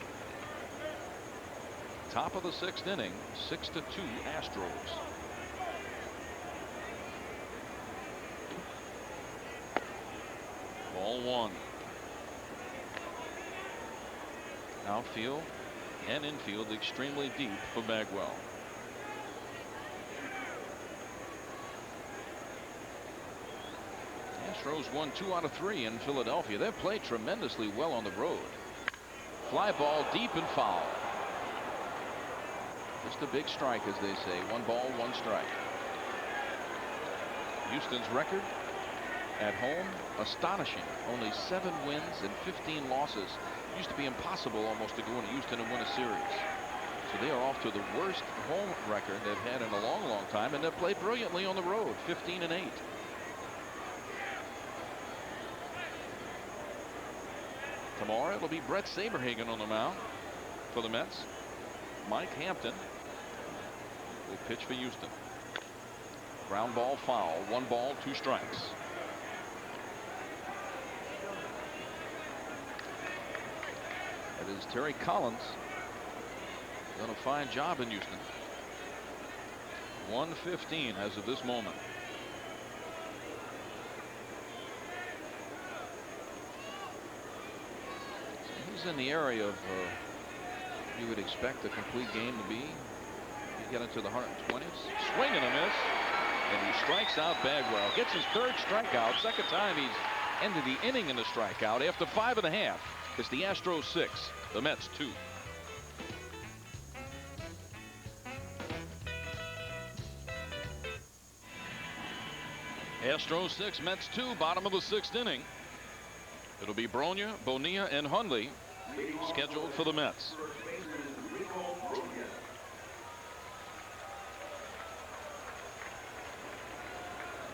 Top of the 6th inning, 6-2 Astros. Ball 1. Outfield and infield extremely deep for Bagwell. Astros won 2 out of 3 in Philadelphia. They've played tremendously well on the road. Fly ball deep and foul. Just a big strike, as they say. 1 ball, 1 strike. Houston's record at home, astonishing. Only 7 wins and 15 losses. Used to be impossible almost to go into Houston and win a series. So they are off to the worst home record they've had in a long, long time, and they've played brilliantly on the road, 15-8. Tomorrow it'll be Brett Saberhagen on the mound for the Mets. Mike Hampton will pitch for Houston. Ground ball foul. 1 ball, 2 strikes. That is Terry Collins. Done a fine job in Houston. 1:15 as of this moment. So he's in the area of you would expect a complete game to be. You get into the 120s. Swing and a miss. And he strikes out Bagwell. Gets his 3rd strikeout. 2nd time he's ended the inning in a strikeout after 5.5. It's the Astros 6, the Mets 2. Astros 6, Mets 2, bottom of the 6th inning. It'll be Bronya, Bonilla, and Hundley scheduled for the Mets.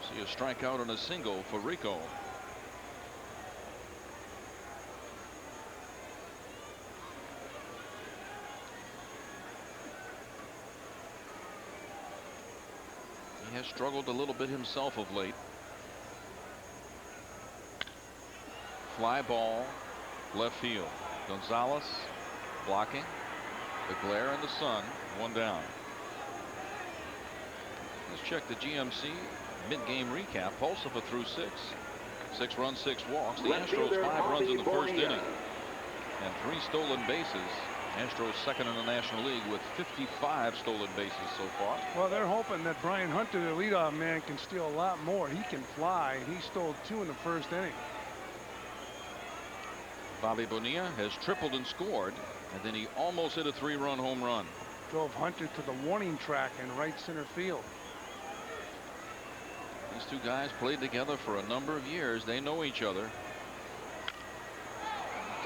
See a strikeout and a single for Rico. He has struggled a little bit himself of late. Fly ball, left field. Gonzalez blocking. The glare in the sun. 1 down. Let's check the GMC mid-game recap. Pulsifer threw 6. 6 runs, 6 walks. The Astros 5 runs in the 1st inning. And 3 stolen bases. Astros 2nd in the National League with 55 stolen bases so far. Well, they're hoping that Brian Hunter, their leadoff man, can steal a lot more. He can fly, and he stole 2 in the 1st inning. Bobby Bonilla has tripled and scored, and then he almost hit a 3-run home run. Drove Hunter to the warning track in right center field. These 2 guys played together for a number of years. They know each other.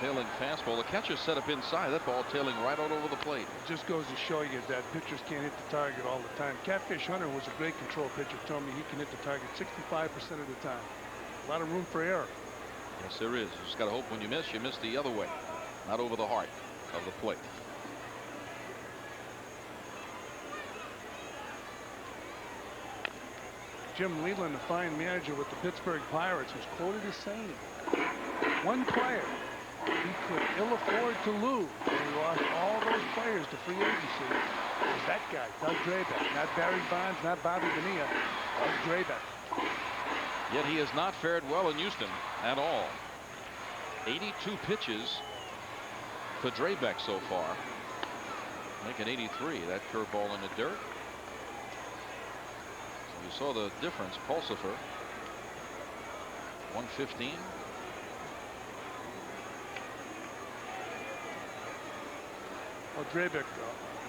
Tailing fastball. The catcher set up inside. That ball tailing right out over the plate. It just goes to show you that pitchers can't hit the target all the time. Catfish Hunter was a great control pitcher. Told me he can hit the target 65% of the time. A lot of room for error. Yes, there is. You just got to hope when you miss the other way, not over the heart of the plate. Jim Leland, the fine manager with the Pittsburgh Pirates, was quoted as saying, "One player he could ill afford to lose when he lost all those players to free agency was that guy, Doug Drabek. Not Barry Bonds, not Bobby Bonilla, Doug Drabek." Yet he has not fared well in Houston at all. 82 pitches for Drabek so far. Making 83. That curveball in the dirt. So you saw the difference. Pulsifer 115. Well, Drabek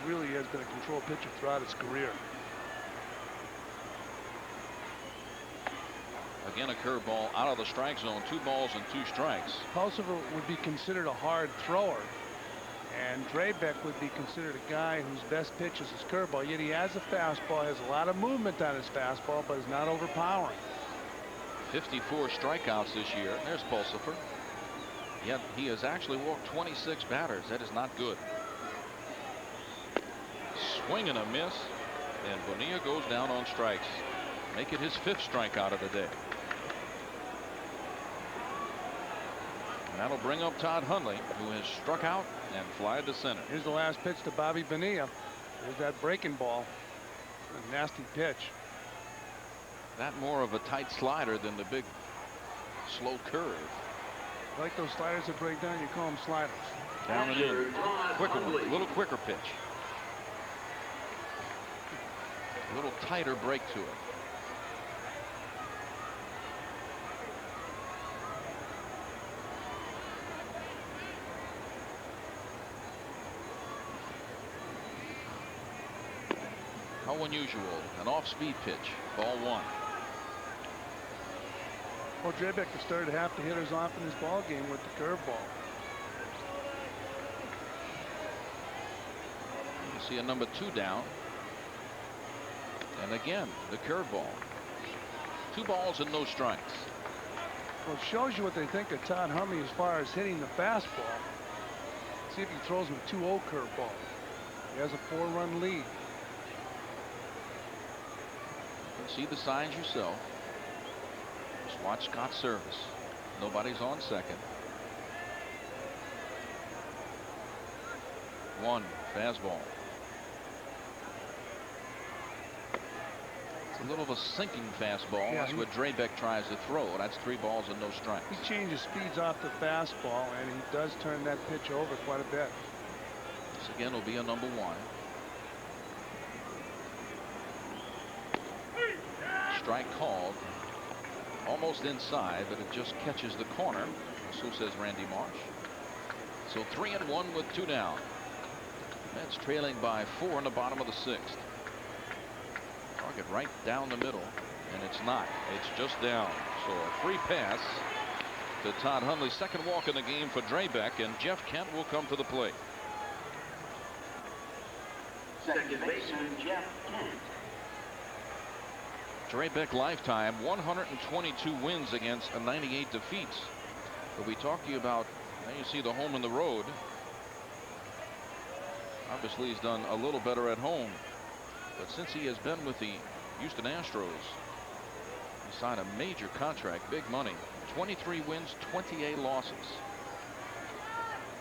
really has been a control pitcher throughout his career. Again, a curveball out of the strike zone. 2 balls and 2 strikes. Pulsifer would be considered a hard thrower, and Drabek would be considered a guy whose best pitch is his curveball. Yet he has a fastball, has a lot of movement on his fastball, but is not overpowering. 54 strikeouts this year. There's Pulsifer. Yet he has actually walked 26 batters. That is not good. Swing and a miss, and Bonilla goes down on strikes. Make it his 5th strikeout of the day. And that'll bring up Todd Hundley, who has struck out and flied to center. Here's the last pitch to Bobby Bonilla. There's that breaking ball. A nasty pitch. That more of a tight slider than the big slow curve. I like those sliders that break down. You call them sliders. Down and in. Quicker one. A little quicker pitch. A little tighter break to it. How unusual. An off-speed pitch. Ball 1. Well, Drabek has started to have to hitters off in this ball game with the curveball. You see a number 2 down. And again, the curveball. 2 balls and no strikes. Well, it shows you what they think of Todd Hundley as far as hitting the fastball. See if he throws him a 2-0 curveball. He has a 4-run lead. You can see the signs yourself. Just watch Scott's service. Nobody's on second. 1 fastball. It's a little of a sinking fastball. Yeah, That's what Drabek tries to throw. That's 3 balls and no strikes. He changes speeds off the fastball, and he does turn that pitch over quite a bit. This again will be a number 1. Strike called. Almost inside, but it just catches the corner. So says Randy Marsh. So 3-1 with 2 down. Mets trailing by 4 in the bottom of the 6th. Target right down the middle, and it's not. It's just down. So a free pass to Todd Hundley. 2nd walk in the game for Drabek, and Jeff Kent will come to the plate. Second baseman Jeff Kent. Drabek lifetime 122 wins against 98 defeats. But we talked to you about, now you see the home and the road. Obviously he's done a little better at home, but since he has been with the Houston Astros, he signed a major contract, big money. 23 wins, 28 losses.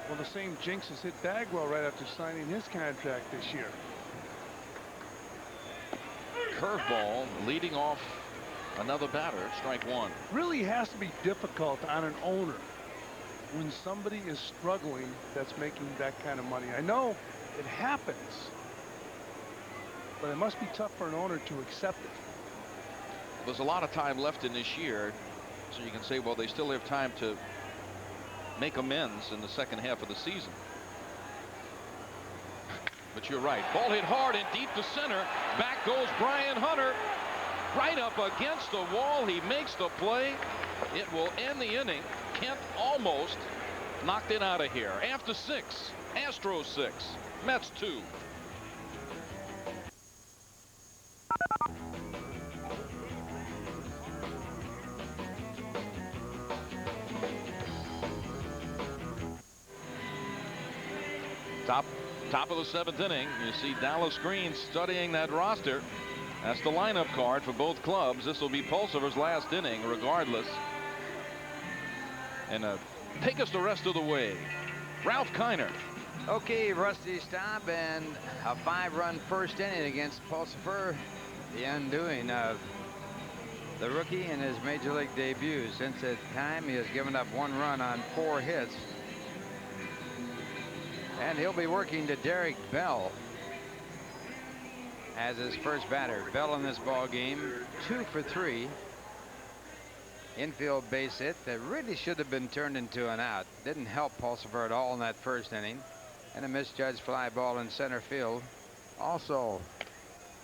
Well, the same jinx has hit Bagwell right after signing his contract this year. Curveball leading off another batter. Strike 1. Really has to be difficult on an owner when somebody is struggling that's making that kind of money. I know it happens, but it must be tough for an owner to accept it. There's a lot of time left in this year, so you can say, well, they still have time to make amends in the 2nd half of the season. But you're right. Ball hit hard and deep to center. Back goes Brian Hunter. Right up against the wall. He makes the play. It will end the inning. Kent almost knocked it out of here. After 6, Astros 6, Mets 2. Top of the 7th inning. You see Dallas Green studying that roster. That's the lineup card for both clubs. This will be Pulsifer's last inning regardless. And take us the rest of the way, Ralph Kiner. Okay, Rusty, stop, and a 5-run first inning against Pulsifer. The undoing of the rookie in his major league debut. Since that time, he has given up 1 run on 4 hits. And he'll be working to Derek Bell as his first batter. Bell in this ball game, 2 for 3. Infield base hit that really should have been turned into an out. Didn't help Pulsipher at all in that first inning. And a misjudged fly ball in center field also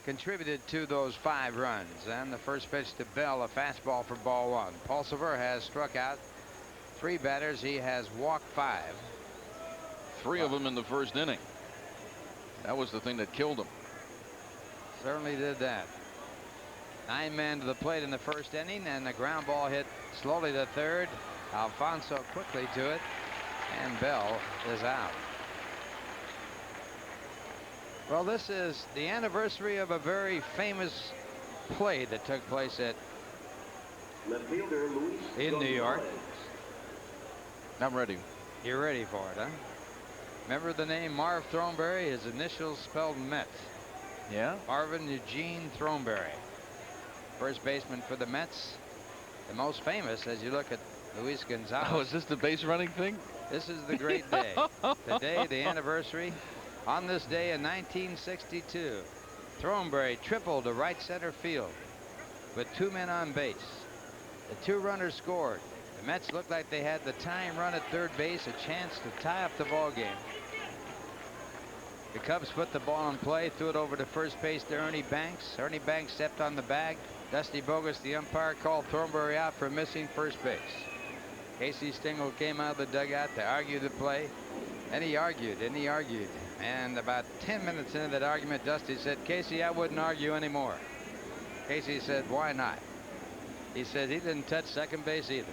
contributed to those 5 runs. And the first pitch to Bell, a fastball for ball 1. Pulsipher has struck out 3 batters. He has walked 5. 3 of them in the first inning. That was the thing that killed him. Certainly did that. 9 men to the plate in the first inning, and the ground ball hit slowly to third. Alfonso quickly to it, and Bell is out. Well, this is the anniversary of a very famous play that took place in New York. I'm ready. You're ready for it, huh? Remember the name Marv Throneberry? His initials spelled Mets. Yeah. Marvin Eugene Throneberry, first baseman for the Mets. The most famous, as you look at Luis Gonzalez. Oh, is this the base running thing? This is the great day. The day, the anniversary. On this day in 1962, Throneberry tripled to right center field with 2 men on base. The 2 runners scored. The Mets looked like they had the tying run at third base, a chance to tie up the ball game. The Cubs put the ball in play, threw it over to first base to Ernie Banks. Ernie Banks stepped on the bag. Dusty Bogus, the umpire, called Throneberry out for missing first base. Casey Stengel came out of the dugout to argue the play, and he argued, and he argued. And about 10 minutes into that argument, Dusty said, "Casey, I wouldn't argue anymore." Casey said, "Why not?" He said he didn't touch second base either.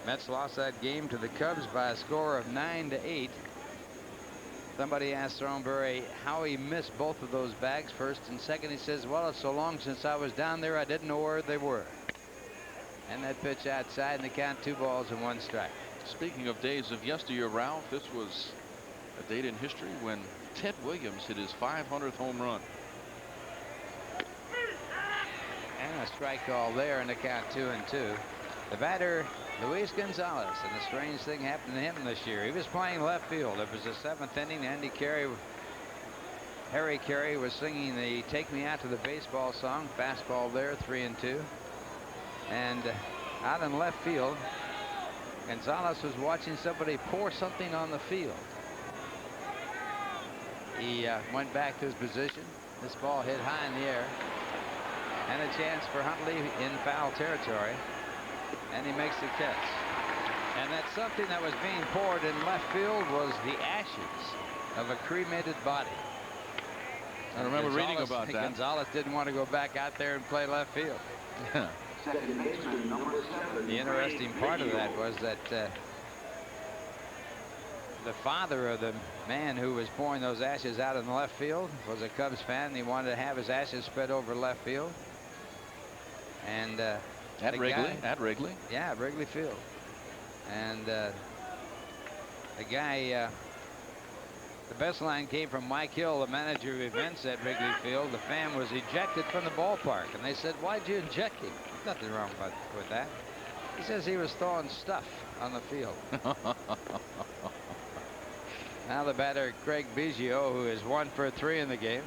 Mets lost that game to the Cubs by a score of 9-8. Somebody asked Throneberry how he missed both of those bags, first and second. He says, "Well, it's so long since I was down there, I didn't know where they were." And that pitch outside, and they count 2 balls and 1 strike. Speaking of days of yesteryear, Ralph, this was a date in history when Ted Williams hit his 500th home run. And a strike call there, and the count 2-2. The batter, Luis Gonzalez, and a strange thing happened to him this year. He was playing left field. It was the 7th inning. Harry Carey was singing the "Take Me Out to the Baseball" song. Fastball there, 3-2. And out in left field, Gonzalez was watching somebody pour something on the field. He went back to his position. This ball hit high in the air. And a chance for Huntley in foul territory. And he makes the catch. And that something that was being poured in left field was the ashes of a cremated body. I remember reading about that. Gonzalez didn't want to go back out there and play left field. The interesting part of that was that the father of the man who was pouring those ashes out in the left field was a Cubs fan, and he wanted to have his ashes spread over left field. And at Wrigley? Yeah, at Wrigley Field. And the guy, the best line came from Mike Hill, the manager of events at Wrigley Field. The fan was ejected from the ballpark, and they said, "Why'd you eject him?" Nothing wrong with that. He says he was throwing stuff on the field. Now the batter, Craig Biggio, who is 1 for 3 in the game.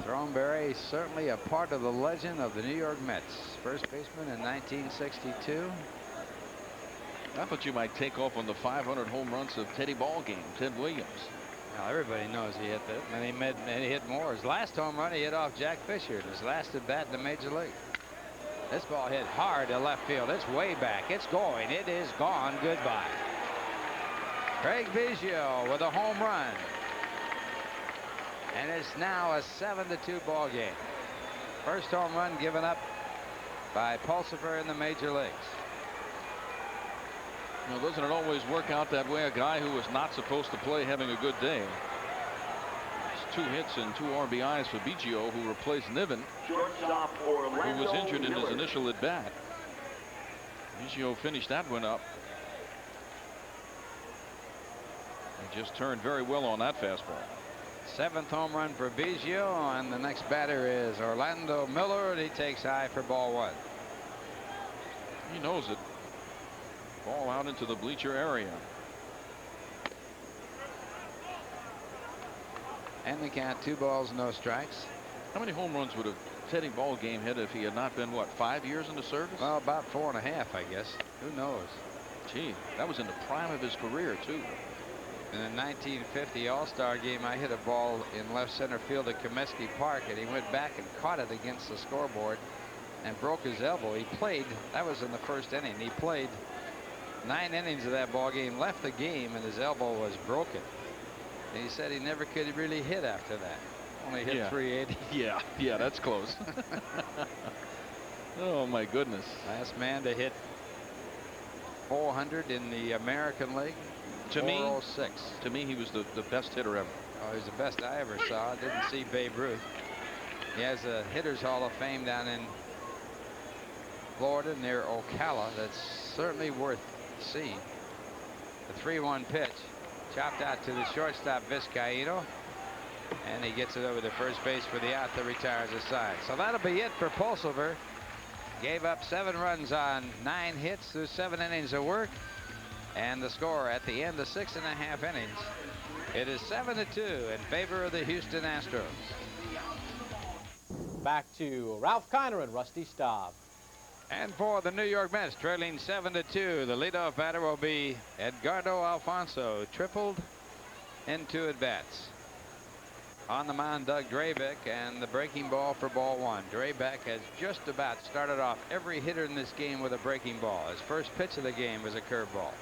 Throneberry, certainly a part of the legend of the New York Mets. First baseman in 1962. I thought you might take off on the 500 home runs of Teddy Ballgame, Ted Williams. Now everybody knows he hit that, and he hit more. His last home run, he hit off Jack Fisher. His last at bat in the major league. This ball hit hard to left field. It's way back. It's going. It is gone. Goodbye. Craig Biggio with a home run. And it's now a 7-2 ball game. First home run given up by Pulsipher in the major leagues. You know, doesn't it always work out that way? A guy who was not supposed to play having a good day. It's 2 hits and 2 RBIs for Biggio, who replaced Niven, who was injured in his initial at bat. Biggio finished that one up. He just turned very well on that fastball. 7th home run for Biggio, and the next batter is Orlando Miller, and he takes high for ball 1. He knows it. Ball out into the bleacher area. And the count, 2 balls, no strikes. How many home runs would have Teddy Ballgame hit if he had not been, what, 5 years in the service? Well, about 4.5, I guess. Who knows? Gee, that was in the prime of his career, too. In the 1950 All-Star game, I hit a ball in left center field at Comiskey Park, and he went back and caught it against the scoreboard and broke his elbow. He played, that was in the first inning. He played 9 innings of that ball game, left the game, and his elbow was broken. And he said he never could really hit after that. Only hit 380. Yeah, that's close. Oh, my goodness. Last man to hit 400 in the American League. To me, he was the best hitter ever. Oh, he's the best I ever saw. I didn't see Babe Ruth. He has a Hitters Hall of Fame down in Florida near Ocala. That's certainly worth seeing. The 3-1 pitch, chopped out to the shortstop Vizcaíno, and he gets it over to first base for the out that retires the side. So that'll be it for Pulsiver. Gave up 7 runs on 9 hits through 7 innings of work. And the score at the end of 6.5 innings, it is 7-2 in favor of the Houston Astros. Back to Ralph Kiner and Rusty Staub. And for the New York Mets, trailing 7-2, the leadoff batter will be Edgardo Alfonso, tripled in 2 at-bats. On the mound, Doug Drabek, and the breaking ball for ball 1. Drabek has just about started off every hitter in this game with a breaking ball. His first pitch of the game was a curveball.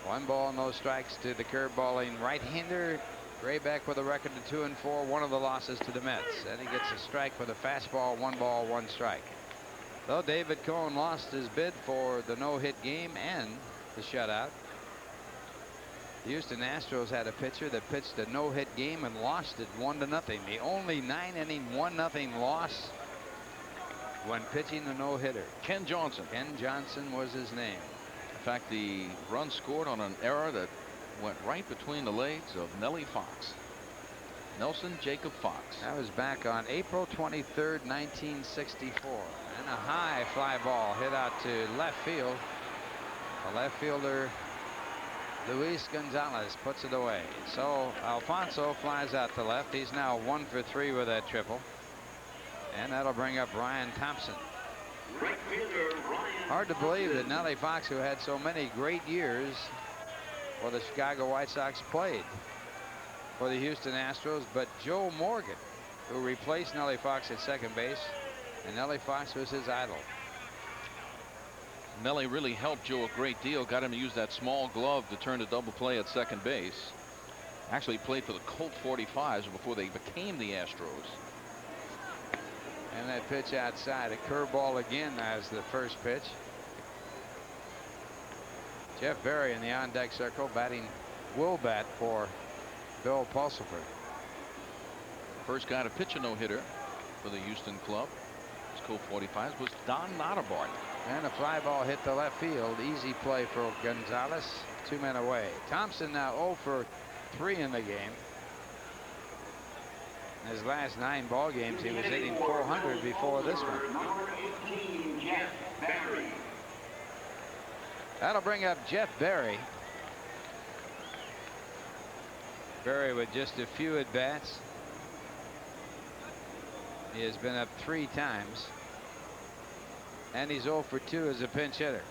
1 ball, no strikes to the curveballing right-hander. Drabek with a record of 2-4, one of the losses to the Mets. And he gets a strike with a fastball, 1 ball, 1 strike. Though David Cohn lost his bid for the no-hit game and the shutout, the Houston Astros had a pitcher that pitched a no-hit game and lost it 1-0. The only 9-inning 1-0 loss when pitching a no-hitter. Ken Johnson. Ken Johnson was his name. In fact, the run scored on an error that went right between the legs of Nellie Fox. Nelson Jacob Fox. That was back on April 23rd, 1964. And a high fly ball hit out to left field. The left fielder, Luis Gonzalez, puts it away. So Alfonso flies out to left. He's now 1 for 3 with that triple. And that'll bring up Ryan Thompson. Hard to believe that Nellie Fox, who had so many great years for the Chicago White Sox, played for the Houston Astros, but Joe Morgan, who replaced Nellie Fox at second base, and Nellie Fox was his idol. Nellie really helped Joe a great deal, got him to use that small glove to turn a double play at second base. Actually played for the Colt 45s before they became the Astros. And that pitch outside, a curveball again as the first pitch. Jeff Berry in the on-deck circle, batting will bat for Bill Pulsifer. First guy to pitch a no-hitter for the Houston club, his Colt 45s, was Don Nottebart. And a fly ball hit the left field. Easy play for Gonzalez. 2 men away. Thompson now 0 for 3 in the game. In his last 9 ball games, he was hitting .400 before this one. That'll bring up Jeff Berry. Berry with just a few at bats. He has been up 3 times. And he's 0 for 2 as a pinch hitter.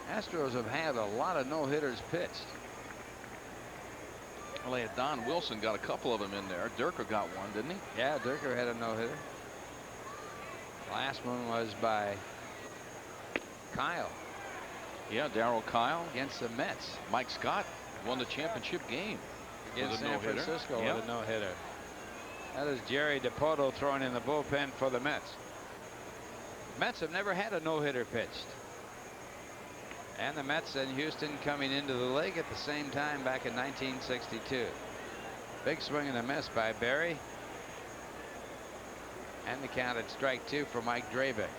Astros have had a lot of no-hitters pitched. Well, they had Don Wilson, got a couple of them in there. Durker got one, didn't he? Yeah, Durker had a no-hitter. Last one was by Kyle. Yeah, Darryl Kyle. Against the Mets. Mike Scott won the championship game. Against San Francisco with a no-hitter. That is Jerry DiPoto throwing in the bullpen for the Mets. Mets have never had a no-hitter pitched. And the Mets and Houston coming into the league at the same time back in 1962. Big swing and a miss by Berry. And the count at strike 2 for Mike Drabek.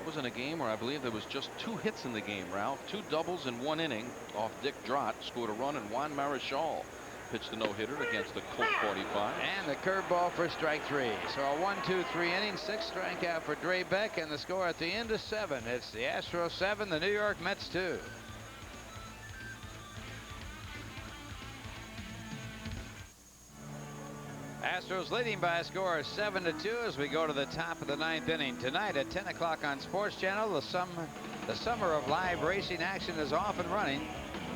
That was in a game where I believe there was just 2 hits in the game, Ralph. 2 doubles in 1 inning off Dick Drott. Scored a run, and Juan Marichal pitched a no-hitter against the Colt 45. And the curveball for strike 3. So a 1-2-3 inning, 6 strikeout for Dre Beck, and the score at the end is 7. It's the Astros 7, the New York Mets 2. Astros leading by a score of 7-2 as we go to the top of the 9th inning. Tonight at 10 o'clock on Sports Channel, the summer of live racing action is off and running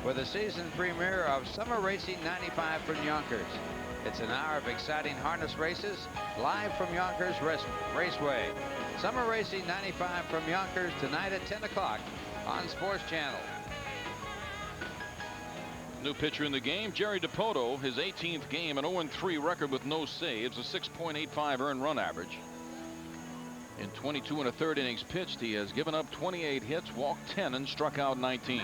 with the season premiere of Summer Racing 95 from Yonkers. It's an hour of exciting harness races live from Yonkers Raceway. Summer Racing 95 from Yonkers tonight at 10 o'clock on Sports Channel. New pitcher in the game, Jerry Dipoto, his 18th game, an 0-3 record with no saves, a 6.85 earned run average. In 22 1/3 innings pitched, he has given up 28 hits, walked 10, and struck out 19.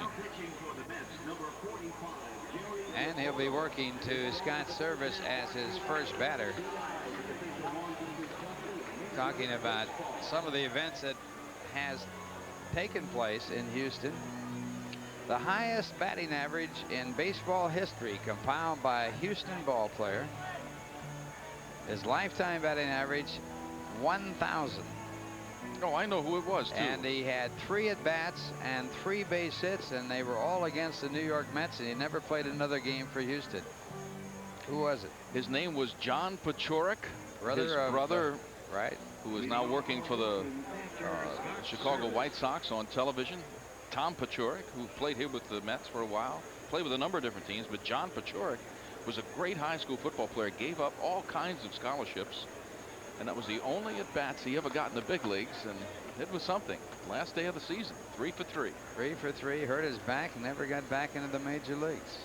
And he'll be working to Scott Service as his first batter. Talking about some of the events that has taken place in Houston. The highest batting average in baseball history compiled by a Houston ball player. His lifetime batting average 1,000. Oh, I know who it was, too. And he had 3 at-bats and 3 base hits, and they were all against the New York Mets, and he never played another game for Houston. Who was it? His name was John Paciorek. His brother, right, who is now working for the Chicago White Sox on television. Tom Paciorek, who played here with the Mets for a while, played with a number of different teams, but John Paciorek was a great high school football player, gave up all kinds of scholarships, and that was the only at-bats he ever got in the big leagues, and it was something. Last day of the season, 3 for 3. 3 for 3, hurt his back, never got back into the major leagues.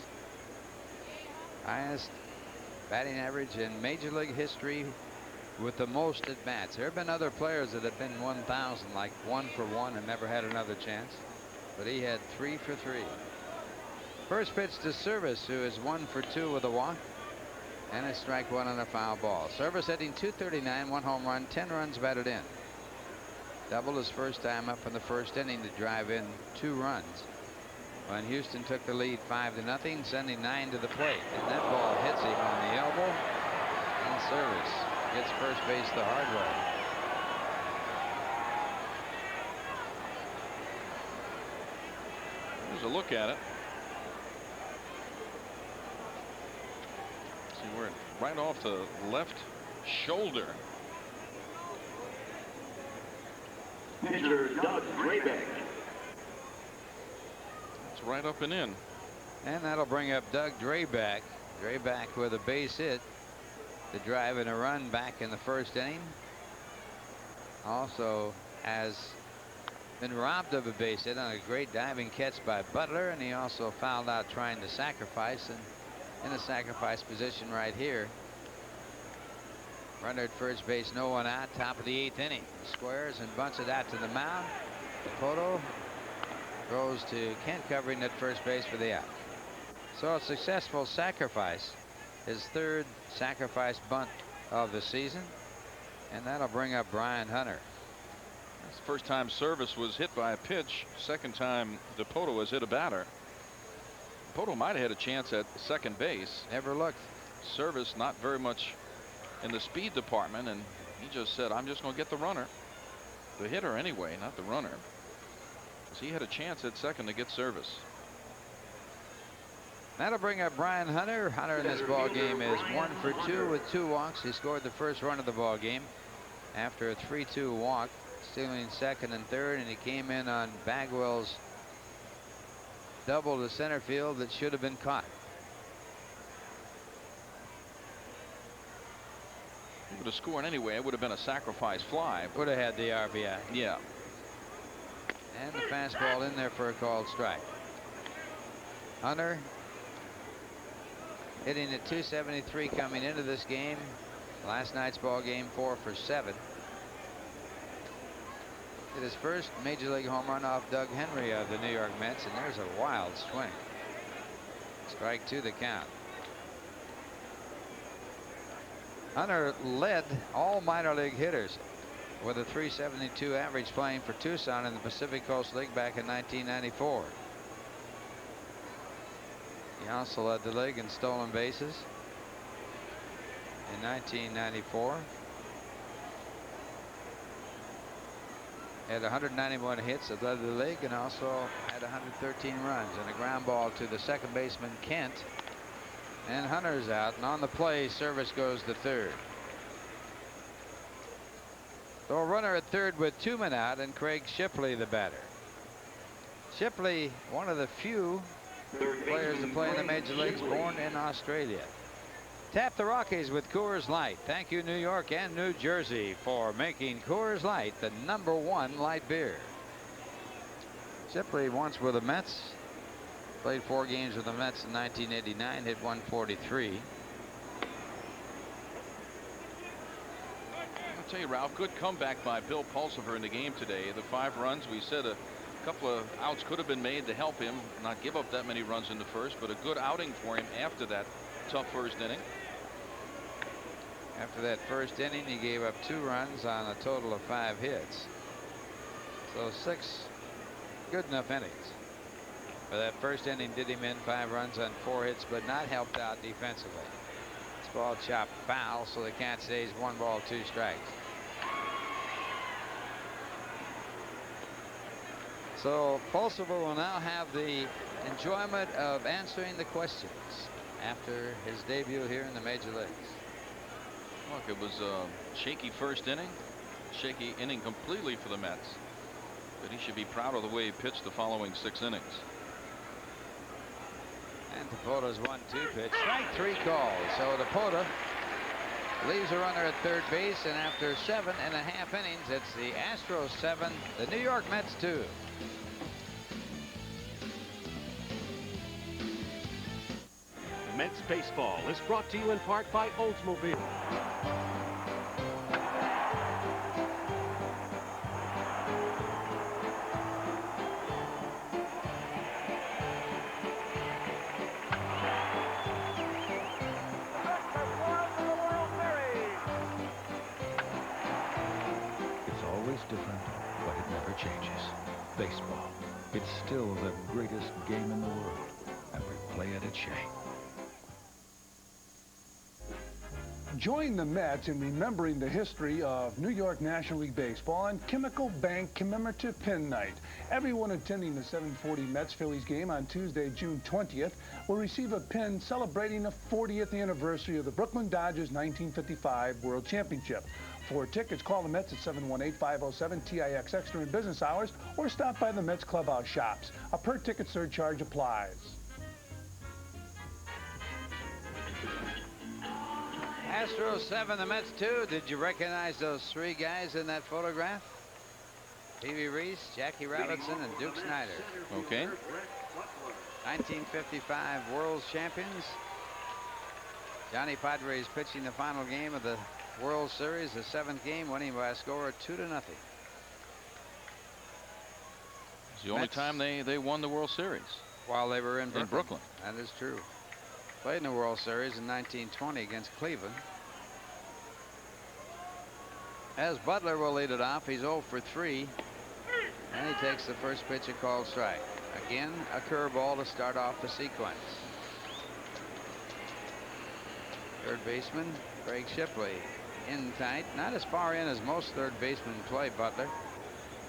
Highest batting average in major league history with the most at-bats. There have been other players that have been 1,000, like 1 for 1 and never had another chance. But he had 3 for 3. First pitch to Service, who is 1 for 2 with a walk and a strike 1 on a foul ball. Service hitting .239, 1 home run, 10 runs batted in. Doubled his first time up in the first inning to drive in 2 runs when Houston took the lead 5-0, sending 9 to the plate. And that ball hits him on the elbow, and Service gets first base the hard way. Here's a look at it. See, we're right off the left shoulder. Pitcher Doug Draybeck. It's right up and in. And that'll bring up Doug Draybeck. Draybeck with a base hit to drive in a run back in the first inning. Also has been robbed of a base hit on a great diving catch by Butler, and he also fouled out trying to sacrifice, and in a sacrifice position right here. Runner at first base, no one out, top of the 8th inning. Squares and bunts it out to the mound. Dipoto throws to Kent covering at first base for the out. So a successful sacrifice, his 3rd sacrifice bunt of the season, and that'll bring up Brian Hunter. That's the first time Service was hit by a pitch. Second time Dipoto has hit a batter. Dipoto might have had a chance at second base. Never looked. Service not very much in the speed department, and he just said, I'm just going to get the runner. The hitter anyway, not the runner. So he had a chance at second to get Service. That'll bring up Brian Hunter. Hunter in this ball game is 1 for 2 with 2 walks. He scored the first run of the ball game after a 3-2 walk, stealing second and third, and he came in on Bagwell's double to center field that should have been caught. He would have scored anyway. It would have been a sacrifice fly. Would have had the RBI. Yeah. And the fastball in there for a called strike. Hunter hitting at .273 coming into this game. Last night's ball game, 4 for 7. Hit his first major league home run off Doug Henry of the New York Mets, and there's a wild swing. Strike 2 the count. Hunter led all minor league hitters with a .372 average playing for Tucson in the Pacific Coast League back in 1994. He also led the league in stolen bases in 1994. Had 191 hits that led the league and also had 113 runs and a ground ball to the second baseman Kent. And Hunter's out, and on the play, Service goes to third. So a runner at third with 2 men out, and Craig Shipley the batter. Shipley, one of the few players to play in the major leagues, born in Australia. Tap the Rockies with Coors Light. Thank you, New York and New Jersey, for making Coors Light the #1 light beer. Shipley once with the Mets. Played 4 games with the Mets in 1989, hit .143. I'll tell you, Ralph, good comeback by Bill Pulsipher in the game today. The 5 runs, we said a couple of outs could have been made to help him not give up that many runs in the first, but a good outing for him after that tough first inning. After that first inning, he gave up 2 runs on a total of 5 hits. So 6 good enough innings. But that first inning did him in, 5 runs on 4 hits, but not helped out defensively. This ball chopped foul, so they can't say he's 1 ball, 2 strikes. So Pulsipher will now have the enjoyment of answering the questions after his debut here in the major leagues. Look, it was a shaky first inning, shaky inning completely for the Mets, but he should be proud of the way he pitched the following 6 innings. And Tapota's 1-2 pitch, strike 3 called. So Tapota leaves a runner at third base, and after 7.5 innings, it's the Astros 7, the New York Mets 2. Mets baseball is brought to you in part by Oldsmobile. It's always different, but it never changes. Baseball. It's still the greatest game in the world, and we play it at Shea. Join the Mets in remembering the history of New York National League Baseball on Chemical Bank Commemorative Pin Night. Everyone attending the 7:40 Mets-Phillies game on Tuesday, June 20th, will receive a pin celebrating the 40th anniversary of the Brooklyn Dodgers' 1955 World Championship. For tickets, call the Mets at 718-507-TIXX during business hours or stop by the Mets clubhouse shops. A per-ticket surcharge applies. Astros 7, the Mets 2. Did you recognize those 3 guys in that photograph? Pee-wee Reese, Jackie Robinson, and Duke Snyder. Okay. 1955 World Champions. Johnny Padres pitching the final game of the World Series, the 7th game, winning by a score of 2-0. It's the only time they won the World Series. While they were in Brooklyn. That is true. Played in the World Series in 1920 against Cleveland. As Butler will lead it off, he's 0 for 3. And he takes the first pitch, a called strike. Again, a curveball to start off the sequence. Third baseman, Craig Shipley, in tight. Not as far in as most third basemen play Butler.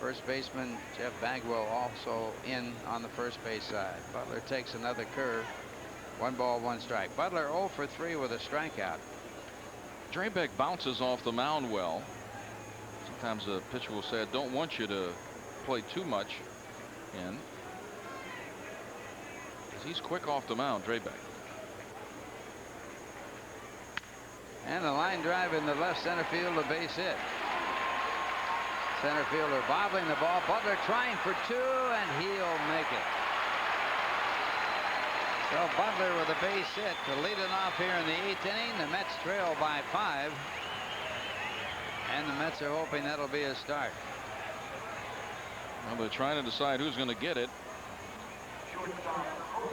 First baseman, Jeff Bagwell, also in on the first base side. Butler takes another curve. 1 ball, 1 strike. Butler 0 for 3 with a strikeout. Drabek bounces off the mound well. Sometimes a pitcher will say, I don't want you to play too much in. He's quick off the mound, Drabek. And a line drive in the left center field, a base hit. Center fielder bobbling the ball. Butler trying for 2, and he'll make it. So Butler with a base hit to lead it off here in the 8th inning. The Mets trail by 5. And the Mets are hoping that'll be a start. Well, they're trying to decide who's going to get it.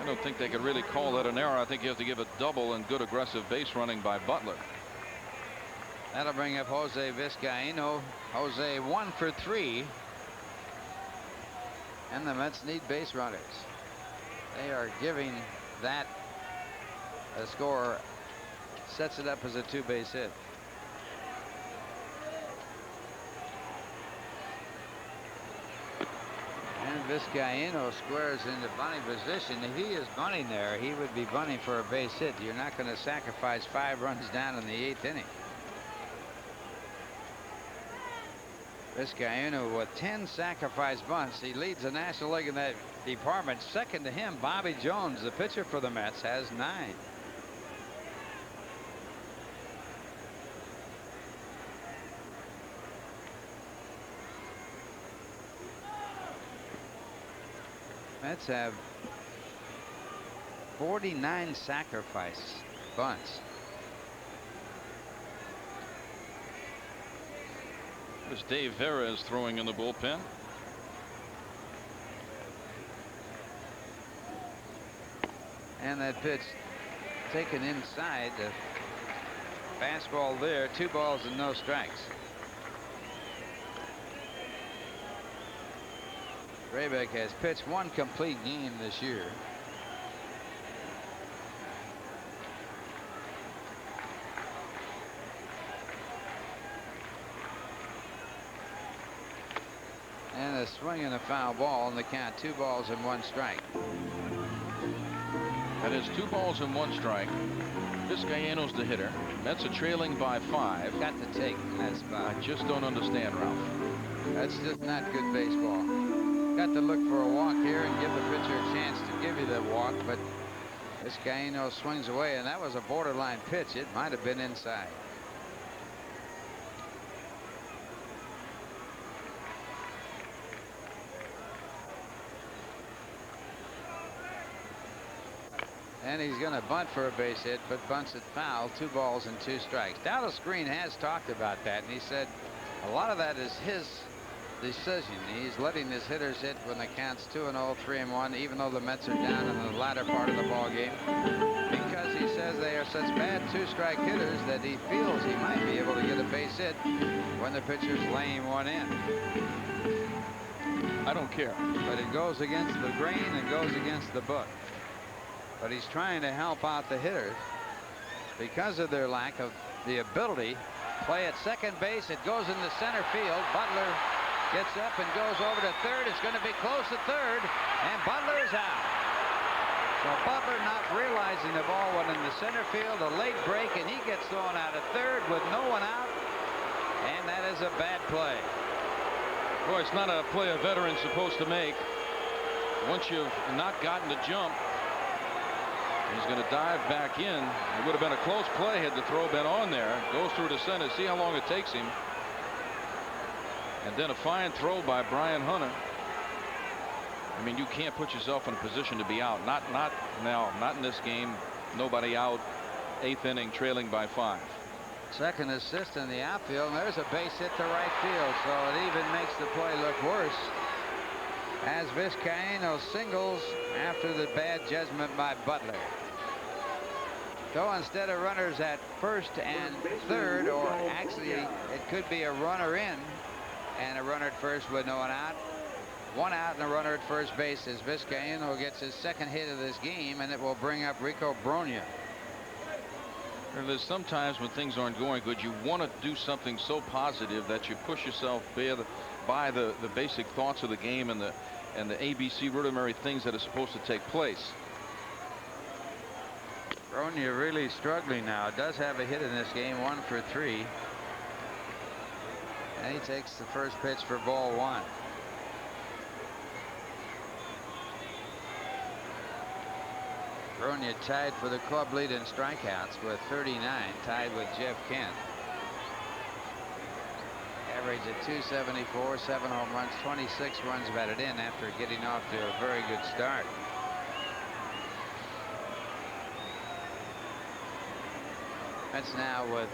I don't think they could really call that an error. I think you have to give a double and good aggressive base running by Butler. That'll bring up Jose Vizcaino. Jose 1 for 3. And the Mets need base runners. They are giving that a score, sets it up as a 2-base hit. And Vizcaino squares into bunting position. If he is bunting there, he would be bunting for a base hit. You're not going to sacrifice 5 runs down in the 8th inning. Vizcaino with 10 sacrifice bunts. He leads the National League in that department. Second to him, Bobby Jones, the pitcher for the Mets, has 9. Mets have 49 sacrifice bunts. There's Dave Veras throwing in the bullpen. And that pitch taken inside. The fastball there. 2 balls and no strikes. Drabek has pitched 1 complete game this year. And a swing and a foul ball, and the count 2 balls and 1 strike. That is 2 balls and 1 strike. Vizcaino's the hitter. Mets are trailing by 5. Got to take that spot. I just don't understand, Ralph. That's just not good baseball. Got to look for a walk here and give the pitcher a chance to give you that walk, but Vizcaino swings away, and that was a borderline pitch. It might have been inside. And he's going to bunt for a base hit, but bunts it foul. 2 balls and 2 strikes. Dallas Green has talked about that, and he said a lot of that is his decision. He's letting his hitters hit when the count's 2-0, 3-1, even though the Mets are down in the latter part of the ball game, because he says they are such bad 2-strike hitters that he feels he might be able to get a base hit when the pitcher's laying one in. I don't care. But it goes against the grain and goes against the book. But he's trying to help out the hitters because of their lack of the ability. Play at second base. It goes into center field. Butler gets up and goes over to third. It's going to be close to third, and Butler is out. So Butler, not realizing the ball went in the center field, a late break, and he gets thrown out at third with no one out, and that is a bad play. Boy, it's not a play a veteran's supposed to make. Once you've not gotten the jump, he's going to dive back in. It would have been a close play had the throw been on there. Goes through the center. See how long it takes him. And then a fine throw by Brian Hunter. I mean, you can't put yourself in a position to be out. Not now. Not in this game. Nobody out. 8th inning, trailing by 5. Second assist in the outfield. And there's a base hit to right field. So it even makes the play look worse, as Vizcaino singles after the bad judgment by Butler. So instead of runners at first and third, or actually it could be a runner in and a runner at first with no one out. 1 out and a runner at first base as Vizcaino gets his 2nd hit of this game, and it will bring up Rico Brogna. There's sometimes when things aren't going good, you want to do something so positive that you push yourself by the basic thoughts of the game and the ABC rudimentary things that are supposed to take place. Brogna really struggling now. Does have a hit in this game, 1 for 3. And he takes the first pitch for ball 1. Brogna tied for the club lead in strikeouts with 39, tied with Jeff Kent. Average at 274, 7 home runs, 26 runs batted in after getting off to a very good start. That's now with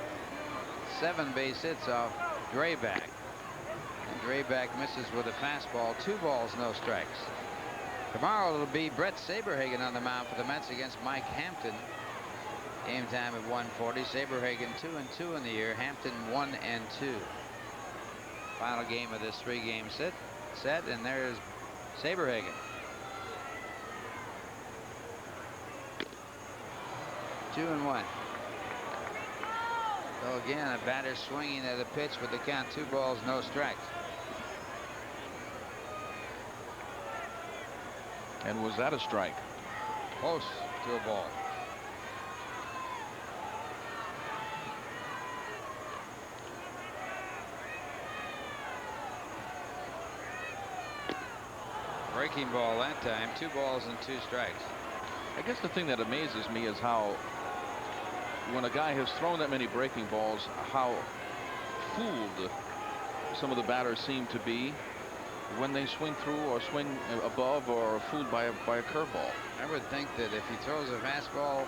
7 base hits off Drabek. And Drabek misses with a fastball. 2 balls, no strikes. Tomorrow it'll be Brett Saberhagen on the mound for the Mets against Mike Hampton. Game time at 1:40. Saberhagen 2-2 in the year. Hampton 1-2. Final game of this 3-game set, and there's Saberhagen. Two and one. So again, a batter swinging at a pitch with the count 2 balls, no strikes. And was that a strike? Close to a ball. Breaking ball that time. 2 balls and 2 strikes. I guess the thing that amazes me is how, when a guy has thrown that many breaking balls, how fooled some of the batters seem to be when they swing through or swing above or fooled by a curveball. I would think that if he throws a fastball,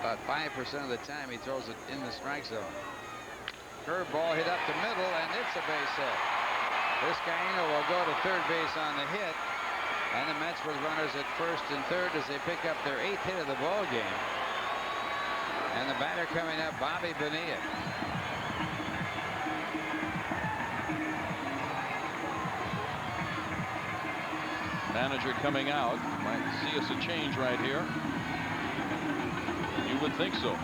about 5% of the time he throws it in the strike zone. Curveball hit up the middle, and it's a base hit. Vizcaíno will go to third base on the hit, and the Mets with runners at first and third as they pick up their 8th hit of the ball game. And the batter coming up, Bobby Bonilla. Manager coming out. Might see us a change right here. You would think so.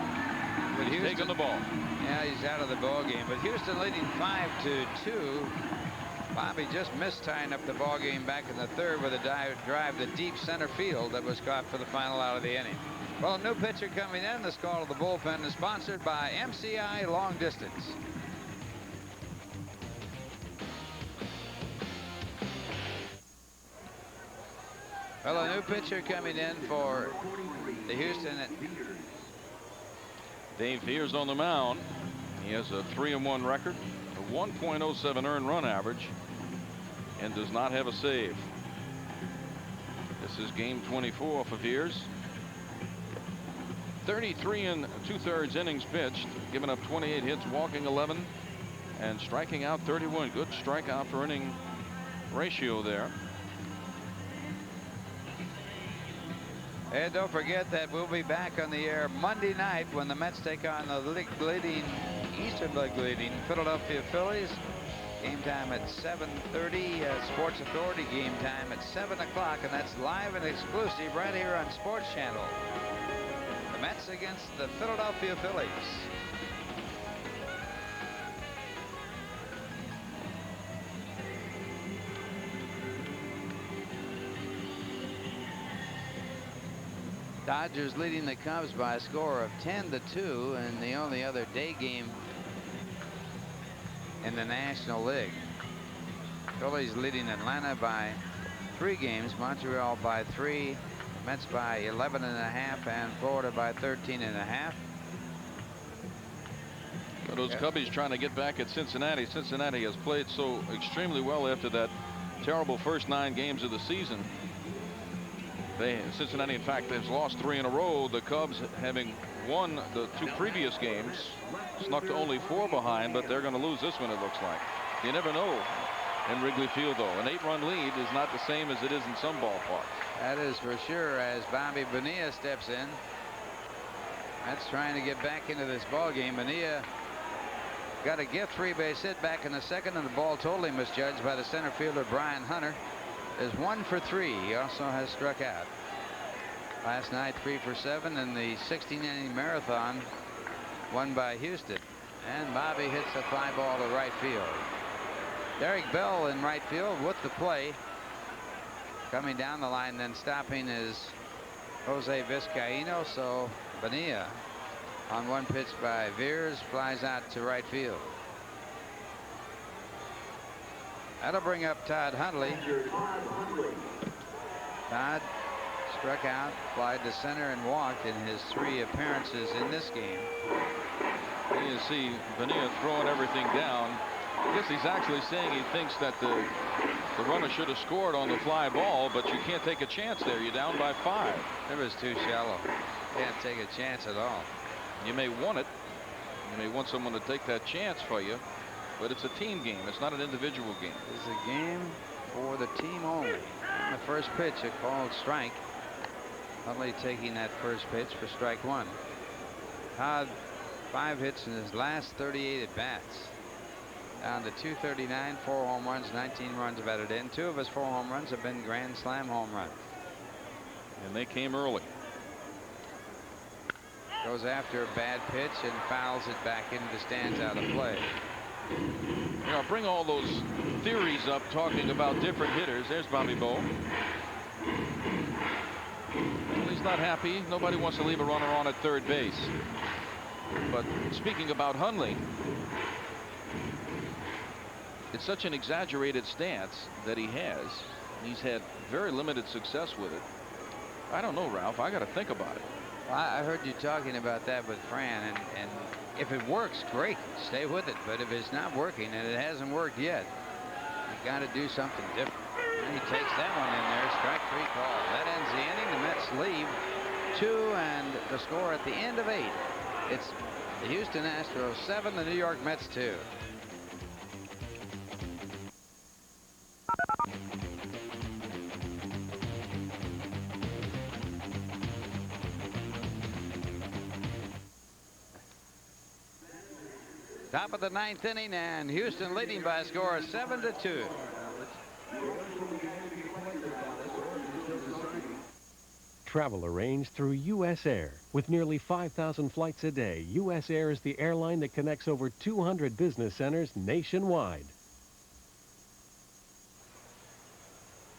But He's taking the ball. Yeah, he's out of the ball game. But Houston leading 5-2. Bobby just missed tying up the ball game back in the third with a drive to deep center field that was caught for the final out of the inning. Well, a new pitcher coming in. This call to the bullpen is sponsored by MCI Long Distance. Well, a new pitcher coming in for the Houston. Dave Veers on the mound. He has a 3-1 record, a 1.07 earned run average, and does not have a save. This is game 24 for Veers. 33 2/3 innings pitched, giving up 28 hits, walking 11, and striking out 31. Good strikeout per inning ratio there. And don't forget that we'll be back on the air Monday night when the Mets take on the Eastern League leading Philadelphia Phillies. Game time at 7:30. Sports Authority game time at 7 o'clock, and that's live and exclusive right here on Sports Channel. The Mets against the Philadelphia Phillies. Dodgers leading the Cubs by a score of 10-2 in the only other day game in the National League. Phillies leading Atlanta by 3 games, Montreal by 3, Mets by 11.5, and Florida by 13.5. Those Cubbies trying to get back at Cincinnati. Cincinnati has played so extremely well after that terrible first 9 games of the season. Cincinnati, in fact, has lost 3 in a row. The Cubs, having won the 2 previous games, snuck to only 4 behind, but they're going to lose this one, it looks like. You never know in Wrigley Field, though. An 8-run lead is not the same as it is in some ballparks. That is for sure, as Bobby Bonilla steps in. That's trying to get back into this ball game. Bonilla got a gift 3-base hit back in the second, and the ball totally misjudged by the center fielder Brian Hunter. Is 1 for 3. He also has struck out last night, 3 for 7 in the 16-inning marathon won by Houston. And Bobby hits a fly ball to right field. Derek Bell in right field with the play. Coming down the line, then stopping is Jose Vizcaíno. So Bonilla on one pitch by Veers flies out to right field. That'll bring up Todd Hundley. Todd struck out, flied to center, and walked in his 3 appearances in this game. You see Bonilla throwing everything down. I guess he's actually saying he thinks that the runner should have scored on the fly ball, but you can't take a chance there. You're down by 5. It was too shallow. Can't take a chance at all. You may want it. You may want someone to take that chance for you. But it's a team game. It's not an individual game. It's a game for the team only. The first pitch, a called strike. Hundley taking that first pitch for strike 1. Todd, 5 hits in his last 38 at-bats. Down to 239, 4 home runs, 19 runs batted in. 2 of his 4 home runs have been grand slam home runs. And they came early. Goes after a bad pitch and fouls it back into the stands out of play. You know, bring all those theories up talking about different hitters. There's Bobby Bo. Well, he's not happy. Nobody wants to leave a runner on at third base. But speaking about Hundley, it's such an exaggerated stance that he has. He's had very limited success with it. I don't know, Ralph. I got to think about it. Well, I heard you talking about that with Fran, and if it works, great, stay with it. But if it's not working, and it hasn't worked yet, you got to do something different. And he takes that one in there. Strike 3 call. That ends the inning. The Mets leave 2, and the score at the end of 8. It's the Houston Astros 7, the New York Mets 2. Top of the 9th inning, and Houston leading by a score of 7-2. Travel arranged through U.S. Air. With nearly 5,000 flights a day, U.S. Air is the airline that connects over 200 business centers nationwide.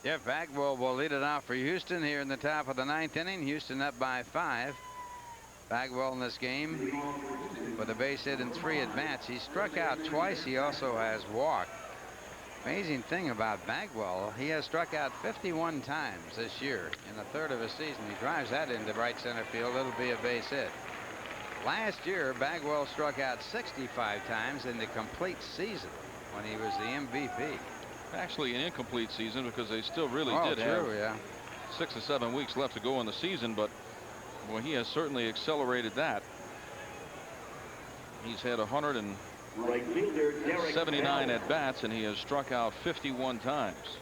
Jeff Bagwell will lead it off for Houston here in the top of the 9th inning. Houston up by 5. Bagwell in this game with a base hit and 3 at-bats. He struck out twice. He also has walked. Amazing thing about Bagwell, he has struck out 51 times this year in a third of a season. He drives that into right center field. It'll be a base hit. Last year, Bagwell struck out 65 times in the complete season when he was the MVP. Actually, an incomplete season because they still really did have have 6 or 7 weeks left to go in the season. But well, he has certainly accelerated that. He's had 179 at-bats, and he has struck out 51 times.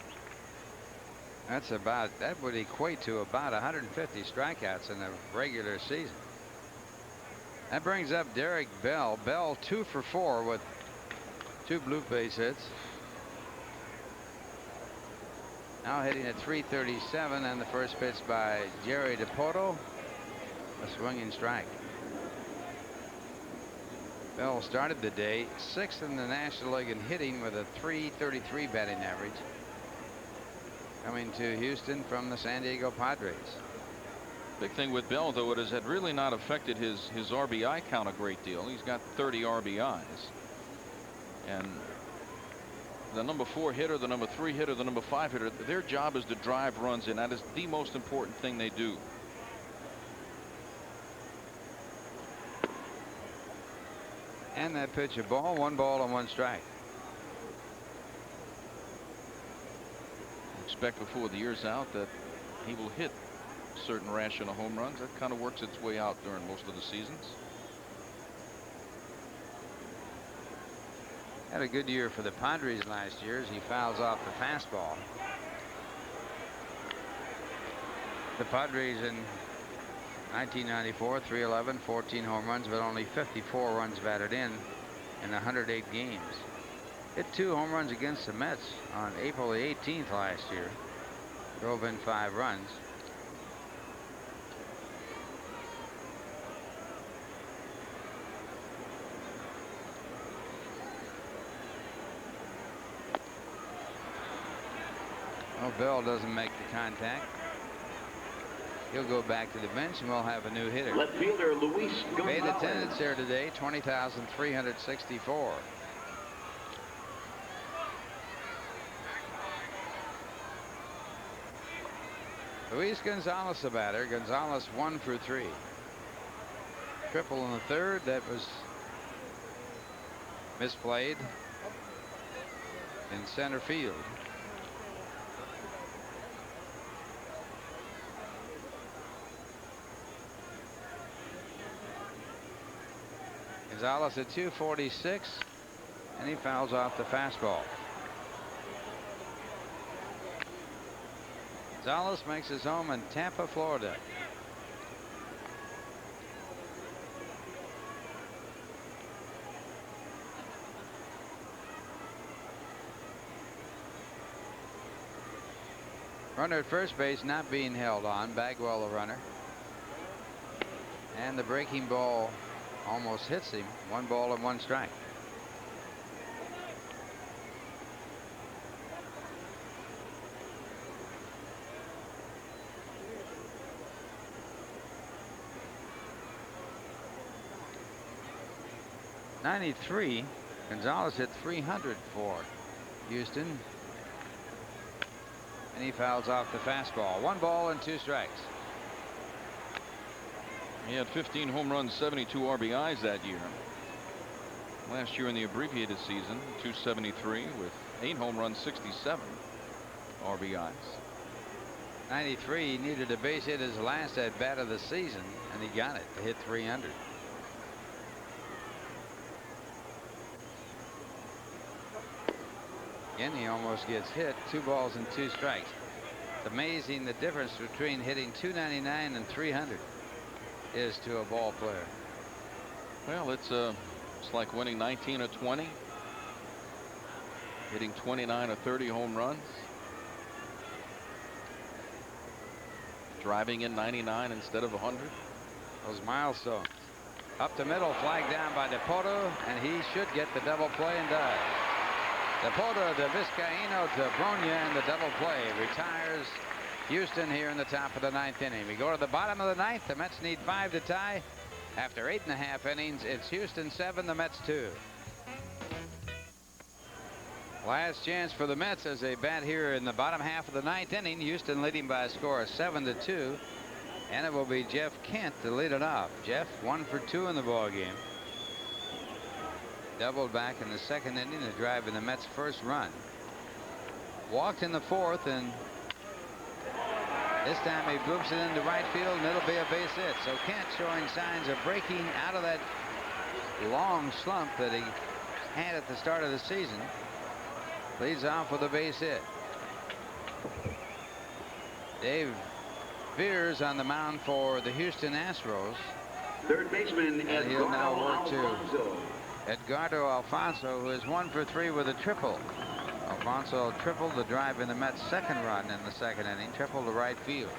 That would equate to about 150 strikeouts in a regular season. That brings up Derek Bell. Bell 2 for 4 with 2 blue base hits. Now hitting at .337, and the first pitch by Jerry DePoto. A swinging strike. Bell started the day 6th in the National League in hitting with a .333 batting average. Coming to Houston from the San Diego Padres. Big thing with Bell, though, it has had really not affected his RBI count a great deal. He's got 30 RBIs. And the number 4 hitter, the number 3 hitter, the number 5 hitter, their job is to drive runs in. That is the most important thing they do. And that pitch, a ball, 1 ball and 1 strike. Expect before the year's out that he will hit a certain ration of home runs. That kind of works its way out during most of the seasons. Had a good year for the Padres last year as he fouls off the fastball. The Padres in 1994, 311, 14 home runs, but only 54 runs batted in 108 games. Hit 2 home runs against the Mets on April the 18th last year. Drove in 5 runs. Well, Bell doesn't make the contact. He'll go back to the bench, and we'll have a new hitter. Left fielder Luis Paid Gonzalez. attendance here today, 20,364. Luis Gonzalez, the batter. Gonzalez 1 for 3. Triple in the 3rd. That was misplayed in center field. Gonzalez at 246, and he fouls off the fastball. Gonzalez makes his home in Tampa, Florida. Runner at first base not being held on. Bagwell, the runner. And the breaking ball almost hits him. 1 ball and 1 strike. '93. Gonzalez hit 300 for Houston. And he fouls off the fastball. 1 ball and 2 strikes. He had 15 home runs, 72 RBIs that year. Last year in the abbreviated season, 273 with 8 home runs, 67 RBIs. '93 needed a base hit his last at bat of the season, and he got it to hit 300. Again, he almost gets hit. 2 balls and 2 strikes. It's amazing the difference between hitting 299 and 300 is to a ball player. Well, it's like winning 19 or 20, hitting 29 or 30 home runs, driving in 99 instead of 100. Those milestones. Up the middle, flag down by Dipoto, and he should get the double play and does. Dipoto to Vizcaíno to Bronya, and the double play retires Houston here in the top of the 9th inning. We go to the bottom of the 9th. The Mets need 5 to tie. After 8.5 innings, it's Houston 7, the Mets 2. Last chance for the Mets as they bat here in the bottom half of the 9th inning. Houston leading by a score of 7-2. And it will be Jeff Kent to lead it off. Jeff 1 for 2 in the ball game. Doubled back in the 2nd inning to drive in the Mets' first run. Walked in the 4th, and this time he bloops it into right field, and it'll be a base hit. So Kent showing signs of breaking out of that long slump that he had at the start of the season. Leads off with a base hit. Dave Veers on the mound for the Houston Astros. Third baseman, And he'll now Edgardo work to Alfonso. Edgardo Alfonso, who is 1 for 3 with a triple. Alfonso tripled to drive in the Mets' second run in the 2nd inning, triple to right field.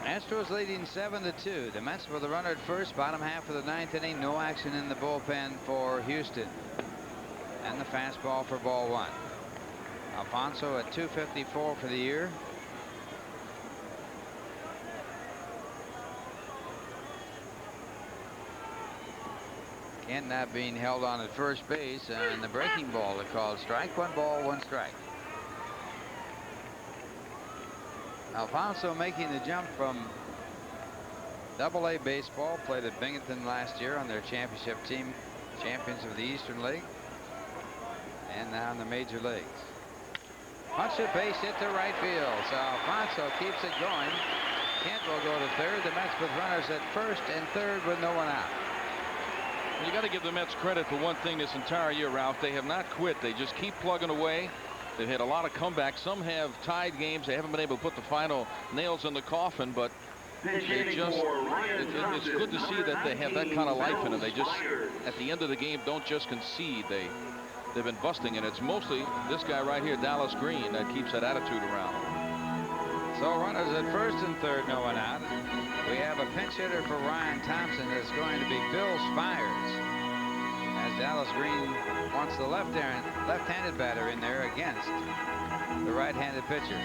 Astros leading 7-2. The Mets with a runner at first, bottom half of the 9th inning. No action in the bullpen for Houston. And the fastball for ball 1. Alfonso at 254 for the year. Kent not being held on at first base, and the breaking ball to call strike. 1 ball, 1 strike. Alfonso making the jump from Double-A baseball, played at Binghamton last year on their championship team, champions of the Eastern League, and now in the major leagues. Punch it, base hit to right field. So Alfonso keeps it going. Kent will go to 3rd. The Mets with runners at 1st and 3rd with no one out. You got to give the Mets credit for one thing this entire year, Ralph. They have not quit. They just keep plugging away. They've had a lot of comebacks. Some have tied games. They haven't been able to put the final nails in the coffin, but they just, it's good to see that they have that kind of life in them. They just, at the end of the game, don't just concede. They've been busting, and it's mostly this guy right here, Dallas Green, that keeps that attitude around. So runners at 1st and 3rd, no one out. We have a pinch hitter for Ryan Thompson. That's going to be Bill Spires, as Dallas Green wants the left-handed batter in there against the right-handed pitcher.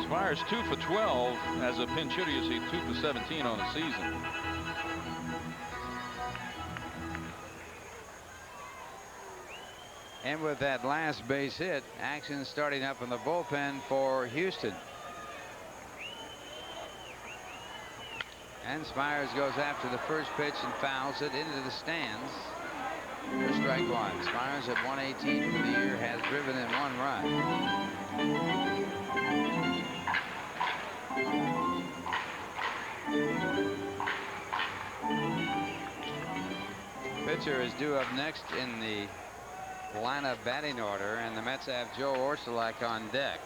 Spires 2 for 12 as a pinch hitter. You see 2 for 17 on the season. And with that last base hit, action starting up in the bullpen for Houston. And Spires goes after the first pitch and fouls it into the stands for strike 1. Spires at 118 for the year has driven in 1 run. Pitcher is due up next in the lineup batting order, and the Mets have Joe Orsulak on deck.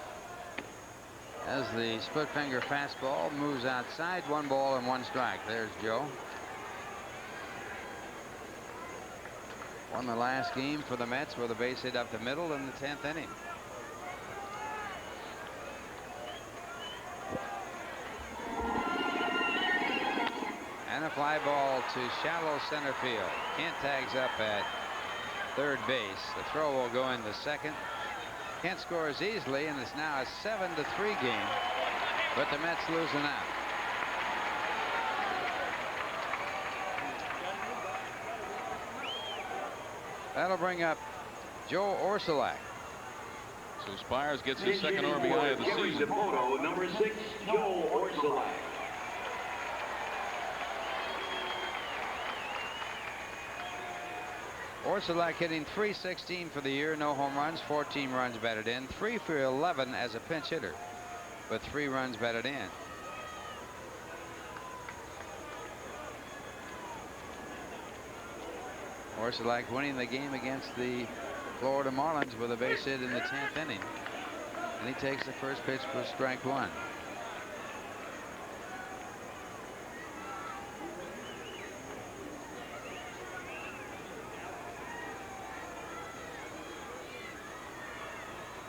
As the split finger fastball moves outside, 1 ball and 1 strike. There's Joe. Won the last game for the Mets with a base hit up the middle in the 10th inning. And a fly ball to shallow center field. Kent tags up at third base. The throw will go into second. Kent scores easily, and it's now a 7-3 game. But the Mets losing out. That'll bring up Joe Orsulak. So Spires gets his second RBI of the season. Photo, number 6, Joe Orsulak. Orsulak hitting .316 for the year, no home runs, 14 runs batted in, 3 for 11 as a pinch hitter, but 3 runs batted in. Orsulak winning the game against the Florida Marlins with a base hit in the 10th inning. And he takes the first pitch for strike one.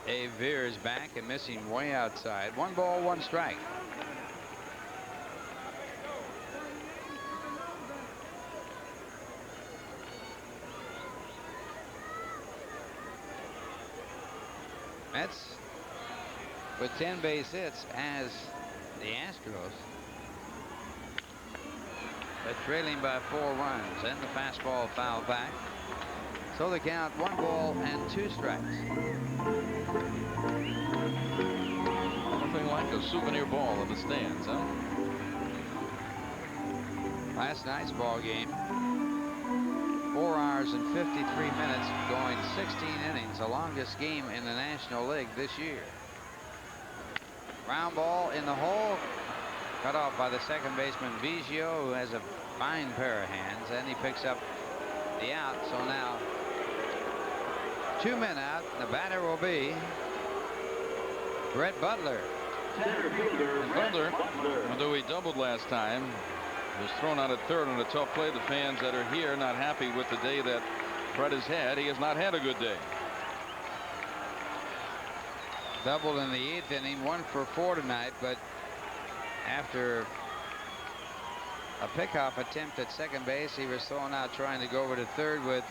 Dave Veers back and missing way outside. 1 ball, 1 strike. Mets with 10 base hits as the Astros. They're trailing by 4 runs, and the fastball fouled back. So the count 1 ball and 2 strikes. Nothing like a souvenir ball in the stands, huh? Last night's ball game, 4 hours and 53 minutes, going 16 innings, the longest game in the National League this year. Ground ball in the hole, cut off by the second baseman Biggio, who has a fine pair of hands, and he picks up the out. So now 2 men out. The batter will be Brett Butler. And Butler, although he doubled last time, was thrown out at third on a tough play. The fans that are here not happy with the day that Brett has had. He has not had a good day. Doubled in the 8th inning, 1 for 4 tonight, but after a pickoff attempt at second base, he was thrown out trying to go over to third with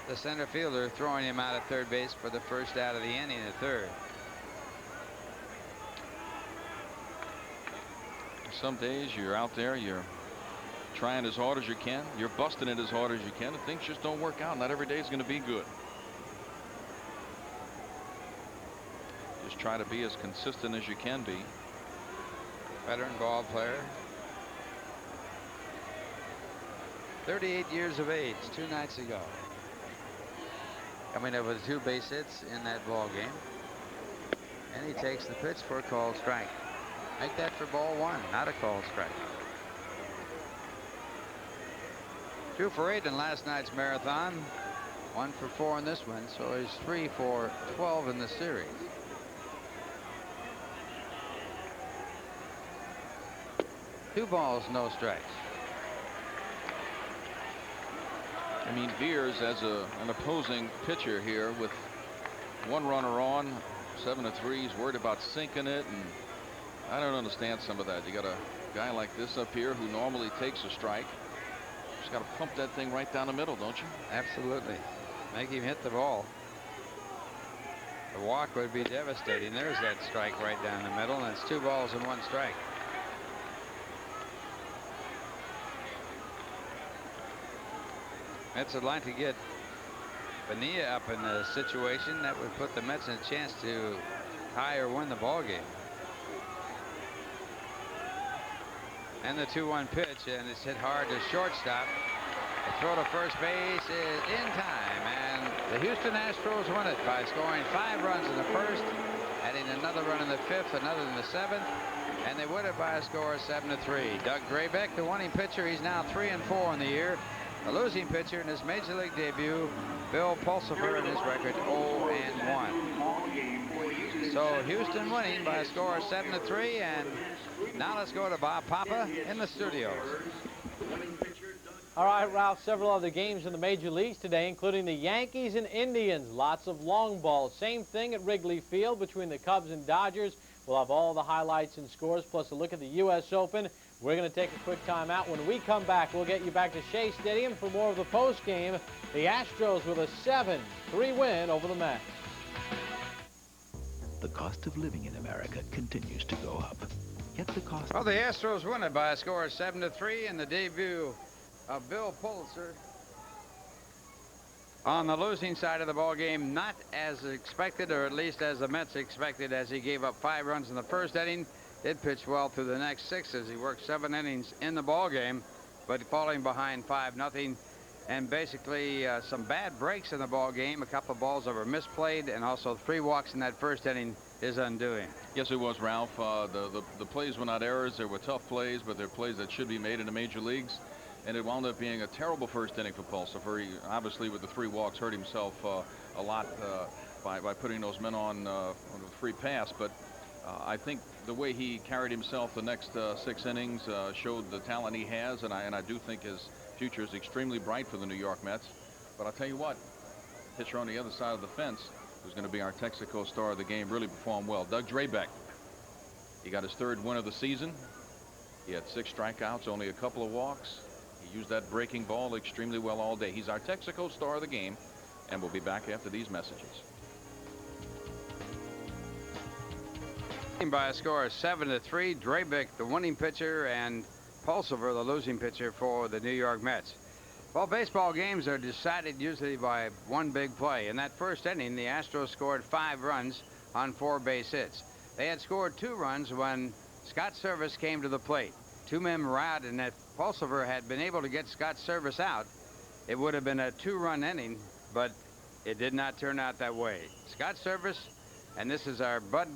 the center fielder throwing him out at third base for the first out of the inning at third. Some days you're out there, you're trying as hard as you can, you're busting it as hard as you can, and things just don't work out. Not every day is going to be good. Just try to be as consistent as you can be. Veteran ball player, 38 years of age, 2 nights ago. Coming up with 2 base hits in that ball game. And he takes the pitch for a called strike. Make that for ball 1, not a called strike. 2 for 8 in last night's marathon. 1 for 4 in this one, so he's 3 for 12 in the series. Two balls, no strikes. I mean, Veers as an opposing pitcher here with 1 runner on, 7-3. He's worried about sinking it, and I don't understand some of that. You got a guy like this up here who normally takes a strike. Just got to pump that thing right down the middle, don't you? Absolutely. Make him hit the ball. The walk would be devastating. There's that strike right down the middle, and it's 2 balls and 1 strike. Mets would like to get Bonilla up in a situation that would put the Mets in a chance to tie or win the ball game. And the 2-1 pitch, and it's hit hard to shortstop. The throw to first base is in time, and the Houston Astros win it by scoring 5 runs in the first, adding another run in the 5th, another in the 7th, and they win it by a score of 7-3. Doug Drabek, the winning pitcher, he's now 3-4 in the year. The losing pitcher in his major league debut, Bill Pulsipher, in his record 0-1. So Houston winning by a score of 7-3, and now let's go to Bob Papa in the studios. All right, Ralph, several other games in the major leagues today, including the Yankees and Indians. Lots of long balls. Same thing at Wrigley Field between the Cubs and Dodgers. We'll have all the highlights and scores, plus a look at the U.S. Open. We're going to take a quick time out. When we come back, we'll get you back to Shea Stadium for more of the postgame. The Astros with a 7-3 win over the Mets. The cost of living in America continues to go up. Yet the cost... Well, the Astros win it by a score of 7-3 in the debut of Bill Pulitzer on the losing side of the ball game. Not as expected, or at least as the Mets expected, as he gave up 5 runs in the first inning. Did pitch well through the next 6 as he worked 7 innings in the ball game, but falling behind 5-0. And basically some bad breaks in the ball game. A couple of balls that were misplayed, and also 3 walks in that first inning is undoing. Yes, it was, Ralph. The plays were not errors. They were tough plays, but they're plays that should be made in the major leagues. And it wound up being a terrible first inning for Pulsifer. He obviously, with the 3 walks, hurt himself a lot by putting those men on a free pass. But I think the way he carried himself the next 6 innings showed the talent he has, and I do think his future is extremely bright for the New York Mets. But I'll tell you what, pitcher on the other side of the fence, who's going to be our Texaco star of the game, really performed well. Doug Drabek. He got his 3rd win of the season. He had 6 strikeouts, only a couple of walks. He used that breaking ball extremely well all day. He's our Texaco star of the game, and we'll be back after these messages. By a score of 7-3, Drabek, the winning pitcher, and Pulsifer, the losing pitcher for the New York Mets. Well, baseball games are decided usually by one big play. In that first inning, the Astros scored 5 runs on 4 base hits. They had scored 2 runs when Scott Service came to the plate. 2 men were out, and if Pulsifer had been able to get Scott Service out, it would have been a 2-run inning, but it did not turn out that way. Scott Service, and this is our Bud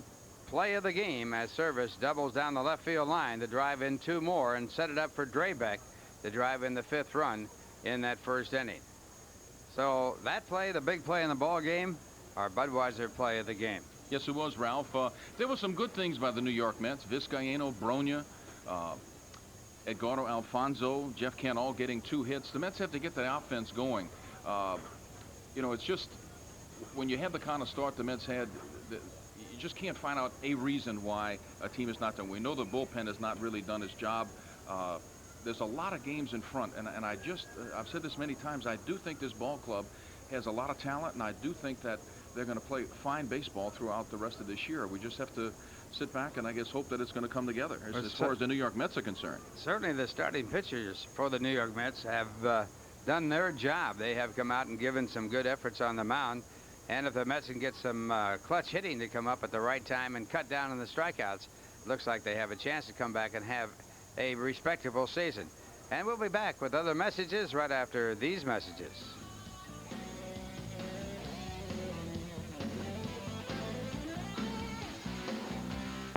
play of the game, as Service doubles down the left field line to drive in 2 more and set it up for Drabek to drive in the 5th run in that first inning. So that play, the big play in the ball game, our Budweiser play of the game. Yes, it was, Ralph. There were some good things by the New York Mets. Vizcaino, Bronya, Edgardo Alfonso, Jeff Kent all getting 2 hits. The Mets have to get the offense going. You know, it's just when you have the kind of start the Mets had, you just can't find out a reason why a team is not done. We know the bullpen has not really done its job. There's a lot of games in front, and I've said this many times, I do think this ball club has a lot of talent, and I do think that they're going to play fine baseball throughout the rest of this year. We just have to sit back and I guess hope that it's going to come together as far as the New York Mets are concerned. Certainly the starting pitchers for the New York Mets have done their job. They have come out and given some good efforts on the mound. And if the Mets can get some clutch hitting to come up at the right time and cut down on the strikeouts, it looks like they have a chance to come back and have a respectable season. And we'll be back with other messages right after these messages.